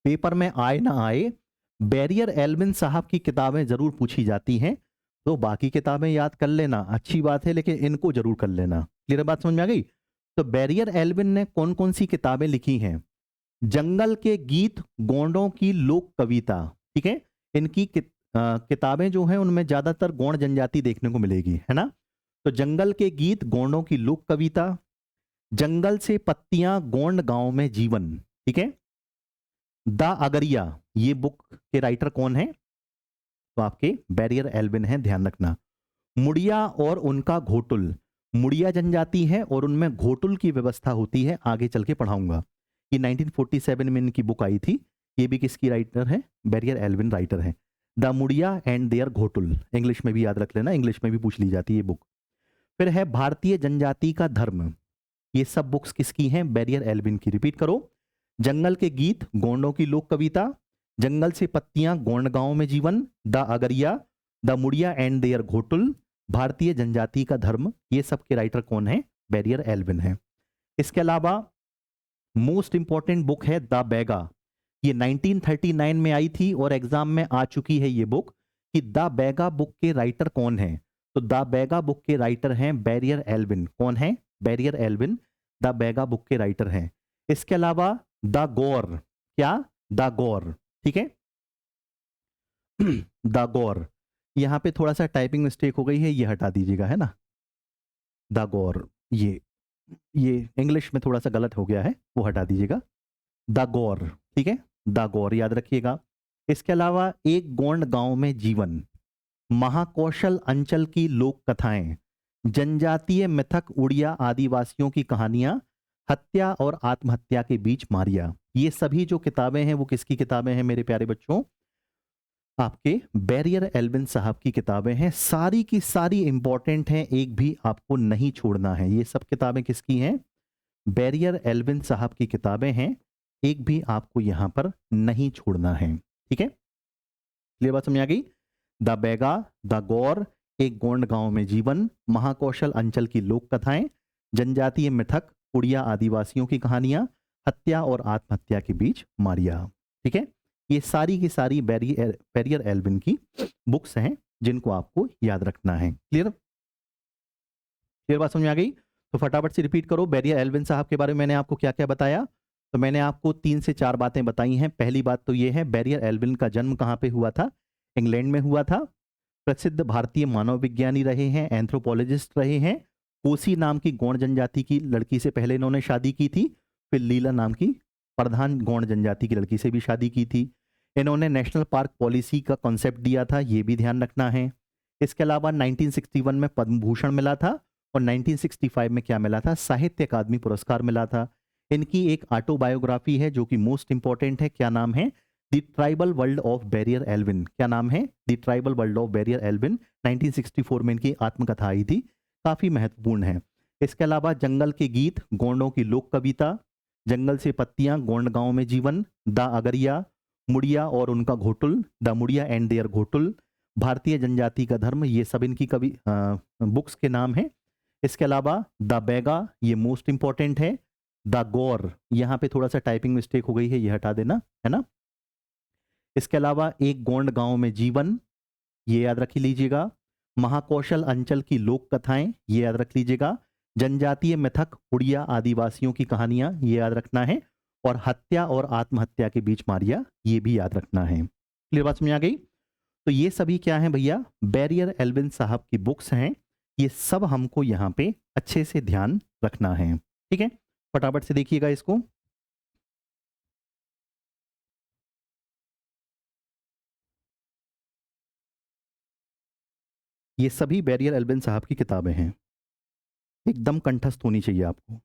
[SPEAKER 1] पेपर में आए ना आए, बैरियर एल्विन साहब की किताबें जरूर पूछी जाती हैं। तो बाकी किताबें याद कर लेना, अच्छी बात है, लेकिन इनको जरूर कर लेना। क्लियर बात समझ में आ गई। तो बैरियर एल्विन ने कौन कौन सी किताबें लिखी हैं, जंगल के गीत, गोंडों की लोक कविता। ठीक है, इनकी किताबें जो हैं उनमें ज्यादातर गोंड जनजाति देखने को मिलेगी, है ना। तो जंगल के गीत, गोंडों की लोक कविता, जंगल से पत्तियां, गोंड गांव में जीवन। ठीक है, द अगरिया, ये बुक के राइटर कौन है, तो आपके बैरियर एल्विन है, ध्यान रखना। मुड़िया और उनका घोटुल, मुड़िया जनजाति है और उनमें घोटुल की व्यवस्था होती है, आगे चल के पढ़ाऊंगा। ये 1947 में इनकी बुक आई थी। ये भी किसकी राइटर है, बैरियर एल्विन राइटर है। The Muria and their ghotul, English में भी याद रख लेना, इंग्लिश में भी पूछ ली जाती है ये बुक। फिर है भारतीय जनजाति का धर्म, ये सब बुक्स किसकी हैं, बैरियर एल्विन की। रिपीट करो, जंगल के गीत, गोंडों की लोक कविता, जंगल से पत्तियां, गोंड गांव में जीवन, the Agaria, the Muria and their ghotul, भारतीय जनजाति का धर्म, ये सब के राइटर कौन है, बैरियर एल्विन है। इसके अलावा मोस्ट इंपॉर्टेंट बुक है द बैगा, ये 1939 में आई थी और एग्जाम में आ चुकी है ये बुक, कि द बैगा बुक के राइटर कौन है। तो द बैगा बुक के राइटर हैं बैरियर एल्विन। कौन है, Verrier Elwin the Baiga book के राइटर हैं। इसके अलावा द गौर, क्या, द गौर। ठीक है, द गौर, यहां पे थोड़ा सा टाइपिंग मिस्टेक हो गई है, ये हटा दीजिएगा, है ना। द गौर, ये इंग्लिश में थोड़ा सा गलत हो गया है, वो हटा दीजिएगा। द गौर, ठीक है, द गौर याद रखिएगा। इसके अलावा एक गोंड गांव में जीवन, महाकौशल अंचल की लोक कथाएं, जनजातीय मिथक उड़िया आदिवासियों की कहानियां, हत्या और आत्महत्या के बीच मारिया। ये सभी जो किताबें हैं वो किसकी किताबें हैं मेरे प्यारे बच्चों? आपके बैरियर एल्विन साहब की किताबें हैं। सारी की सारी इंपॉर्टेंट हैं, एक भी आपको नहीं छोड़ना है। ये सब किताबें किसकी हैं? बैरियर एल्विन साहब की किताबें हैं, एक भी आपको यहां पर नहीं छोड़ना है। ठीक है, क्लियर बात समझ आ गई? द बेगा, द गौर, एक गोंड गांव में जीवन, महाकौशल अंचल की लोक कथाएं, जनजातीय मिथक उड़िया आदिवासियों की कहानियां, हत्या और आत्महत्या के बीच मारिया। ठीक है, ये सारी की सारी बैरियर एल्विन की बुक्स हैं जिनको आपको याद रखना है। क्लियर? क्लियर बात समझ में आ गई? तो फटाफट से रिपीट करो, बैरियर एल्विन साहब के बारे में मैंने आपको क्या क्या बताया। तो मैंने आपको 3 से 4 बातें बताई हैं। पहली बात तो ये है, बैरियर एल्विन का जन्म कहाँ पे हुआ था? इंग्लैंड में हुआ था। प्रसिद्ध भारतीय मानव विज्ञानी रहे हैं, एंथ्रोपोलॉजिस्ट रहे हैं। कोसी नाम की गौड़ जनजाति की लड़की से पहले इन्होंने शादी की थी, फिर लीला नाम की प्रधान गौड़ जनजाति की लड़की से भी शादी की थी। इन्होंने नेशनल पार्क पॉलिसी का कॉन्सेप्ट दिया था, ये भी ध्यान रखना है। इसके अलावा 1961 में पद्म भूषण मिला था और 1965 में क्या मिला था? साहित्य अकादमी पुरस्कार मिला था। इनकी एक ऑटोबायोग्राफी है जो कि मोस्ट इंपॉर्टेंट है। क्या नाम है? The tribal world of Verrier Elwin. क्या नाम है? The tribal world of Verrier Elwin. 1964 में इनकी आत्मकथा आई थी, काफी महत्वपूर्ण है। इसके अलावा जंगल के गीत, गोंडों की लोक कविता, जंगल से पत्तियां, गोंड गांव में जीवन, द अगरिया, मुड़िया और उनका ghotul, the Muria and their ghotul, भारतीय जनजाति का धर्म, ये सब इनकी कवि बुक्स के नाम है। इसके अलावा द बेगा, ये मोस्ट इंपॉर्टेंट है। द गौर, यहाँ पे थोड़ा सा टाइपिंग मिस्टेक हो गई है, ये हटा देना, है ना। इसके अलावा एक गोंड गांव में जीवन, ये याद रख लीजिएगा। महाकौशल अंचल की लोक कथाएं, ये याद रख लीजिएगा। जनजातीय मिथक उड़िया आदिवासियों की कहानियां, ये याद रखना है। और हत्या और आत्महत्या के बीच मारिया, ये भी याद रखना है। क्लियर बात समझ आ गई? तो ये सभी क्या है भैया? बैरियर एल्विन साहब की बुक्स हैं। ये सब हमको यहाँ पे अच्छे से ध्यान रखना है। ठीक है, फटाफट से देखिएगा इसको। ये सभी बैरियर एल्विन साहब की किताबें हैं, एकदम कंठस्थ होनी चाहिए आपको।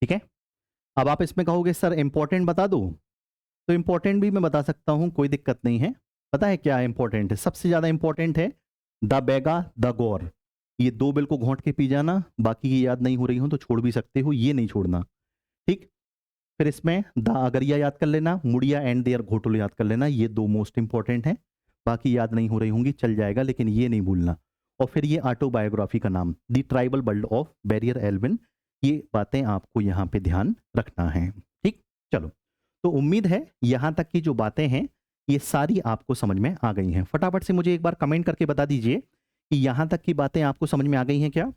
[SPEAKER 1] ठीक है, अब आप इसमें कहोगे सर इंपॉर्टेंट बता दो, तो इंपॉर्टेंट भी मैं बता सकता हूं, कोई दिक्कत नहीं है। पता है क्या इंपॉर्टेंट है? सबसे ज्यादा इंपॉर्टेंट है द बेगा, द गौर। ये दो बिल को घोंट के पी जाना, बाकी की याद नहीं हो रही हो तो छोड़ भी सकते हो, ये नहीं छोड़ना। ठीक, फिर इसमें द अगरिया याद कर लेना, मुड़िया एंड देयर घोटुल याद कर लेना, ये दो मोस्ट इंपॉर्टेंट हैं। बाकी याद नहीं हो रही होंगी, चल जाएगा, लेकिन ये नहीं भूलना। और फिर ये ऑटोबायोग्राफी का नाम, the tribal world of Verrier Elwin, ये बातें आपको यहाँ पे ध्यान रखना है। ठीक, चलो, तो उम्मीद है यहाँ तक की जो बातें हैं ये सारी आपको समझ में आ गई हैं। फटाफट से मुझे एक बार कमेंट करके बता दीजिए कि यहाँ तक की बातें आपको समझ में आ गई हैं क्या?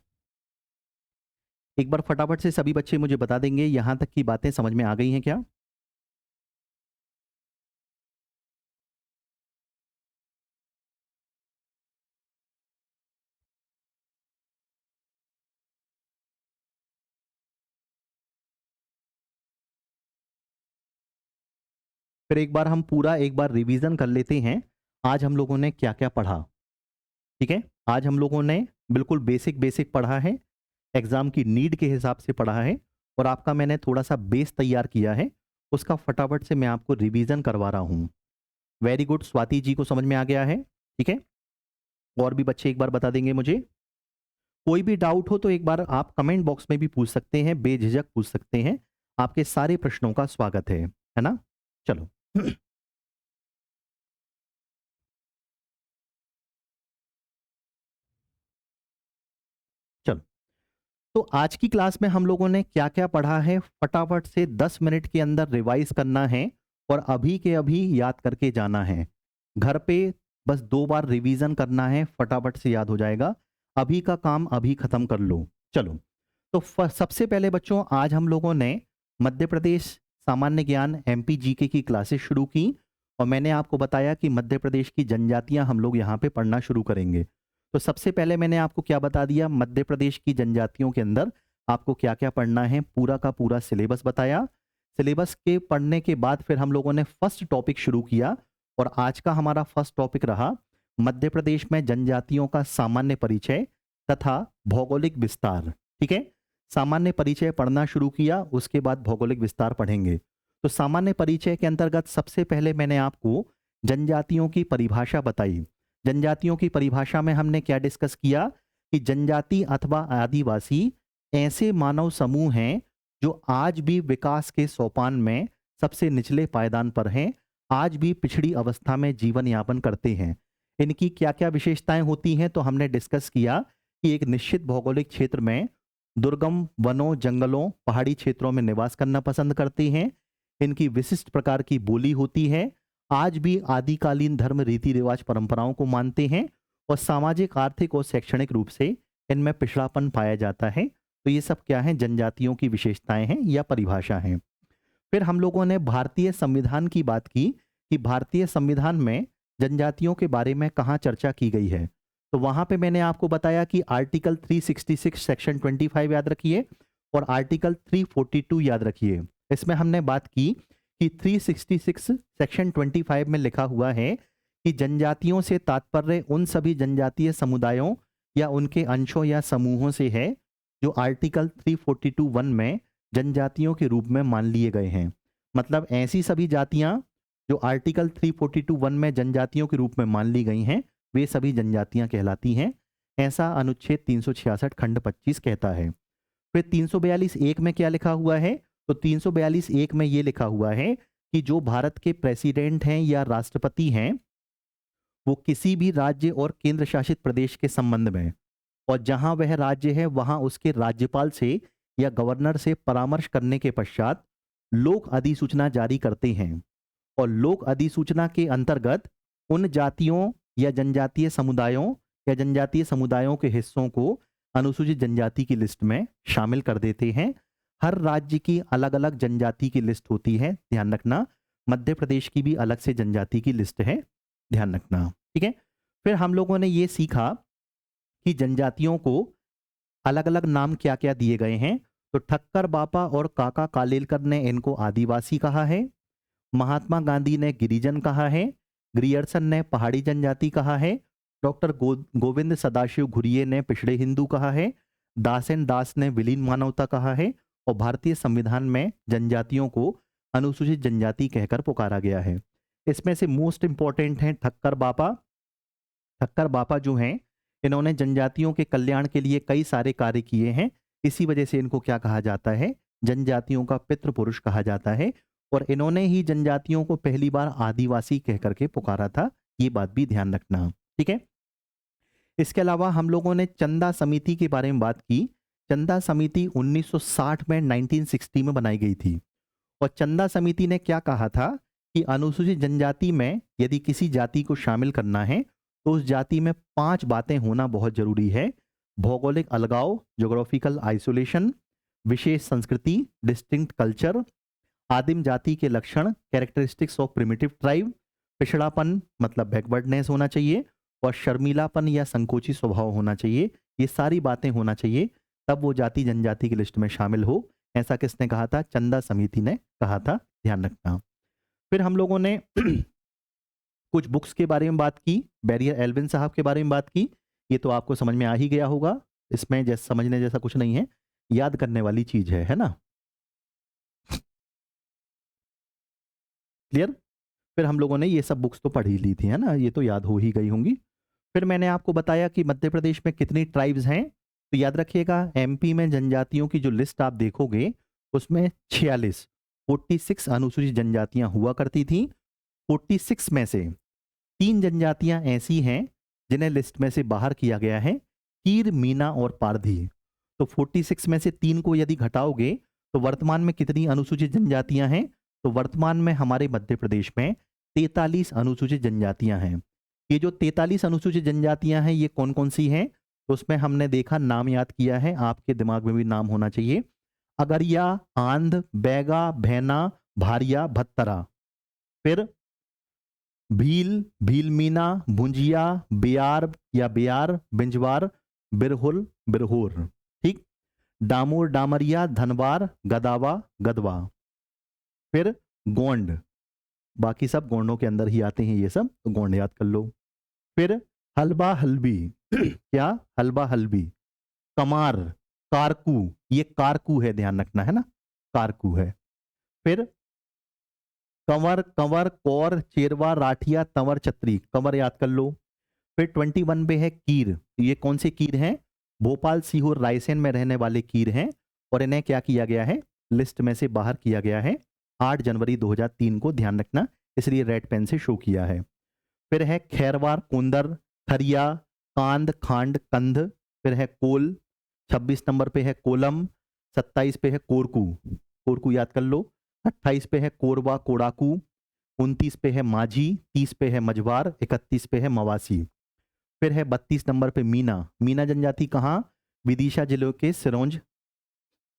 [SPEAKER 1] एक बार फटाफट से सभी बच्चे मुझे बता देंगे, यहाँ तक की बातें समझ में आ गई हैं क्या? फिर एक बार हम पूरा एक बार रिवीजन कर लेते हैं, आज हम लोगों ने क्या क्या पढ़ा। ठीक है, आज हम लोगों ने बिल्कुल बेसिक बेसिक पढ़ा है, एग्जाम की नीड के हिसाब से पढ़ा है, और आपका मैंने थोड़ा सा बेस तैयार किया है, उसका फटाफट से मैं आपको रिवीजन करवा रहा हूं। वेरी गुड, स्वाति जी को समझ में आ गया है। ठीक है, और भी बच्चे एक बार बता देंगे मुझे। कोई भी डाउट हो तो एक बार आप कमेंट बॉक्स में भी पूछ सकते हैं, बेझिझक पूछ सकते हैं, आपके सारे प्रश्नों का स्वागत है ना। चलो चलो, तो आज की क्लास में हम लोगों ने क्या क्या पढ़ा है, फटाफट से 10 मिनट के अंदर रिवाइज करना है और अभी के अभी याद करके जाना है। घर पे बस 2 बार रिवीजन करना है, फटाफट से याद हो जाएगा। अभी का काम अभी खत्म कर लो। चलो, तो सबसे पहले बच्चों आज हम लोगों ने मध्य प्रदेश सामान्य ज्ञान एमपी जीके की क्लासेस शुरू की और मैंने आपको बताया कि मध्य प्रदेश की जनजातियां हम लोग यहाँ पे पढ़ना शुरू करेंगे। तो सबसे पहले मैंने आपको क्या बता दिया, मध्य प्रदेश की जनजातियों के अंदर आपको क्या क्या पढ़ना है, पूरा का पूरा सिलेबस बताया। सिलेबस के पढ़ने के बाद फिर हम लोगों ने फर्स्ट टॉपिक शुरू किया और आज का हमारा फर्स्ट टॉपिक रहा मध्य प्रदेश में जनजातियों का सामान्य परिचय तथा भौगोलिक विस्तार। ठीक है, सामान्य परिचय पढ़ना शुरू किया, उसके बाद भौगोलिक विस्तार पढ़ेंगे। तो सामान्य परिचय के अंतर्गत सबसे पहले मैंने आपको जनजातियों की परिभाषा बताई। जनजातियों की परिभाषा में हमने क्या डिस्कस किया कि जनजाति अथवा आदिवासी ऐसे मानव समूह हैं जो आज भी विकास के सोपान में सबसे निचले पायदान पर हैं, आज भी पिछड़ी अवस्था में जीवन यापन करते हैं। इनकी क्या क्या विशेषताएं होती हैं, तो हमने डिस्कस किया कि एक निश्चित भौगोलिक क्षेत्र में दुर्गम वनों, जंगलों, पहाड़ी क्षेत्रों में निवास करना पसंद करते हैं। इनकी विशिष्ट प्रकार की बोली होती है, आज भी आदिकालीन धर्म, रीति रिवाज, परंपराओं को मानते हैं और सामाजिक, आर्थिक और शैक्षणिक रूप से इनमें पिछड़ापन पाया जाता है। तो ये सब क्या है, जनजातियों की विशेषताएं हैं या परिभाषा हैं। फिर हम लोगों ने भारतीय संविधान की बात की कि भारतीय संविधान में जनजातियों के बारे में कहाँ चर्चा की गई है। तो वहां पे मैंने आपको बताया कि आर्टिकल 366 सेक्शन 25 याद रखिए और आर्टिकल 342 याद रखिए। इसमें हमने बात की कि 366 सेक्शन 25 में लिखा हुआ है कि जनजातियों से तात्पर्य उन सभी जनजातीय समुदायों या उनके अंशों या समूहों से है जो आर्टिकल 342(1) में जनजातियों के रूप में मान लिए गए हैं। मतलब ऐसी सभी जातियां जो आर्टिकल 342(1) में जनजातियों के रूप में मान ली गई हैं, वे सभी जनजातियां कहलाती हैं। ऐसा अनुच्छेद 366 खंड 25 कहता है। फिर 342(1) में क्या लिखा हुआ है, तो 342(1) में ये लिखा हुआ है कि जो भारत के प्रेसिडेंट हैं या राष्ट्रपति हैं, वो किसी भी राज्य और केंद्र शासित प्रदेश के संबंध में और जहां वह राज्य है वहां उसके राज्यपाल से या गवर्नर से परामर्श करने के पश्चात लोक अधिसूचना जारी करते हैं और लोक अधिसूचना के अंतर्गत उन जातियों या जनजातीय समुदायों जनजातीय समुदायों के हिस्सों को अनुसूचित जनजाति की लिस्ट में शामिल कर देते हैं। हर राज्य की अलग अलग जनजाति की लिस्ट होती है, ध्यान रखना। मध्य प्रदेश की भी अलग से जनजाति की लिस्ट है, ध्यान रखना। ठीक है, फिर हम लोगों ने ये सीखा कि जनजातियों को अलग अलग नाम क्या क्या दिए गए हैं। तो ठक्कर बापा और काका कालेलकर ने इनको आदिवासी कहा है, महात्मा गांधी ने गिरिजन कहा है, ग्रियर्सन ने पहाड़ी जनजाति कहा है, डॉक्टर गोविंद सदाशिव घुरिये ने पिछड़े हिंदू कहा है, दासेन दास ने विलीन मानवता कहा है और भारतीय संविधान में जनजातियों को अनुसूचित जनजाति कहकर पुकारा गया है। इसमें से मोस्ट इंपॉर्टेंट है ठक्कर बापा। ठक्कर बापा जो हैं, इन्होंने जनजातियों के कल्याण के लिए कई सारे कार्य किए हैं। इसी वजह से इनको क्या कहा जाता है, जनजातियों का पितृ पुरुष कहा जाता है और इन्होंने ही जनजातियों को पहली बार आदिवासी कहकर के पुकारा था। ये बात भी ध्यान रखना, ठीक है। इसके अलावा हम लोगों ने चंदा समिति के बारे में बात की। चंदा समिति 1960 में 1960 में बनाई गई थी और चंदा समिति ने क्या कहा था कि अनुसूचित जनजाति में यदि किसी जाति को शामिल करना है तो उस जाति में 5 बातें होना बहुत जरूरी है। भौगोलिक अलगाव, ज्योग्राफिकल आइसोलेशन, विशेष संस्कृति, डिस्टिंक्ट कल्चर, आदिम जाति के लक्षण, कैरेक्टरिस्टिक्स ऑफ प्रिमिटिव ट्राइब, पिछड़ापन मतलब बैकवर्डनेस होना चाहिए और शर्मीलापन या संकोची स्वभाव होना चाहिए। ये सारी बातें होना चाहिए, तब वो जाति जनजाति की लिस्ट में शामिल हो। ऐसा किसने कहा था, चंदा समिति ने कहा था, ध्यान रखना। फिर हम लोगों ने कुछ बुक्स के बारे में बात की, बैरियर एल्विन साहब के बारे में बात की। ये तो आपको समझ में आ ही गया होगा, इसमें जैसे समझने जैसा कुछ नहीं है, याद करने वाली चीज है ना। क्लियर। फिर हम लोगों ने ये सब बुक्स तो पढ़ ही ली थी, है ना, ये तो याद हो ही गई होंगी। फिर मैंने आपको बताया कि मध्य प्रदेश में कितनी ट्राइब्स हैं, तो याद रखिएगा एमपी में जनजातियों की जो लिस्ट आप देखोगे उसमें 46 अनुसूचित जनजातियां हुआ करती थी। 46 में से 3 जनजातियां ऐसी हैं जिन्हें लिस्ट में से बाहर किया गया है, कीर, मीना और पारधी। तो 46 में से 3 को यदि घटाओगे तो वर्तमान में कितनी अनुसूचित जनजातियां हैं? तो वर्तमान में हमारे मध्य प्रदेश में 43 अनुसूचित जनजातियां हैं। ये जो 43 अनुसूचित जनजातियां हैं ये कौन कौन सी हैं? तो उसमें हमने देखा, नाम याद किया है, आपके दिमाग में भी नाम होना चाहिए। अगरिया, आंध, बैगा, भैना, भारिया, भत्तरा। फिर भील, भीलमीना, भुंजिया, बियार या बियार, बिंजवार, बिरहुल, बिरहोर। ठीक। डामोर, डामरिया, धनवार, गदावा, गदवा। फिर गोंड, बाकी सब गोंडों के अंदर ही आते हैं ये सब, तो गोंड याद कर लो। फिर हलबा हलबी क्या? हलबा हलबी। कमार, कारकू, ये कारकू है, ध्यान रखना है ना, कारकू है। फिर कंवर, कंवर, कौर, चेरवा, राठिया, तंवर, छत्री, कंवर याद कर लो। फिर 21 पे है कीर, ये कौन से कीर हैं? भोपाल, सीहोर, रायसेन में रहने वाले कीर हैं, और इन्हें क्या किया गया है? लिस्ट में से बाहर किया गया है 8 जनवरी 2003 को, ध्यान रखना, इसलिए रेड पेन से शो किया है। फिर है खैरवार, कुंदर, खरिया, कांद, खांड, कंध। फिर है कोल, 26 नंबर पे है कोलम, 27 पे है कोरकू, कोरकू याद कर लो। 28 पे है कोरबा, कोड़ाकू। 29 पे है माझी, 30 पे है मझवार, 31 पे है मवासी। फिर है 32 नंबर पे मीना, मीना जनजाति कहाँ? विदिशा जिले के सिरोंज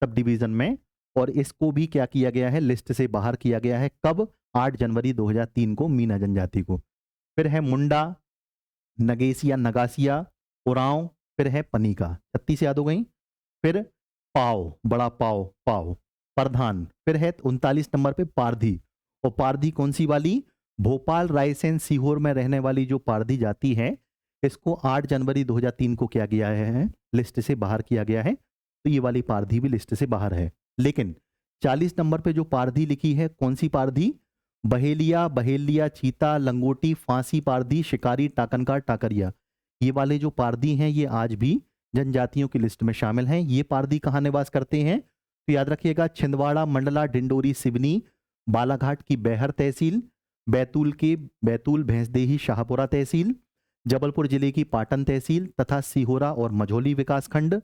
[SPEAKER 1] सब डिवीजन में, और इसको भी क्या किया गया है? लिस्ट से बाहर किया गया है। कब? 8 जनवरी 2003 को, मीना जनजाति को। फिर है मुंडा, नगेसिया, नगासिया, उरांव। फिर है पनीका, 36 याद हो गई। फिर पाव, बड़ा पाव, पाव, प्रधान। फिर है 39 नंबर पे पारधी, और पारधी कौन सी वाली? भोपाल, रायसेन, सीहोर में रहने वाली जो पारधी जाति है, इसको 8 जनवरी 2003 को क्या किया है? लिस्ट से बाहर किया गया है, तो ये वाली पारधी भी लिस्ट से बाहर है। लेकिन 40 नंबर पे जो पारधी लिखी है, कौन सी पारधी? बहेलिया, बहेलिया, चीता, लंगोटी, फांसी पारधी, शिकारी, टाकनकार, टाकरिया। ये वाले जो पारधी हैं ये आज भी जनजातियों की लिस्ट में शामिल हैं। ये पारधी कहाँ निवास करते हैं? तो याद रखिएगा, छिंदवाड़ा, मंडला, डिंडोरी, सिवनी, बालाघाट की बैहर तहसील, बैतूल के बैतूल, भैंसदेही, शाहपुरा तहसील, जबलपुर जिले की पाटन तहसील तथा सिहोरा और मझौली विकासखंड,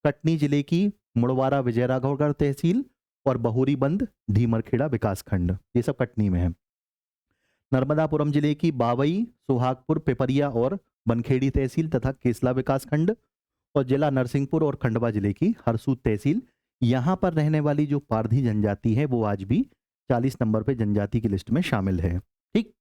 [SPEAKER 1] कटनी जिले की मुड़वारा, विजयराघवगढ़ तहसील, और बहुरीबंद, ढीमरखेड़ा विकासखंड, ये सब कटनी में है। नर्मदापुरम जिले की बावई, सुहागपुर, पिपरिया और बनखेड़ी तहसील तथा केसला विकासखंड, और जिला नरसिंहपुर और खंडवा जिले की हरसूद तहसील। यहां पर रहने वाली जो पारधी जनजाति है वो आज भी 40 नंबर पे जनजाति की लिस्ट में शामिल है। ठीक।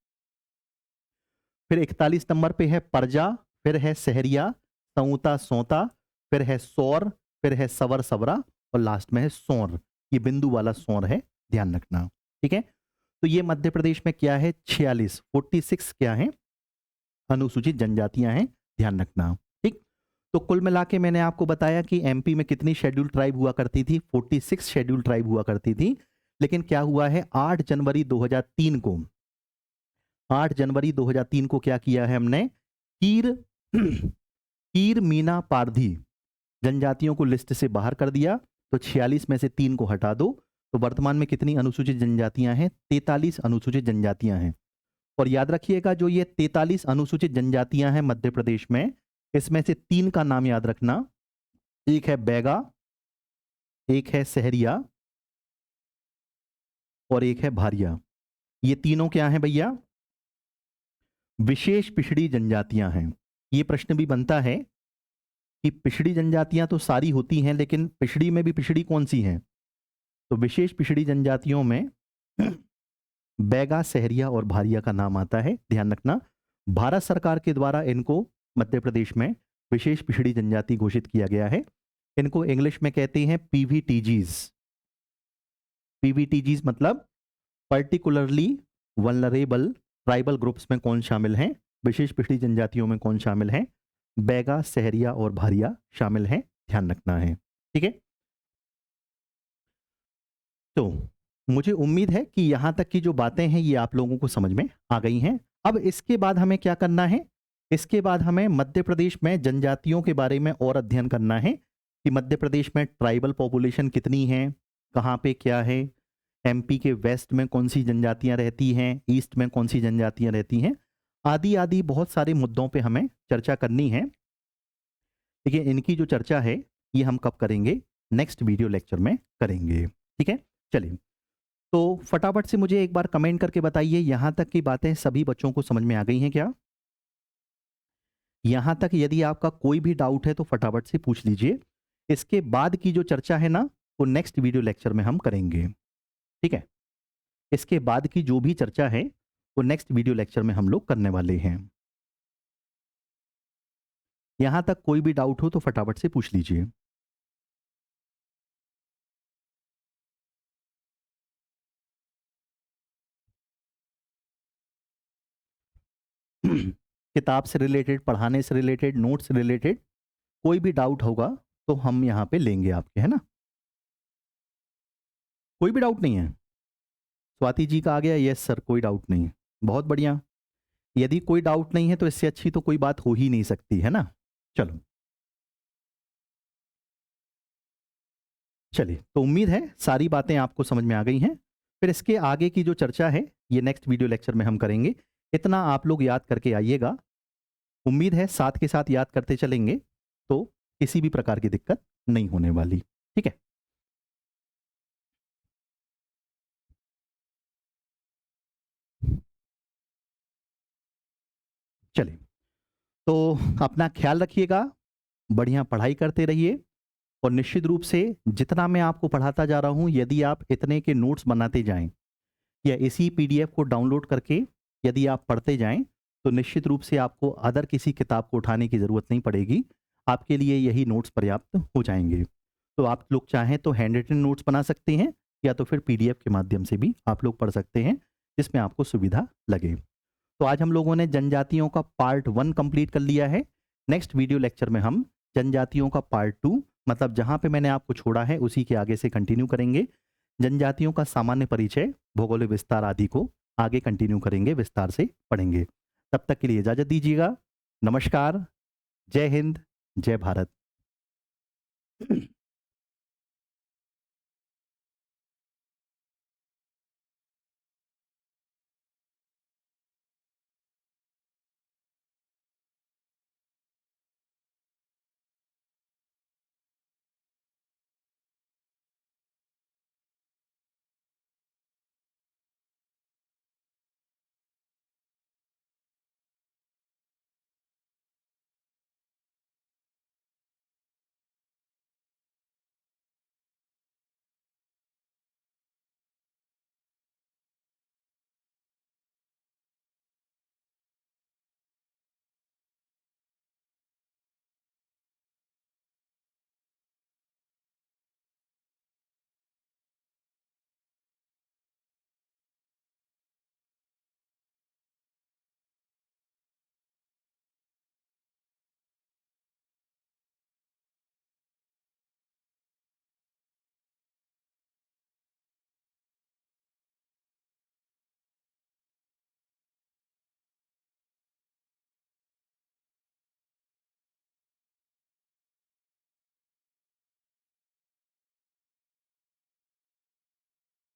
[SPEAKER 1] फिर 41 नंबर पे है परजा, फिर है सहरिया, सऊता, सौता, फिर है सौर, फिर है सवर, सवरा, और लास्ट में है सौर, ये बिंदु वाला सौर है, ध्यान रखना। ठीक है। तो ये मध्य प्रदेश में क्या है? 46 क्या है? अनुसूचित जनजातियां हैं, ध्यान रखना। ठीक। तो कुल मिला के मैंने आपको बताया कि एमपी में कितनी शेड्यूल ट्राइब हुआ करती थी? 46 शेड्यूल ट्राइब हुआ करती थी। लेकिन क्या हुआ है? 8 जनवरी 2003 को, 8 जनवरी 2003 को क्या किया है हमने? कीर कीर, मीना, पारधी जनजातियों को लिस्ट से बाहर कर दिया। तो 46 में से 3 को हटा दो, तो वर्तमान में कितनी अनुसूचित जनजातियां हैं? 43 अनुसूचित जनजातियां हैं। और याद रखिएगा, जो ये 43 अनुसूचित जनजातियां हैं मध्य प्रदेश में, इसमें से 3 का नाम याद रखना। एक है बैगा, एक है सहरिया, और एक है भारिया। ये तीनों क्या हैं भैया? विशेष पिछड़ी जनजातियां हैं। ये प्रश्न भी बनता है कि पिछड़ी जनजातियां तो सारी होती हैं, लेकिन पिछड़ी में भी पिछड़ी कौन सी हैं? तो विशेष पिछड़ी जनजातियों में बैगा, सहरिया और भारिया का नाम आता है, ध्यान रखना। भारत सरकार के द्वारा इनको मध्य प्रदेश में विशेष पिछड़ी जनजाति घोषित किया गया है। इनको इंग्लिश में कहते हैं पीवीटीजीज। पीवीटीजीज मतलब पर्टिकुलरली वल्नरेबल ट्राइबल ग्रुप्स में कौन शामिल हैं? विशेष पिछड़ी जनजातियों में कौन शामिल है? बैगा, सहरिया और भारिया शामिल हैं, ध्यान रखना है। ठीक है। तो मुझे उम्मीद है कि यहां तक की जो बातें हैं ये आप लोगों को समझ में आ गई हैं। अब इसके बाद हमें क्या करना है? इसके बाद हमें मध्य प्रदेश में जनजातियों के बारे में और अध्ययन करना है कि मध्य प्रदेश में ट्राइबल पॉपुलेशन कितनी है, कहाँ पे क्या है, एमपी के वेस्ट में कौन सी जनजातियां रहती हैं, ईस्ट में कौन सी जनजातियां रहती हैं, आदि आदि बहुत सारे मुद्दों पे हमें चर्चा करनी है। देखिए, इनकी जो चर्चा है ये हम कब करेंगे? नेक्स्ट वीडियो लेक्चर में करेंगे। ठीक है, चलिए। तो फटाफट से मुझे एक बार कमेंट करके बताइए, यहां तक की बातें सभी बच्चों को समझ में आ गई हैं क्या? यहां तक यदि आपका कोई भी डाउट है तो फटाफट से पूछ लीजिए। इसके बाद की जो चर्चा है ना, वो नेक्स्ट वीडियो लेक्चर में हम करेंगे। ठीक है, इसके बाद की जो भी चर्चा है वो नेक्स्ट वीडियो लेक्चर में हम लोग करने वाले हैं। यहां तक कोई भी डाउट हो तो फटाफट से पूछ लीजिए। किताब से रिलेटेड, पढ़ाने से रिलेटेड, नोट्स से रिलेटेड कोई भी डाउट होगा तो हम यहाँ पे लेंगे आपके, है ना? कोई भी डाउट नहीं है? स्वाति जी का आ गया, यस सर, कोई डाउट नहीं है। बहुत बढ़िया। यदि कोई डाउट नहीं है तो इससे अच्छी तो कोई बात हो ही नहीं सकती, है ना? चलो, चलिए, तो उम्मीद है सारी बातें आपको समझ में आ गई हैं। फिर इसके आगे की जो चर्चा है ये नेक्स्ट वीडियो लेक्चर में हम करेंगे। इतना आप लोग याद करके आइएगा। उम्मीद है साथ के साथ याद करते चलेंगे तो किसी भी प्रकार की दिक्कत नहीं होने वाली। ठीक है, चलिए। तो अपना ख्याल रखिएगा, बढ़िया पढ़ाई करते रहिए, और निश्चित रूप से जितना मैं आपको पढ़ाता जा रहा हूं, यदि आप इतने के नोट्स बनाते जाएं या इसी पीडीएफ को डाउनलोड करके यदि आप पढ़ते जाएं, तो निश्चित रूप से आपको अदर किसी किताब को उठाने की ज़रूरत नहीं पड़ेगी। आपके लिए यही नोट्स पर्याप्त हो जाएंगे। तो आप लोग चाहें तो हैंड रिटन नोट्स बना सकते हैं, या तो फिर पीडीएफ के माध्यम से भी आप लोग पढ़ सकते हैं, जिसमें आपको सुविधा लगे। तो आज हम लोगों ने जनजातियों का पार्ट 1 कंप्लीट कर लिया है। नेक्स्ट वीडियो लेक्चर में हम जनजातियों का पार्ट 2, मतलब जहां पे मैंने आपको छोड़ा है उसी के आगे से कंटिन्यू करेंगे। जनजातियों का सामान्य परिचय, भौगोलिक विस्तार आदि को आगे कंटिन्यू करेंगे, विस्तार से पढ़ेंगे। तब तक के लिए इजाजत दीजिएगा। नमस्कार, जय हिंद, जय भारत।